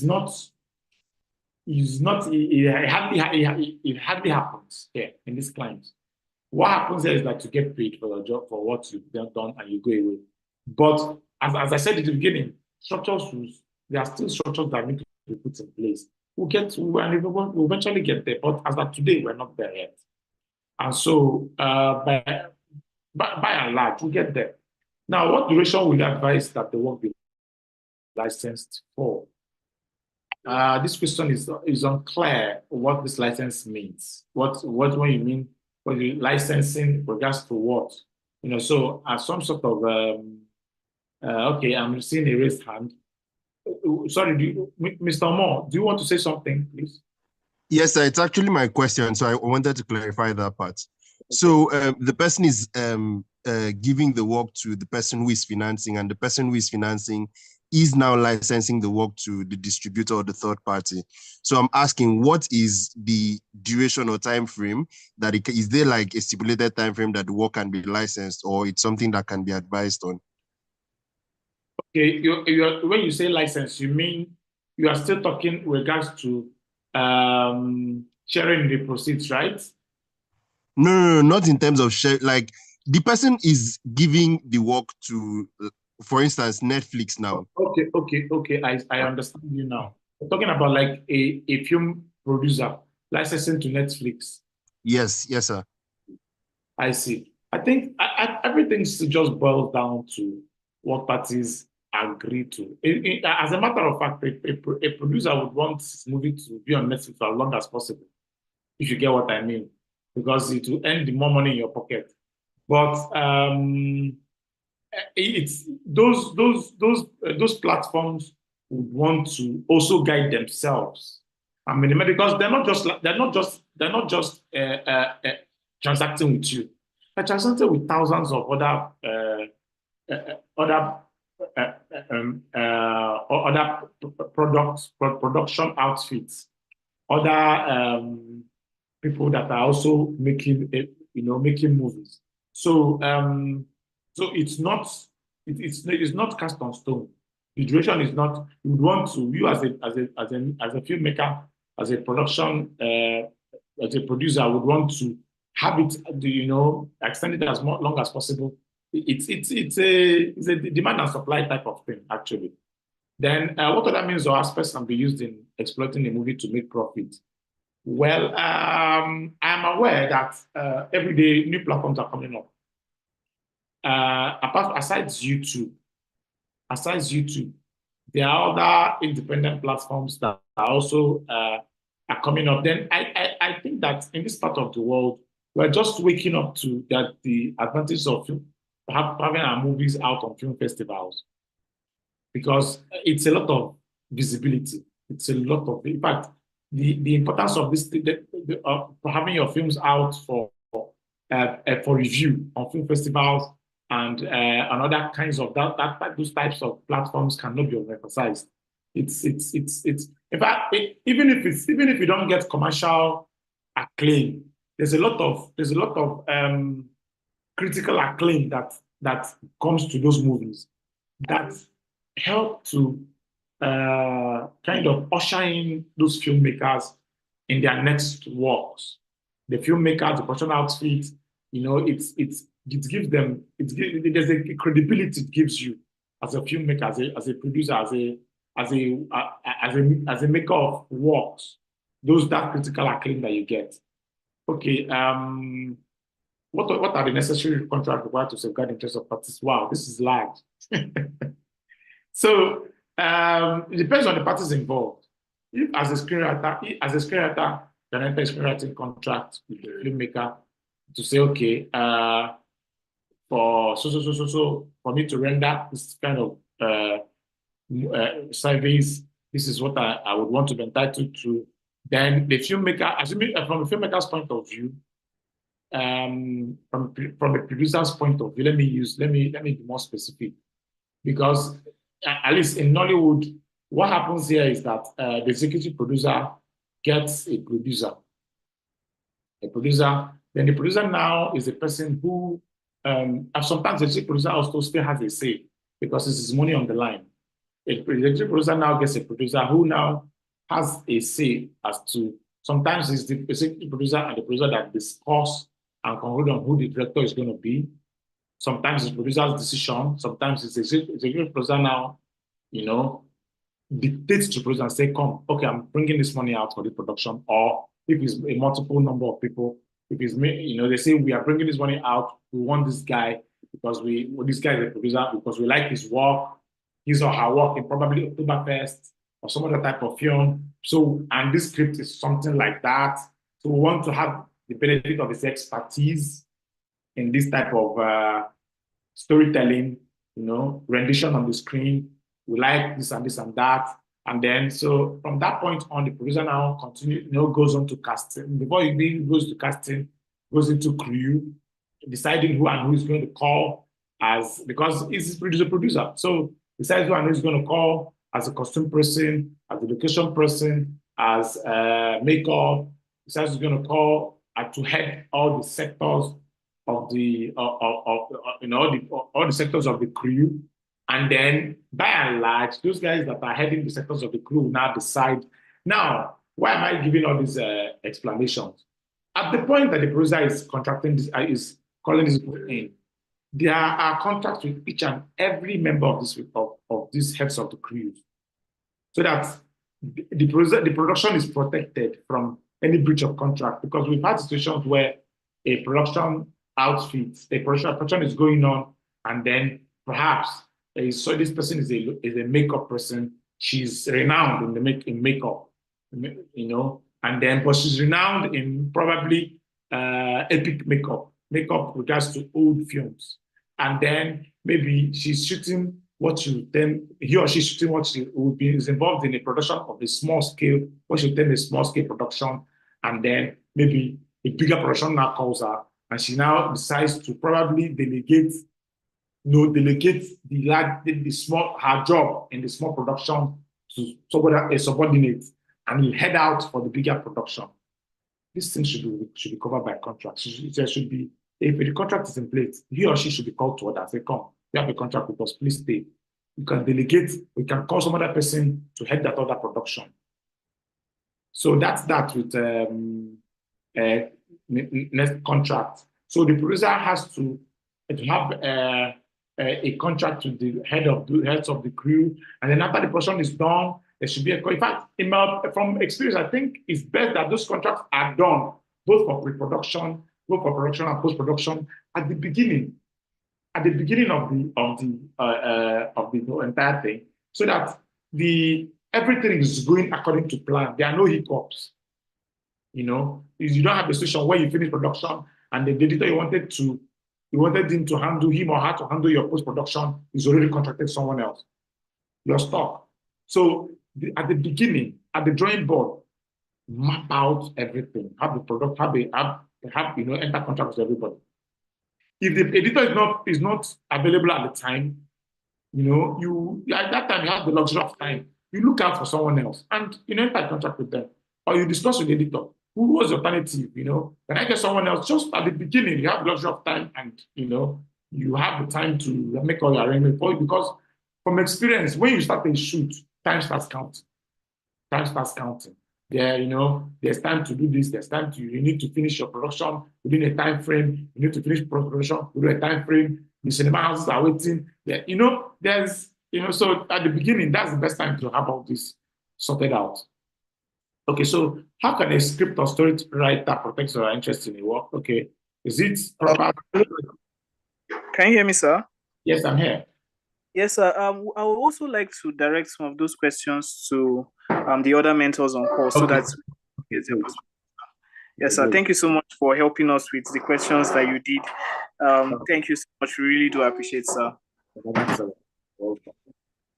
hardly happens here in this client. What happens there is that you get paid for your job, for what you've done, and you go away. But as I said at the beginning, there are still structures that need to be put in place. We'll eventually get there, but as of today, we're not there yet. And so, by and large, we get there. Now, what duration will you advise that the work be licensed for? This question is unclear what this license means. What when you mean when you licensing regards to what? So as some sort of okay, I'm seeing a raised hand. Sorry, Mr. Moore, do you want to say something, please? Yes, sir, it's actually my question, so I wanted to clarify that part. Okay. So the person is giving the work to the person who is financing, and the person who is financing is now licensing the work to the distributor or the third party. So I'm asking, what is the duration or time frame that is there like a stipulated time frame that the work can be licensed, or it's something that can be advised on? Okay, when you say license, you mean you are still talking with regards to sharing the proceeds, right? No, not in terms of share. Like the person is giving the work to, for instance, Netflix now. Okay. I understand you now. We're talking about like a film producer licensing to Netflix. Yes, sir. I see. I think everything just boils down to what parties agree to. As a matter of fact, a producer would want his movie to be on Netflix for as long as possible, if you get what I mean, because it will earn more money in your pocket. But it's those platforms would want to also guide themselves. I mean, because they're not just transacting with you. They're transacting with thousands of other production outfits, other people that are also making movies. So it's not cast on stone. The duration is not. You would want to, you as a filmmaker, as a production as a producer, would want to have it, extend it as long as possible. It's a demand and supply type of thing, actually. Then what other means or aspects can be used in exploiting a movie to make profit? Well, I'm aware that every day new platforms are coming up. Aside YouTube, there are other independent platforms that are also are coming up. Then I think that in this part of the world, we're just waking up to that the advantage of having our movies out on film festivals, because it's a lot of visibility. It's a lot of, in fact, the importance of this, having your films out for review on film festivals and other kinds of those types of platforms cannot be overemphasized. It's in fact, even if you don't get commercial acclaim, there's a lot of critical acclaim that comes to those movies that help to kind of usher in those filmmakers in their next works. The filmmakers, the production outfit, it gives them, there's a credibility it gives you as a filmmaker, as a producer, as a maker of works. That critical acclaim that you get. Okay, what are the necessary contracts required to safeguard the interests of parties? Wow, this is large. So it depends on the parties involved. If as a screenwriter, you can enter a screenwriting contract with the filmmaker to say, okay, for for me to render this kind of surveys, this is what I would want to be entitled to. Then the filmmaker, assuming from the filmmaker's point of view, from the producer's point of view, let me be more specific, because at least in Nollywood, what happens here is that the executive producer gets a producer. Then the producer now is a person who, sometimes the executive producer also still has a say, because this is money on the line. The executive producer now gets a producer who now has a say as to, sometimes it's the executive producer and the producer that discuss and conclude on who the director is going to be. Sometimes it's the producer's decision. Sometimes it's the executive producer now, dictates to the producer and say, come, okay, I'm bringing this money out for the production. Or if it's a multiple number of people, if it's, they say, we are bringing this money out, we want this guy because this guy is a producer, because we like his work, his or her work in probably Oktoberfest or some other type of film. So, and this script is something like that. So we want to have the benefit of his expertise in this type of storytelling, rendition on the screen. We like this and that. And then, so from that point on, the producer now goes on to casting. Before he goes to casting, goes into crew, deciding who and who is going to call because he's a producer. So decides who and who is going to call as a costume person, as a location person, as makeup, decides who's going to call to head all the sectors of the all the sectors of the crew. And then by and large, those guys that are heading the sectors of the crew now decide. Now, why am I giving all these explanations? At the point that the producer is contracting this, is calling this in, there are contracts with each and every member of these heads of the crew, so that the production is protected from any breach of contract. Because we've had situations where a production production is going on, and then perhaps so this person is a makeup person. She's renowned in makeup, and then but she's renowned in probably epic makeup regards to old films, and then maybe she's shooting he or she's shooting what she would be is involved in a production of a small scale, what she would a small scale production, and then maybe a bigger production now calls her, and she now decides to probably delegate the small her job in the small production to somebody, a subordinate, and he'll head out for the bigger production. This thing should be covered by contract. There should be, if the contract is in place, he or she should be called to order. Say, come, you have a contract with us, please stay. You can delegate, we can call some other person to head that other production. So that's that with next contract. So the producer has to have a contract with the heads of the crew, and then after the production is done, there should be in fact, from experience, I think it's best that those contracts are done both for pre-production, both for production and post-production at the beginning of the entire thing, so that everything is going according to plan. There are no hiccups. You don't have a situation where you finish production and the editor you wanted him or her to handle your post-production is already contracted someone else. You're stuck. So at the beginning, at the drawing board, map out everything. Have the product, enter contract with everybody. If the editor is not available at the time, at that time you have the luxury of time. You look out for someone else and enter contract with them, or you discuss with the editor. Who was the alternative? Can I get someone else? Just at the beginning, you have the luxury of time, and you have the time to make all your arrangements for it. Because from experience, when you start a shoot, time starts counting. There's time to do this. There's time you need to finish your production within a time frame. You need to finish production within a time frame. The cinema houses are waiting. So at the beginning, that's the best time to have all this sorted out. Okay, so how can a script or story writer protect your interest in the work? Okay, is it proper? Can you hear me, sir? Yes, I'm here. Yes, sir. I would also like to direct some of those questions to the other mentors on call, so that yes, sir. Thank you so much for helping us with the questions that you did. Thank you so much. We really do appreciate, sir.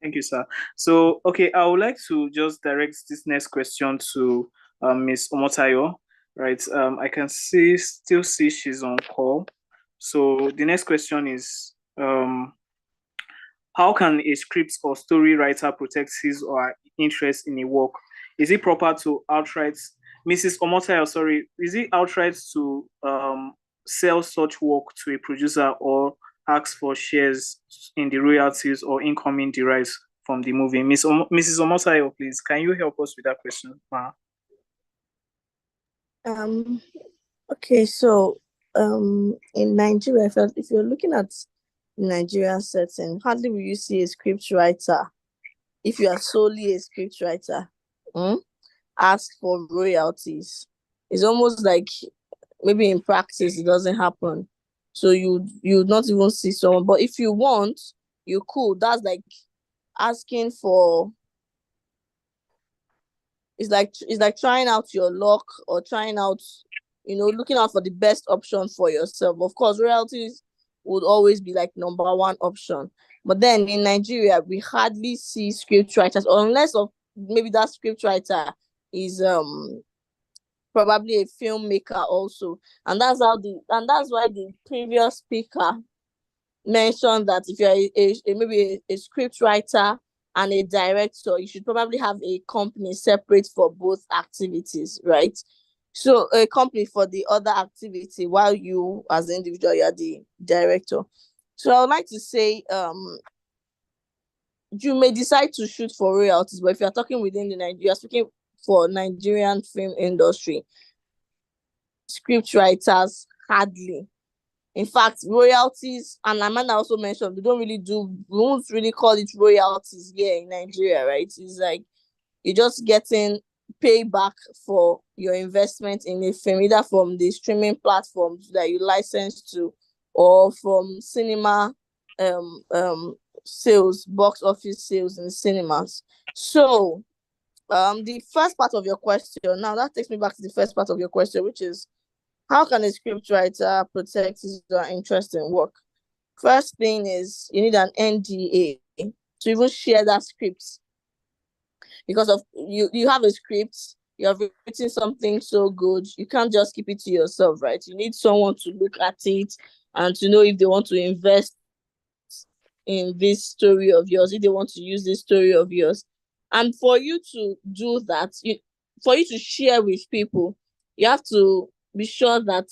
Thank you, sir. So, okay, I would like to just direct this next question to Ms. Omotayo, right? I can still see she's on call. So the next question is, how can a script or story writer protect his or her interest in a work? Is it proper to outright, Mrs. Omotayo, sorry, is it outright to sell such work to a producer or ask for shares in the royalties or incoming derives from the movie? Mrs. Omotayo, please, can you help us with that question? Okay, so in Nigeria, if you're looking at Nigeria setting, hardly will you see a script writer, if you are solely a script writer, ask for royalties. It's almost like maybe in practice it doesn't happen. So you not even see someone. But if you want, you could. That's like asking for, it's like trying out your luck or trying out, looking out for the best option for yourself. Of course, royalties would always be like number one option. But then in Nigeria, we hardly see script writers, unless of maybe that script writer is probably a filmmaker also. And that's why the previous speaker mentioned that if you're maybe a script writer and a director, you should probably have a company separate for both activities, right? So a company for the other activity while you as an individual, you're the director. So I would like to say, you may decide to shoot for royalties, but if you're talking within you're speaking for Nigerian film industry, script writers hardly. In fact, royalties, and Amanda also mentioned, we won't really call it royalties here in Nigeria, right? It's like you're just getting payback for your investment in a film, either from the streaming platforms that you license to, or from cinema sales, box office sales in cinemas. So the first part of your question, now that takes me back to the first part of your question, which is, how can a scriptwriter protect his interest in work? First thing is you need an NDA to even share that script. Because of you have a script, you have written something so good, you can't just keep it to yourself, right? You need someone to look at it and to know if they want to invest in this story of yours, if they want to use this story of yours. And for you to do that, for you to share with people, you have to be sure that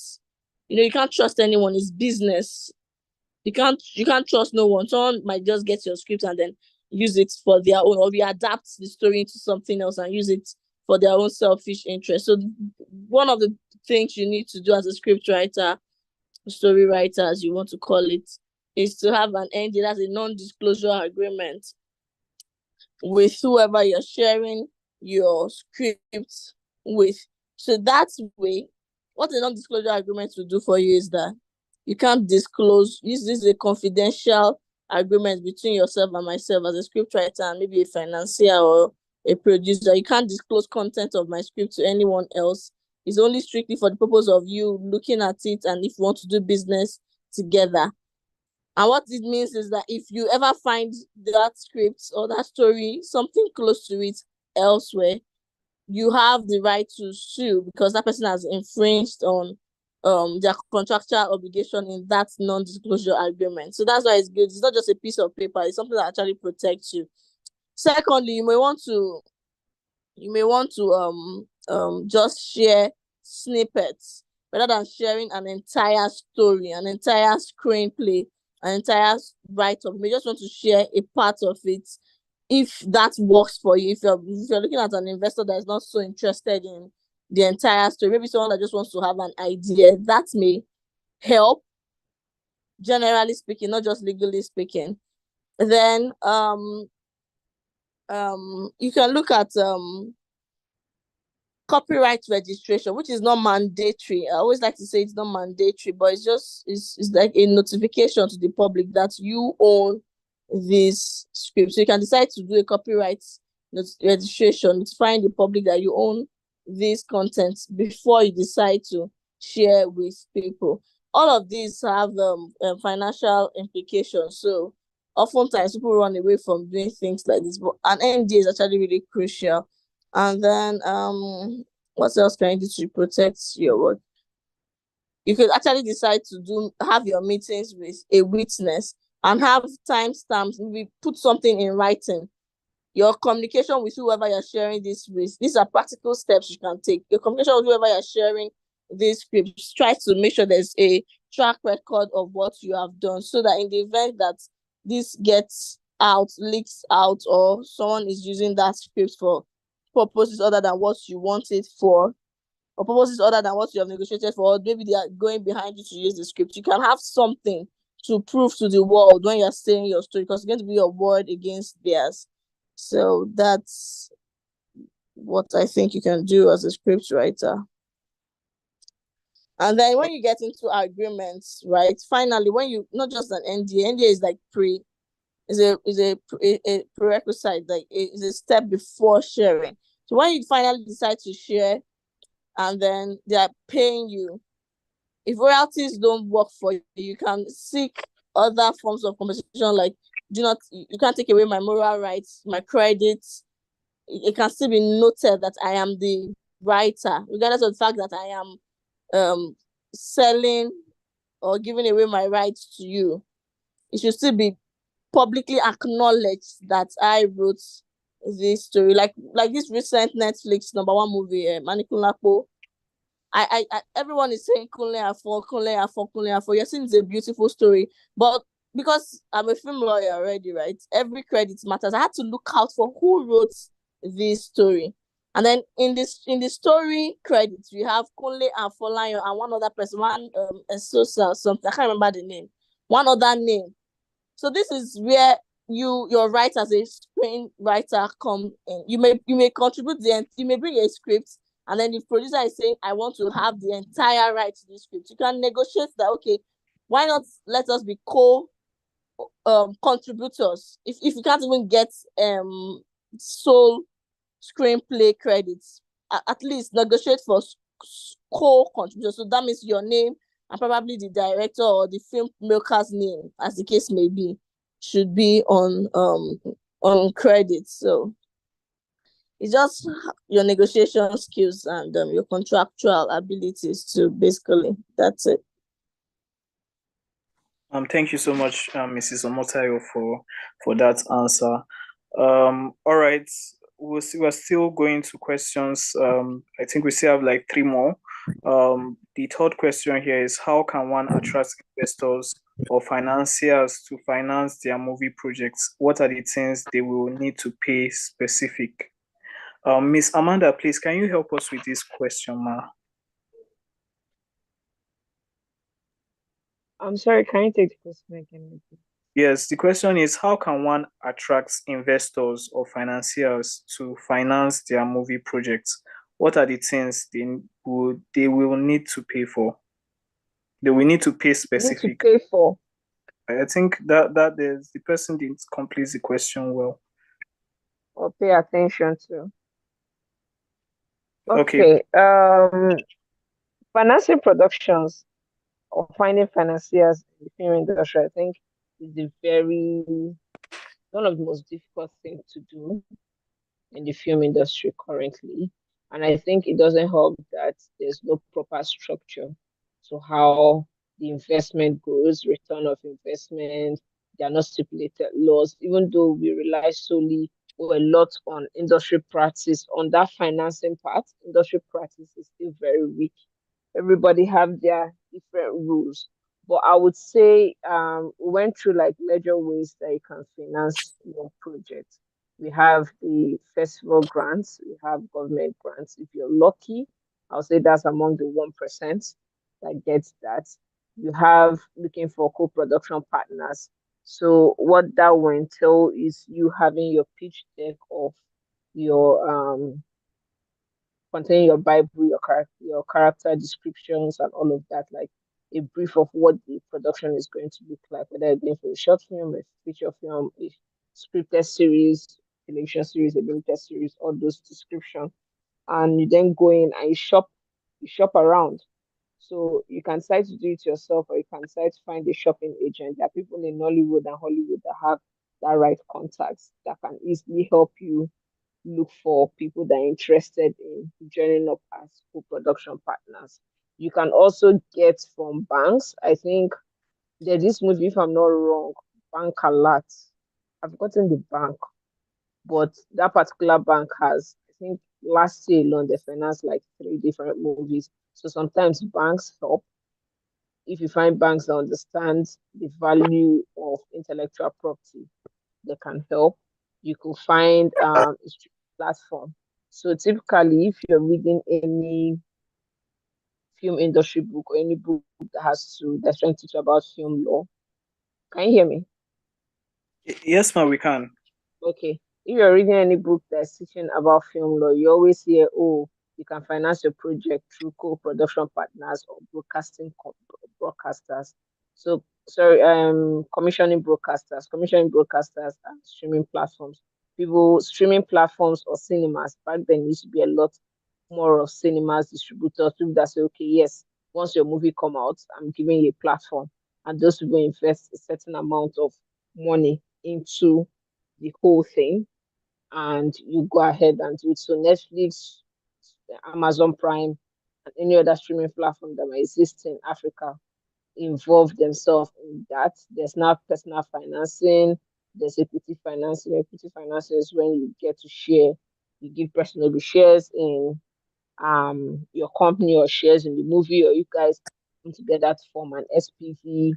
you can't trust anyone. It's business. You can't trust no one. Someone might just get your script and then use it for their own, or we adapt the story into something else and use it for their own selfish interest. So one of the things you need to do as a script writer, story writer, as you want to call it, is to have an NDA, that's a non-disclosure agreement, with whoever you're sharing your script with. So that way, what a non-disclosure agreement will do for you is that you can't disclose. This is a confidential agreement between yourself and myself as a scriptwriter and maybe a financier or a producer. You can't disclose content of my script to anyone else. It's only strictly for the purpose of you looking at it and if you want to do business together. And what it means is that if you ever find that script or that story, something close to it elsewhere, you have the right to sue because that person has infringed on their contractual obligation in that non-disclosure agreement. So that's why it's good. It's not just a piece of paper, it's something that actually protects you. Secondly, you may want to just share snippets rather than sharing an entire story, an entire screenplay, an entire write-up. You may just want to share a part of it if that works for you. If you're looking at an investor that is not so interested in the entire story, maybe someone that just wants to have an idea, that may help, generally speaking, not just legally speaking. Then you can look at copyright registration, which is not mandatory. I always like to say it's not mandatory, but it's like a notification to the public that you own this script. So you can decide to do a copyright registration, notifying the public that you own this content before you decide to share with people. All of these have financial implications. So oftentimes people run away from doing things like this, but an NDA is actually really crucial. And then what else can you do to protect your work? You could actually decide to have your meetings with a witness and have timestamps, maybe put something in writing. Your communication with whoever you're sharing this with, these are practical steps you can take. Your communication with whoever you're sharing this script, try to make sure there's a track record of what you have done, so that in the event that this gets out, leaks out, or someone is using that script for purposes other than what you want it for, or purposes other than what you have negotiated for, or maybe they are going behind you to use the script, you can have something to prove to the world when you're saying your story, because it's going to be your word against theirs. So that's what I think you can do as a script writer. And then when you get into agreements, right, finally, when you, not just an NDA is like a prerequisite, like is a step before sharing. So when you finally decide to share, and then they are paying you, if royalties don't work for you, you can seek other forms of compensation, like you can't take away my moral rights, my credits. It can still be noted that I am the writer, regardless of the fact that I am selling or giving away my rights to you. It should still be publicly acknowledged that I wrote this story. Like this recent Netflix #1 movie, Manikulapo. Everyone is saying Kunle Afo, Kunle Afo, Kunle Afo. You're saying it's a beautiful story, but because I'm a film lawyer already, right? Every credit matters. I had to look out for who wrote this story. And then in the story credits, we have Kunle Afolayan and one other person, one Esosa something. I can't remember the name. One other name. So this is where your right as a screenwriter come in. You may contribute you may bring a script, and then the producer is saying, I want to have the entire right to this script. You can negotiate that, okay, why not let us be contributors? If you can't even get sole screenplay credits, at least negotiate for co-contributors. So that means your name and probably the director or the filmmaker's name, as the case may be, should be on credits. So it's just your negotiation skills and your contractual abilities to basically, that's it. Thank you so much, Mrs. Omotayo, for that answer. All right, we're still going to questions. I think we still have like 3 more. The third question here is, how can one attract investors or financiers to finance their movie projects? What are the things they will need to pay specific? Miss Amanda, please, can you help us with this question, ma? I'm sorry, can you take the question again? Yes, the question is, how can one attract investors or financiers to finance their movie projects? What are the things they will need to pay for? They will need to pay specific. Need to pay for. I think that is the person didn't complete the question well. Or pay attention to. Okay. Financing productions or finding financiers in the film industry, I think, is one of the most difficult things to do in the film industry currently. And I think it doesn't help that there's no proper structure to how the investment goes, return of investment. There are not stipulated laws, even though we rely solely or a lot on industry practice. On that financing part, industry practice is still very weak. Everybody have their different rules. But I would say we went through like major ways that you can finance your project. We have the festival grants, we have government grants. If you're lucky, I'll say that's among the 1% that gets that. You have looking for co-production partners. So what that will entail is you having your pitch deck of your containing your Bible, your character descriptions and all of that, like a brief of what the production is going to look like, whether it's going for a short film, a feature film, a scripted series, television series, a limited series, all those descriptions. And you then go in and you shop around. So you can decide to do it yourself, or you can decide to find a shopping agent. There are people in Nollywood and Hollywood that have that right contacts that can easily help you look for people that are interested in joining up as co-production partners. You can also get from banks. I think there's this movie, if I'm not wrong, Bank Alert. I've forgotten the bank, but that particular bank has, I think last year alone, they financed like 3 different movies. So sometimes banks help. If you find banks that understand the value of intellectual property, they can help. You could find a platform. So typically, if you're reading any film industry book or any book that's trying to teach about film law, can you hear me? Yes, ma'am, we can. Okay. If you're reading any book that's teaching about film law, you always hear, oh, you can finance your project through co-production partners or broadcasters. So, commissioning broadcasters and streaming platforms. Streaming platforms or cinemas. Back then, used to be a lot more of cinemas, distributors, people that say, okay, yes, once your movie come out, I'm giving you a platform. And those people invest a certain amount of money into the whole thing, and you go ahead and do it. So Netflix, Amazon Prime, and any other streaming platform that might exist in Africa involve themselves in that. There's now personal financing, there's equity financing. Equity financing is when you get to share, you give personally shares in your company or shares in the movie, or you guys come together to form an SPV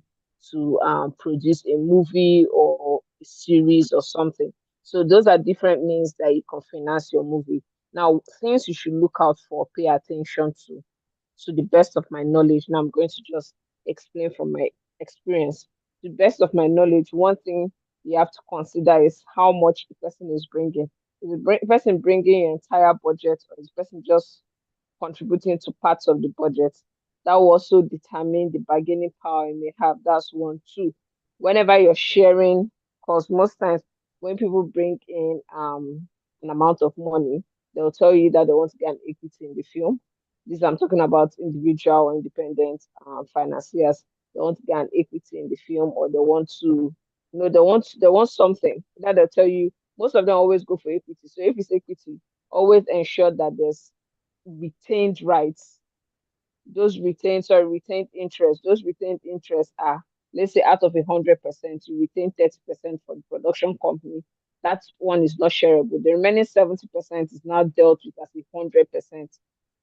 to produce a movie or a series or something. So those are different means that you can finance your movie. Now, things you should look out for, pay attention to the best of my knowledge. Now I'm going to just explain from my experience. To the best of my knowledge, one thing you have to consider is how much the person is bringing. Is the person bringing your entire budget, or is the person just contributing to parts of the budget? That will also determine the bargaining power you may have. That's one. Two, whenever you're sharing, because most times when people bring in an amount of money, they'll tell you that they want to get an equity in the film. This I'm talking about individual or independent financiers. They want to get an equity in the film, or they want to, they want something. That they'll tell you. Most of them always go for equity. So if it's equity, always ensure that there's retained rights. Those retained interests are, let's say, out of 100%, you retain 30% for the production company. That one is not shareable. The remaining 70% is now dealt with as a 100%.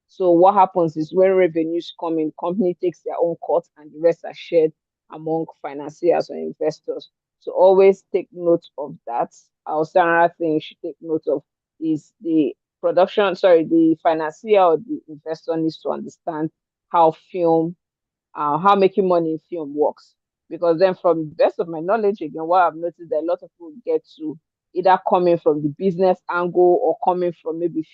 So what happens is when revenues come in, company takes their own cut and the rest are shared among financiers or investors. So always take note of that. Also, another thing you should take note of is the financier or the investor needs to understand how how making money in film works. Because then, from the best of my knowledge, again, what I've noticed that a lot of people get to either coming from the business angle or coming from maybe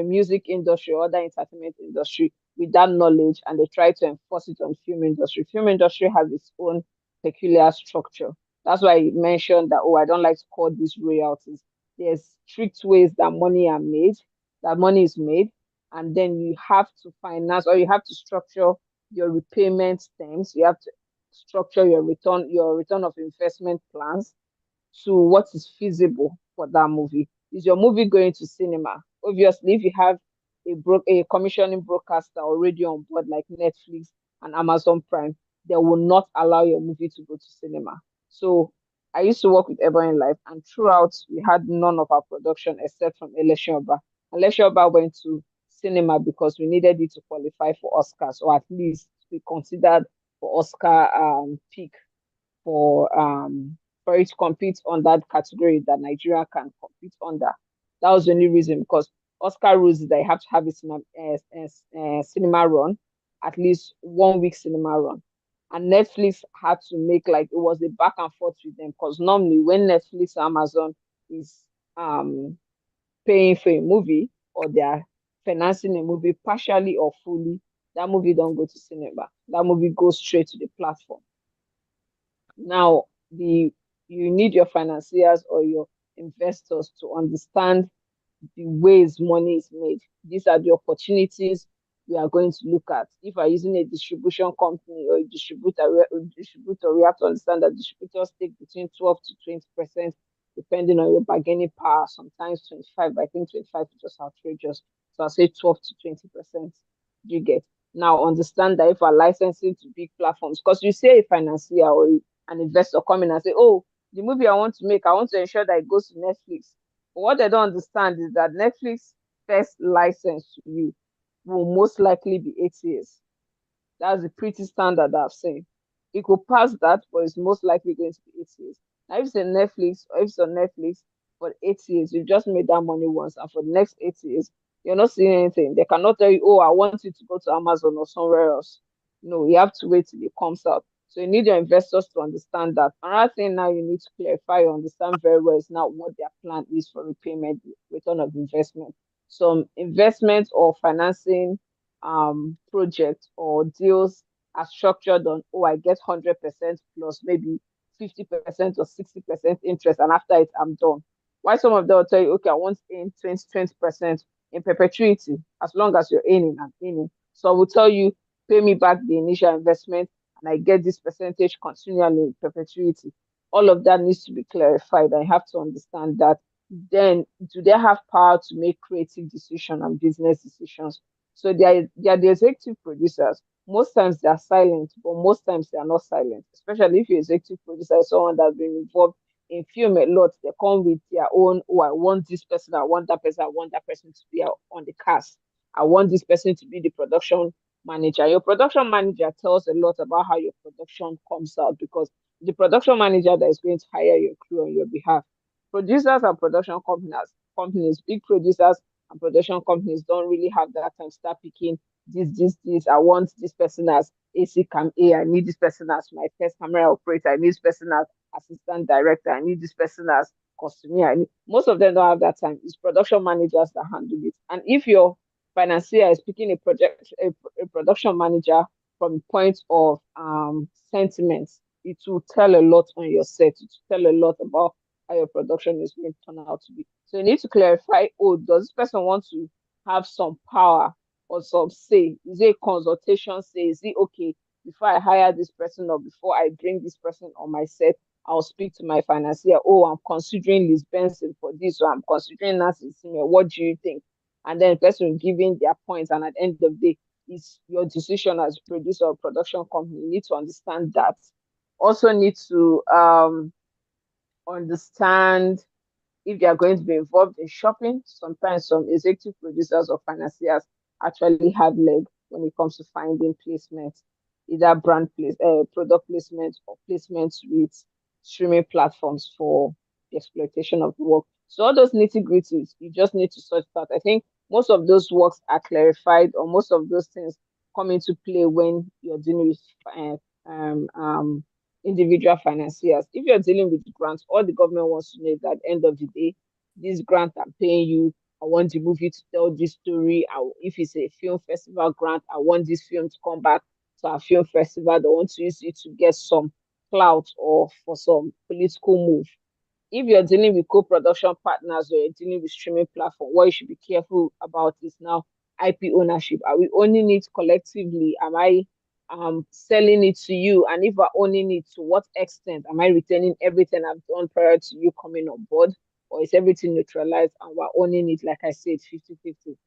music industry or other entertainment industry with that knowledge, and they try to enforce it on film industry. Film industry has its own peculiar structure. That's why I mentioned that, oh, I don't like to call these royalties. There's strict ways that money is made, and then you have to finance, or you have to structure your repayment terms. You have to structure your return of investment plans to what is feasible for that movie. Is your movie going to cinema? Obviously, if you have a commissioning broadcaster already on board like Netflix and Amazon Prime, they will not allow your movie to go to cinema. So I used to work with Ebony Life, and throughout we had none of our production except from Election Oba. Election Oba went to cinema because we needed it to qualify for Oscars, or at least be considered for Oscar peak for it to compete on that category that Nigeria can compete under. That was the only reason, because Oscar rules is that you have to have a cinema run, at least 1 week cinema run. And Netflix had to make, like, it was a back and forth with them, because normally when Netflix or Amazon is paying for a movie, or they are financing a movie partially or fully, that movie don't go to cinema. That movie goes straight to the platform. Now, you need your financiers or your investors to understand the ways money is made. These are the opportunities we are going to look at. If we're using a distribution company or a distributor, we have to understand that distributors take between 12 to 20%, depending on your bargaining power. Sometimes 25, but I think 25 is just outrageous. So I'll say 12 to 20% you get. Now, understand that if we're licensing to big platforms, because you say a financier or an investor come in and say, oh, the movie I want to make, I want to ensure that it goes to Netflix. But what they don't understand is that Netflix first license to you will most likely be 8 years. That's a pretty standard I've seen. It could pass that, but it's most likely going to be 8 years. Now, if it's on Netflix, or if it's on Netflix for 8 years, you've just made that money once, and for the next 8 years, you're not seeing anything. They cannot tell you, oh, I want you to go to Amazon or somewhere else. No, you have to wait till it comes out. So you need your investors to understand that. Another thing now you need to clarify or understand very well is now what their plan is for repayment, return of investment. Some investment or financing projects or deals are structured on, oh, I get 100% plus maybe 50% or 60% interest, and after it, I'm done. Why some of them will tell you, okay, I want in 20% in perpetuity, as long as you're earning and earning. So I will tell you, pay me back the initial investment, and I get this percentage continually in perpetuity. All of that needs to be clarified. I have to understand that. Then, do they have power to make creative decisions and business decisions? So they are the executive producers. Most times they are silent, but most times they are not silent. Especially if you're executive producer, someone that's been involved in film a lot, they come with their own, oh, I want this person, I want that person, I want that person to be on the cast. I want this person to be the production manager. Your production manager tells a lot about how your production comes out, because the production manager that is going to hire your crew on your behalf. Producers and production companies, big producers and production companies don't really have that time to start picking this. I want this person as AC Cam A. I need this person as my first camera operator. I need this person as assistant director. I need this person as costumier. Most of them don't have that time. It's production managers that handle it. And if your financier is picking a production manager from the point of sentiments, it will tell a lot on your set. It will tell a lot about how your production is going to turn out to be. So you need to clarify, oh, does this person want to have some power or some say? Is it a consultation say? Is it okay, before I hire this person or before I bring this person on my set, I'll speak to my financier. Oh, I'm considering Liz Benson for this, or I'm considering Nancy Senior. What do you think? And then the person giving their points, and at the end of the day, it's your decision as a producer or production company. You need to understand that. Also need to understand if they are going to be involved in shopping. Sometimes some executive producers or financiers actually have leg when it comes to finding placements, either product placement or placements with streaming platforms for the exploitation of the work. So all those nitty-gritties, you just need to sort out. I think most of those works are clarified, or most of those things come into play when you're dealing with individual financiers. If you're dealing with grants, all the government wants to know is that at the end of the day, this grant I'm paying you, I want the movie to tell this story. If it's a film festival grant, I want this film to come back to our film festival. They want to use it to get some clout or for some political move. If you're dealing with co-production partners or you're dealing with streaming platform, what you should be careful about is now IP ownership. Are we owning it collectively? Am I selling it to you? And if we're owning it, to what extent? Am I retaining everything I've done prior to you coming on board? Or is everything neutralized and we're owning it, like I said, 50-50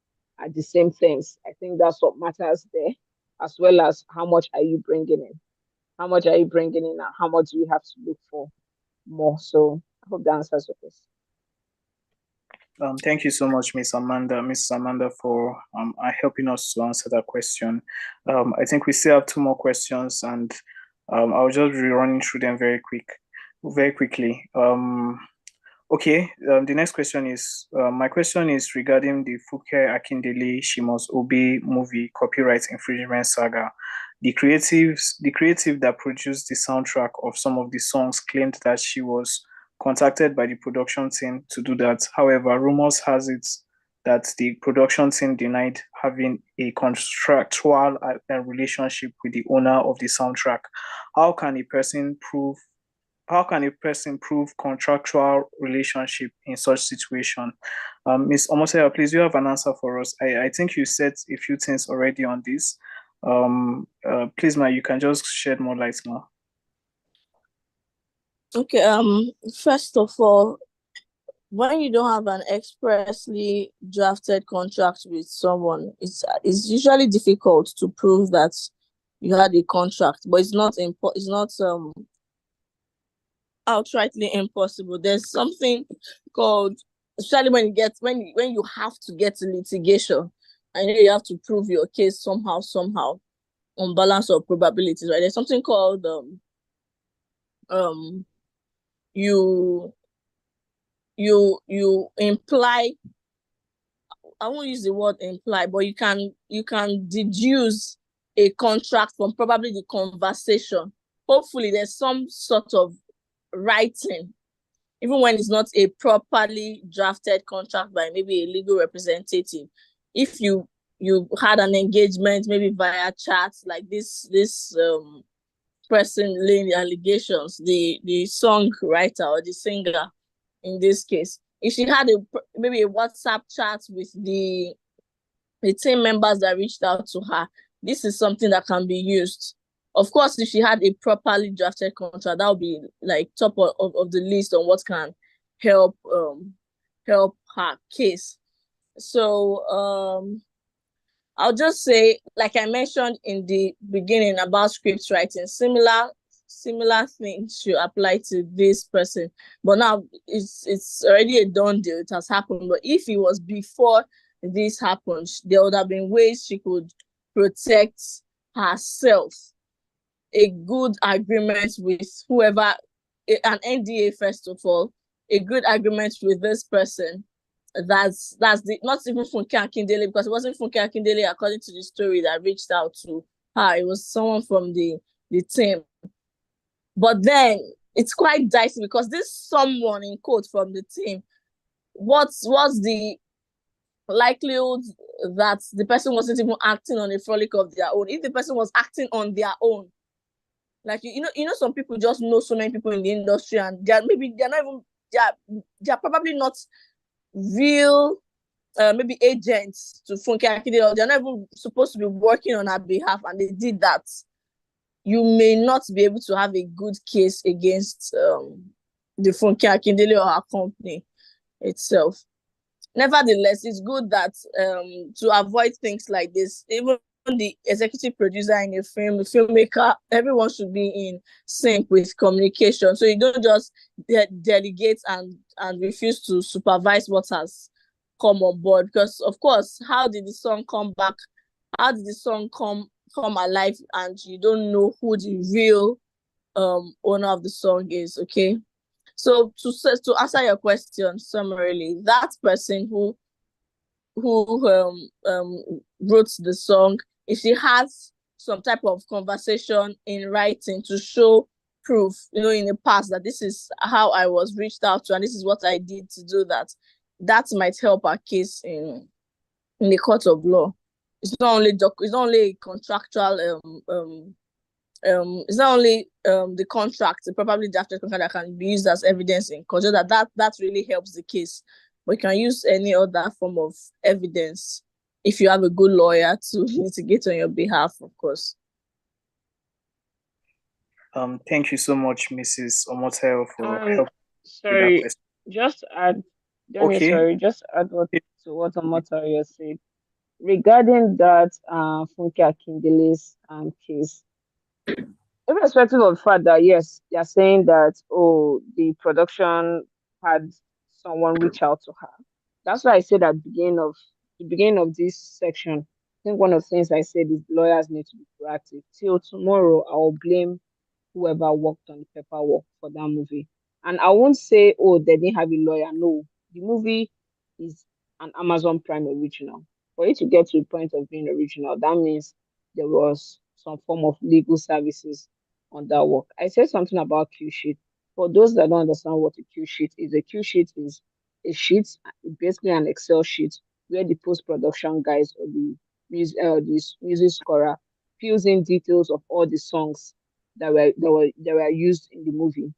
at the same things? I think that's what matters there, as well as how much are you bringing in? How much are you bringing in, and how much do we have to look for more? So I hope that answers your question. Thank you so much, Miss Amanda, for helping us to answer that question. I think we still have two more questions, and I'll just be running through them very quickly. Okay, the next question is, my question is regarding the Funke Akindele She Must Obey movie copyright infringement saga. The creative that produced the soundtrack of some of the songs claimed that she was contacted by the production team to do that. However, rumors has it that the production team denied having a contractual relationship with the owner of the soundtrack. How can a person prove contractual relationship in such situation? Ms. Omosaya, please, you have an answer for us. I think you said a few things already on this. Please, Ma, you can just shed more light now. Okay, first of all, when you don't have an expressly drafted contract with someone, it's usually difficult to prove that you had a contract, but it's not outrightly impossible. There's something called, especially when you have to get to litigation, I know you have to prove your case somehow on balance of probabilities, right? There's something called you imply, I won't use the word imply, but you can deduce a contract from probably the conversation. Hopefully there's some sort of writing, even when it's not a properly drafted contract by maybe a legal representative. If you you had an engagement, maybe via chat, like this person laying the allegations, the songwriter or the singer in this case, if she had maybe a WhatsApp chat with the team members that reached out to her, this is something that can be used. Of course, if she had a properly drafted contract, that would be like top of the list on what can help her case. So I'll just say, like I mentioned in the beginning about script writing, similar things should apply to this person. But now it's already a done deal. It has happened. But if it was before this happened, there would have been ways she could protect herself. A good agreement with whoever, an NDA first of all, a good agreement with this person. That's the not even Funke Akindele, because it wasn't Funke Akindele according to the story that reached out to her. It was someone from the team. But then it's quite dicey because this someone in quote from the team, what's the likelihood that the person wasn't even acting on a frolic of their own? If the person was acting on their own, like you know, some people just know so many people in the industry, and they're probably not real maybe agents to Funke Akindele, or they're not even supposed to be working on her behalf, and they did that. You may not be able to have a good case against the Funke Akindele or her company itself. Nevertheless, it's good that to avoid things like this, even the executive producer in a film, the filmmaker, everyone should be in sync with communication. So you don't just delegate and refuse to supervise what has come on board. Because of course, how did the song come back? How did the song come alive, and you don't know who the real owner of the song is? Okay. So to answer your question summarily, that person who wrote the song, if she has some type of conversation in writing to show proof, in the past, that this is how I was reached out to and this is what I did to do that, that might help our case in the court of law. It's not only contractual it's not only the contract, the properly drafted contract that can be used as evidence in court. That really helps the case. We can use any other form of evidence if you have a good lawyer to litigate on your behalf, of course. Thank you so much, Mrs. Omotayo, for helping. Sorry, just add. Okay. Sorry, just add to what Omotayo said regarding that Funke Akindele's case. Irrespective of the fact that yes, they are saying that the production had someone reach out to her. That's why I said at the beginning of this section, I think one of the things I said is lawyers need to be proactive. Till tomorrow, I will blame whoever worked on the paperwork for that movie. And I won't say, they didn't have a lawyer. No, the movie is an Amazon Prime original. For it to get to the point of being original, that means there was some form of legal services on that work. I said something about Q sheet. For those that don't understand what a Q sheet is a sheet, basically an Excel sheet where the post-production guys or the music scorer fills in details of all the songs that were used in the movie.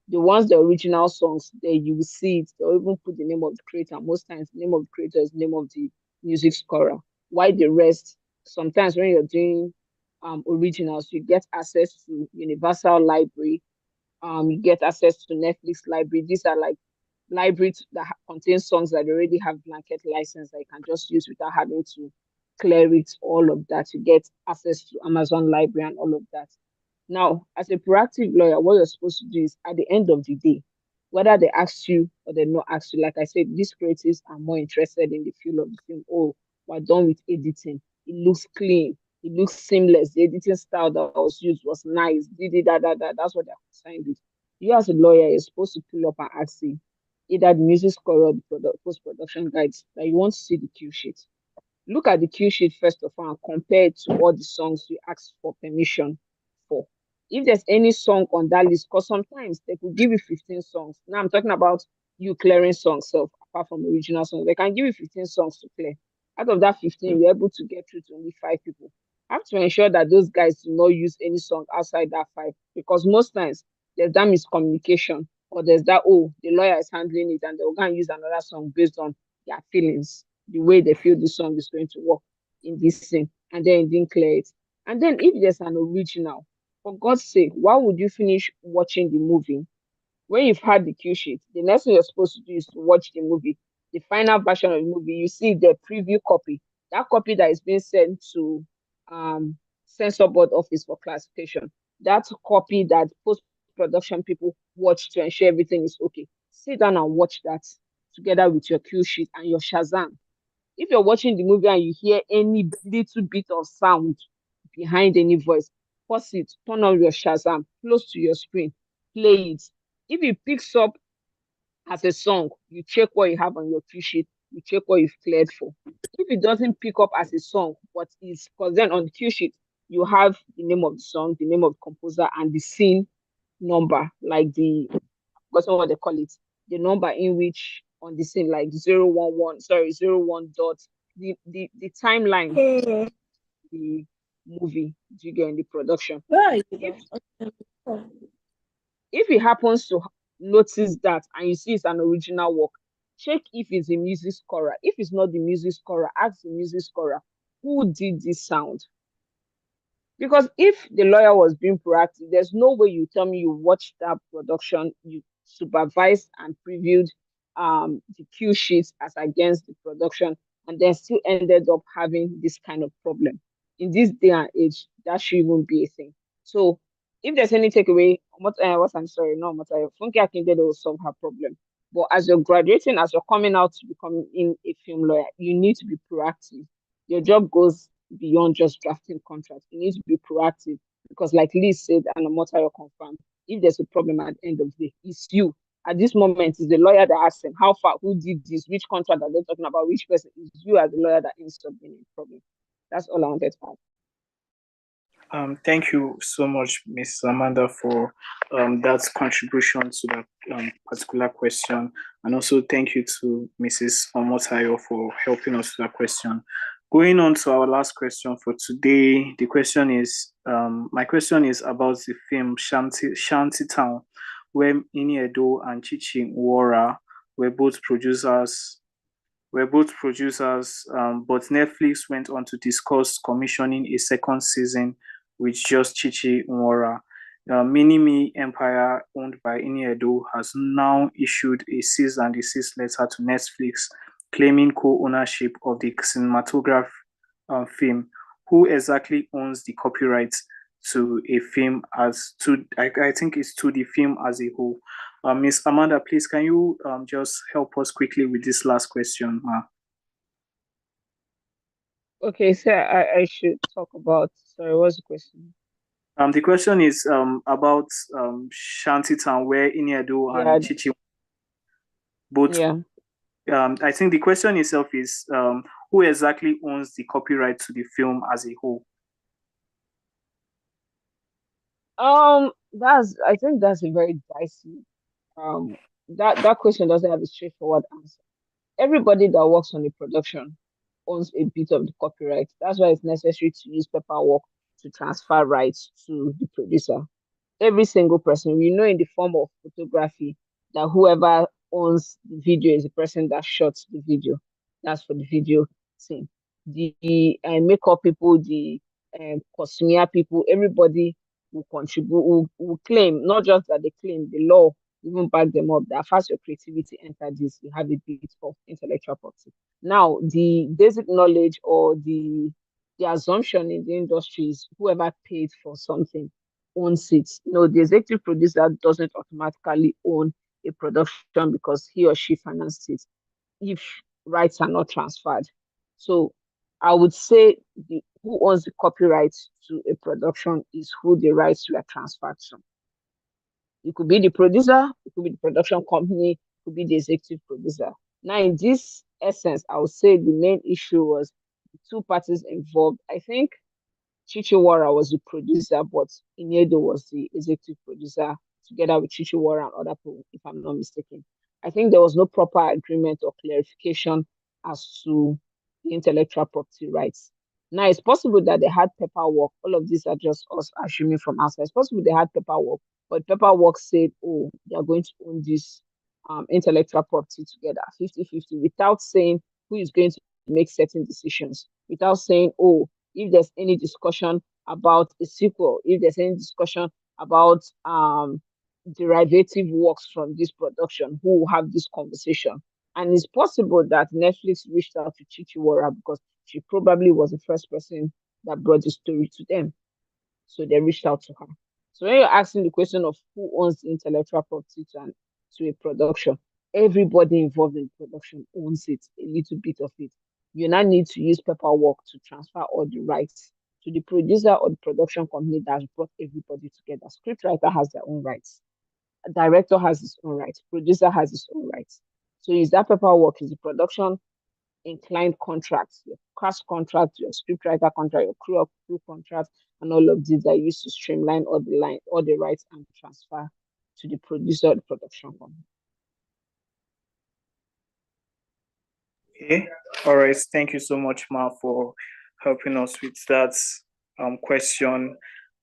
The ones, the original songs, there you will see it. They'll even put the name of the creator. Most times, the name of the creator is the name of the music scorer. Why the rest? Sometimes when you're doing originals, you get access to Universal Library. You get access to Netflix Library. These are like libraries that contain songs that already have blanket license that you can just use without having to clear it. All of that, you get access to Amazon Library and all of that. Now, as a proactive lawyer, what you're supposed to do is at the end of the day, whether they ask you or they not ask you, like I said, these creatives are more interested in the feel of the film. Oh, we're done with editing. It looks clean. It looks seamless. The editing style that was used was nice. That's what they're concerned with. You as a lawyer, you're supposed to pull up and ask you either the music score or the post-production guides that you want to see the cue sheet. Look at the cue sheet first of all and compare it to all the songs you asked for permission for. If there's any song on that list, because sometimes they could give you 15 songs. Now I'm talking about you clearing songs, so apart from original songs, they can give you 15 songs to clear. Out of that 15, we're able to get through to only 5 people. I have to ensure that those guys do not use any song outside that 5, because most times there's that miscommunication, or there's that, oh, the lawyer is handling it and they're going to use another song based on their feelings, the way they feel the song is going to work in this scene, and then it didn't clear it. And then if there's an original, for God's sake, why would you finish watching the movie when you've had the cue sheet? The next thing you're supposed to do is to watch the movie, the final version of the movie. You see the preview copy, that copy that is being sent to censor board office for classification. That's a copy that post production people watch to ensure everything is okay. Sit down and watch that together with your cue sheet and your Shazam. If you're watching the movie and you hear any little bit of sound behind any voice, pause it, turn on your Shazam, close to your screen, play it. If it picks up as a song, you check what you have on your cue sheet, you check what you've cleared for. If it doesn't pick up as a song, but is, because then on the cue sheet, you have the name of the song, the name of the composer, and the scene number, like the, what's what they call it, the number in which on the scene, like 011, sorry, 01 dot, the timeline, the movie, do you get in the production? Right. If it happens to notice that and you see it's an original work, check if it's a music scorer. If it's not the music scorer, ask the music scorer, who did this sound? Because if the lawyer was being proactive, there's no way you tell me you watched that production, you supervised and previewed the cue sheets as against the production, and then still ended up having this kind of problem. In this day and age, that should even be a thing. So if there's any takeaway, what I'm sorry, no matter, Funke Akindele will solve her problem. But as you're graduating, as you're coming out to becoming a film lawyer, you need to be proactive. Your job goes beyond just drafting contracts. You need to be proactive, because, like Liz said, and Omotayo confirmed, if there's a problem at the end of the day, it's you. At this moment, it's the lawyer that asks them how far, who did this, which contract are they talking about, which person. Is you as the lawyer that ends up being a problem. That's all I wanted to add. Thank you so much, Ms. Amanda, for that contribution to that particular question. And also thank you to Mrs. Omotayo for helping us with that question. Going on to our last question for today, the question is, my question is about the film Shantytown, where Iniedo and Chichi Nwora were both producers, but Netflix went on to discuss commissioning a second season with just Chichi Nwora. Minimi Empire, owned by Iniedo, has now issued a cease and desist letter to Netflix, claiming co-ownership of the cinematograph film. Who exactly owns the copyright to a film I think it's to the film as a whole? Ms. Amanda, please, can you just help us quickly with this last question? Okay, so I should talk about, sorry, what's the question? The question is about Shantytown, where Iniedo and Chichi both. Yeah. I think the question itself is who exactly owns the copyright to the film as a whole? I think that's a very dicey. That question doesn't have a straightforward answer. Everybody that works on the production owns a bit of the copyright. That's why it's necessary to use paperwork to transfer rights to the producer. Every single person, we know in the form of photography that whoever owns the video is the person that shot the video. That's for the video scene. The makeup people, the costumier people, everybody will contribute, will claim, not just that they claim, the law even back them up, that first your creativity enter this, you have a bit of intellectual property. Now, the basic knowledge or the assumption in the industry is whoever paid for something owns it. No, the executive producer doesn't automatically own a production because he or she financed it if rights are not transferred. So I would say who owns the copyright to a production is who the rights were transferred to. It could be the producer, it could be the production company, it could be the executive producer. Now, in this essence, I would say the main issue was the two parties involved. I think Chichi Nwora was the producer, but Iniedo was the executive producer together with Chichi Nwora and other people, if I'm not mistaken. I think there was no proper agreement or clarification as to the intellectual property rights. Now, it's possible that they had paperwork. All of these are just us assuming from outside. It's possible they had paperwork, but paperwork said, oh, they are going to own this intellectual property together, 50-50, without saying who is going to make certain decisions, without saying, oh, if there's any discussion about a sequel, if there's any discussion about derivative works from this production, who will have this conversation. And it's possible that Netflix reached out to Chichiwara because she probably was the first person that brought the story to them. So they reached out to her. So when you're asking the question of who owns the intellectual property to a production, everybody involved in production owns it, a little bit of it. You now need to use paperwork to transfer all the rights to the producer or the production company that has brought everybody together. Scriptwriter has their own rights. A director has his own rights. Producer has his own rights. So is that paperwork, is the production inclined contracts, your cast contract, your scriptwriter contract, your crew contract, and all of these are used to streamline all the rights and transfer to the producer or the production company. Okay. All right. Thank you so much, Ma, for helping us with that question.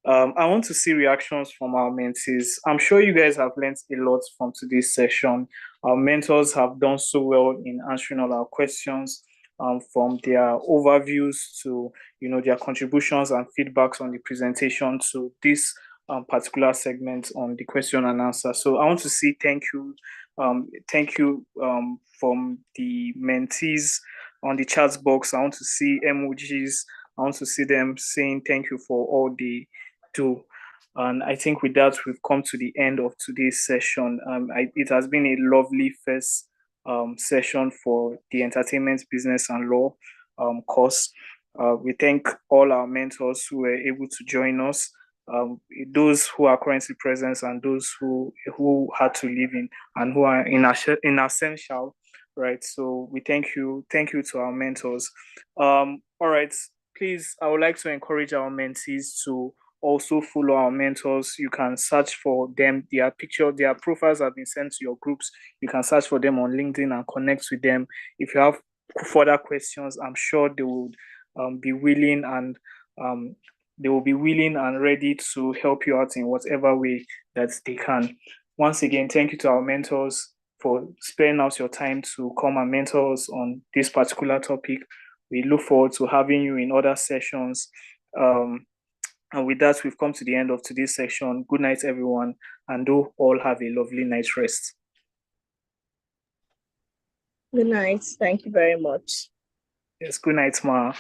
I want to see reactions from our mentees. I'm sure you guys have learned a lot from today's session. Our mentors have done so well in answering all our questions, from their overviews to their contributions and feedbacks on the presentation to this particular segment on the question and answer. So I want to say thank you from the mentees on the chat box. I want to see emojis. I want to see them saying thank you for all they do. And I think with that, we've come to the end of today's session. It has been a lovely first session for the Entertainment Business and Law course. We thank all our mentors who were able to join us, those who are currently present and those who had to leave in and who are in essential, right? So we thank you to our mentors. All right, please, I would like to encourage our mentees to also follow our mentors. You can search for them. Their profiles have been sent to your groups. You can search for them on LinkedIn and connect with them. If you have further questions, I'm sure they would be willing and ready to help you out in whatever way that they can. Once again, thank you to our mentors for sparing out your time to come and mentor us on this particular topic. We look forward to having you in other sessions. And with that, we've come to the end of today's session. Good night, everyone, and do all have a lovely night's rest. Good night. Thank you very much. Yes, good night, Ma.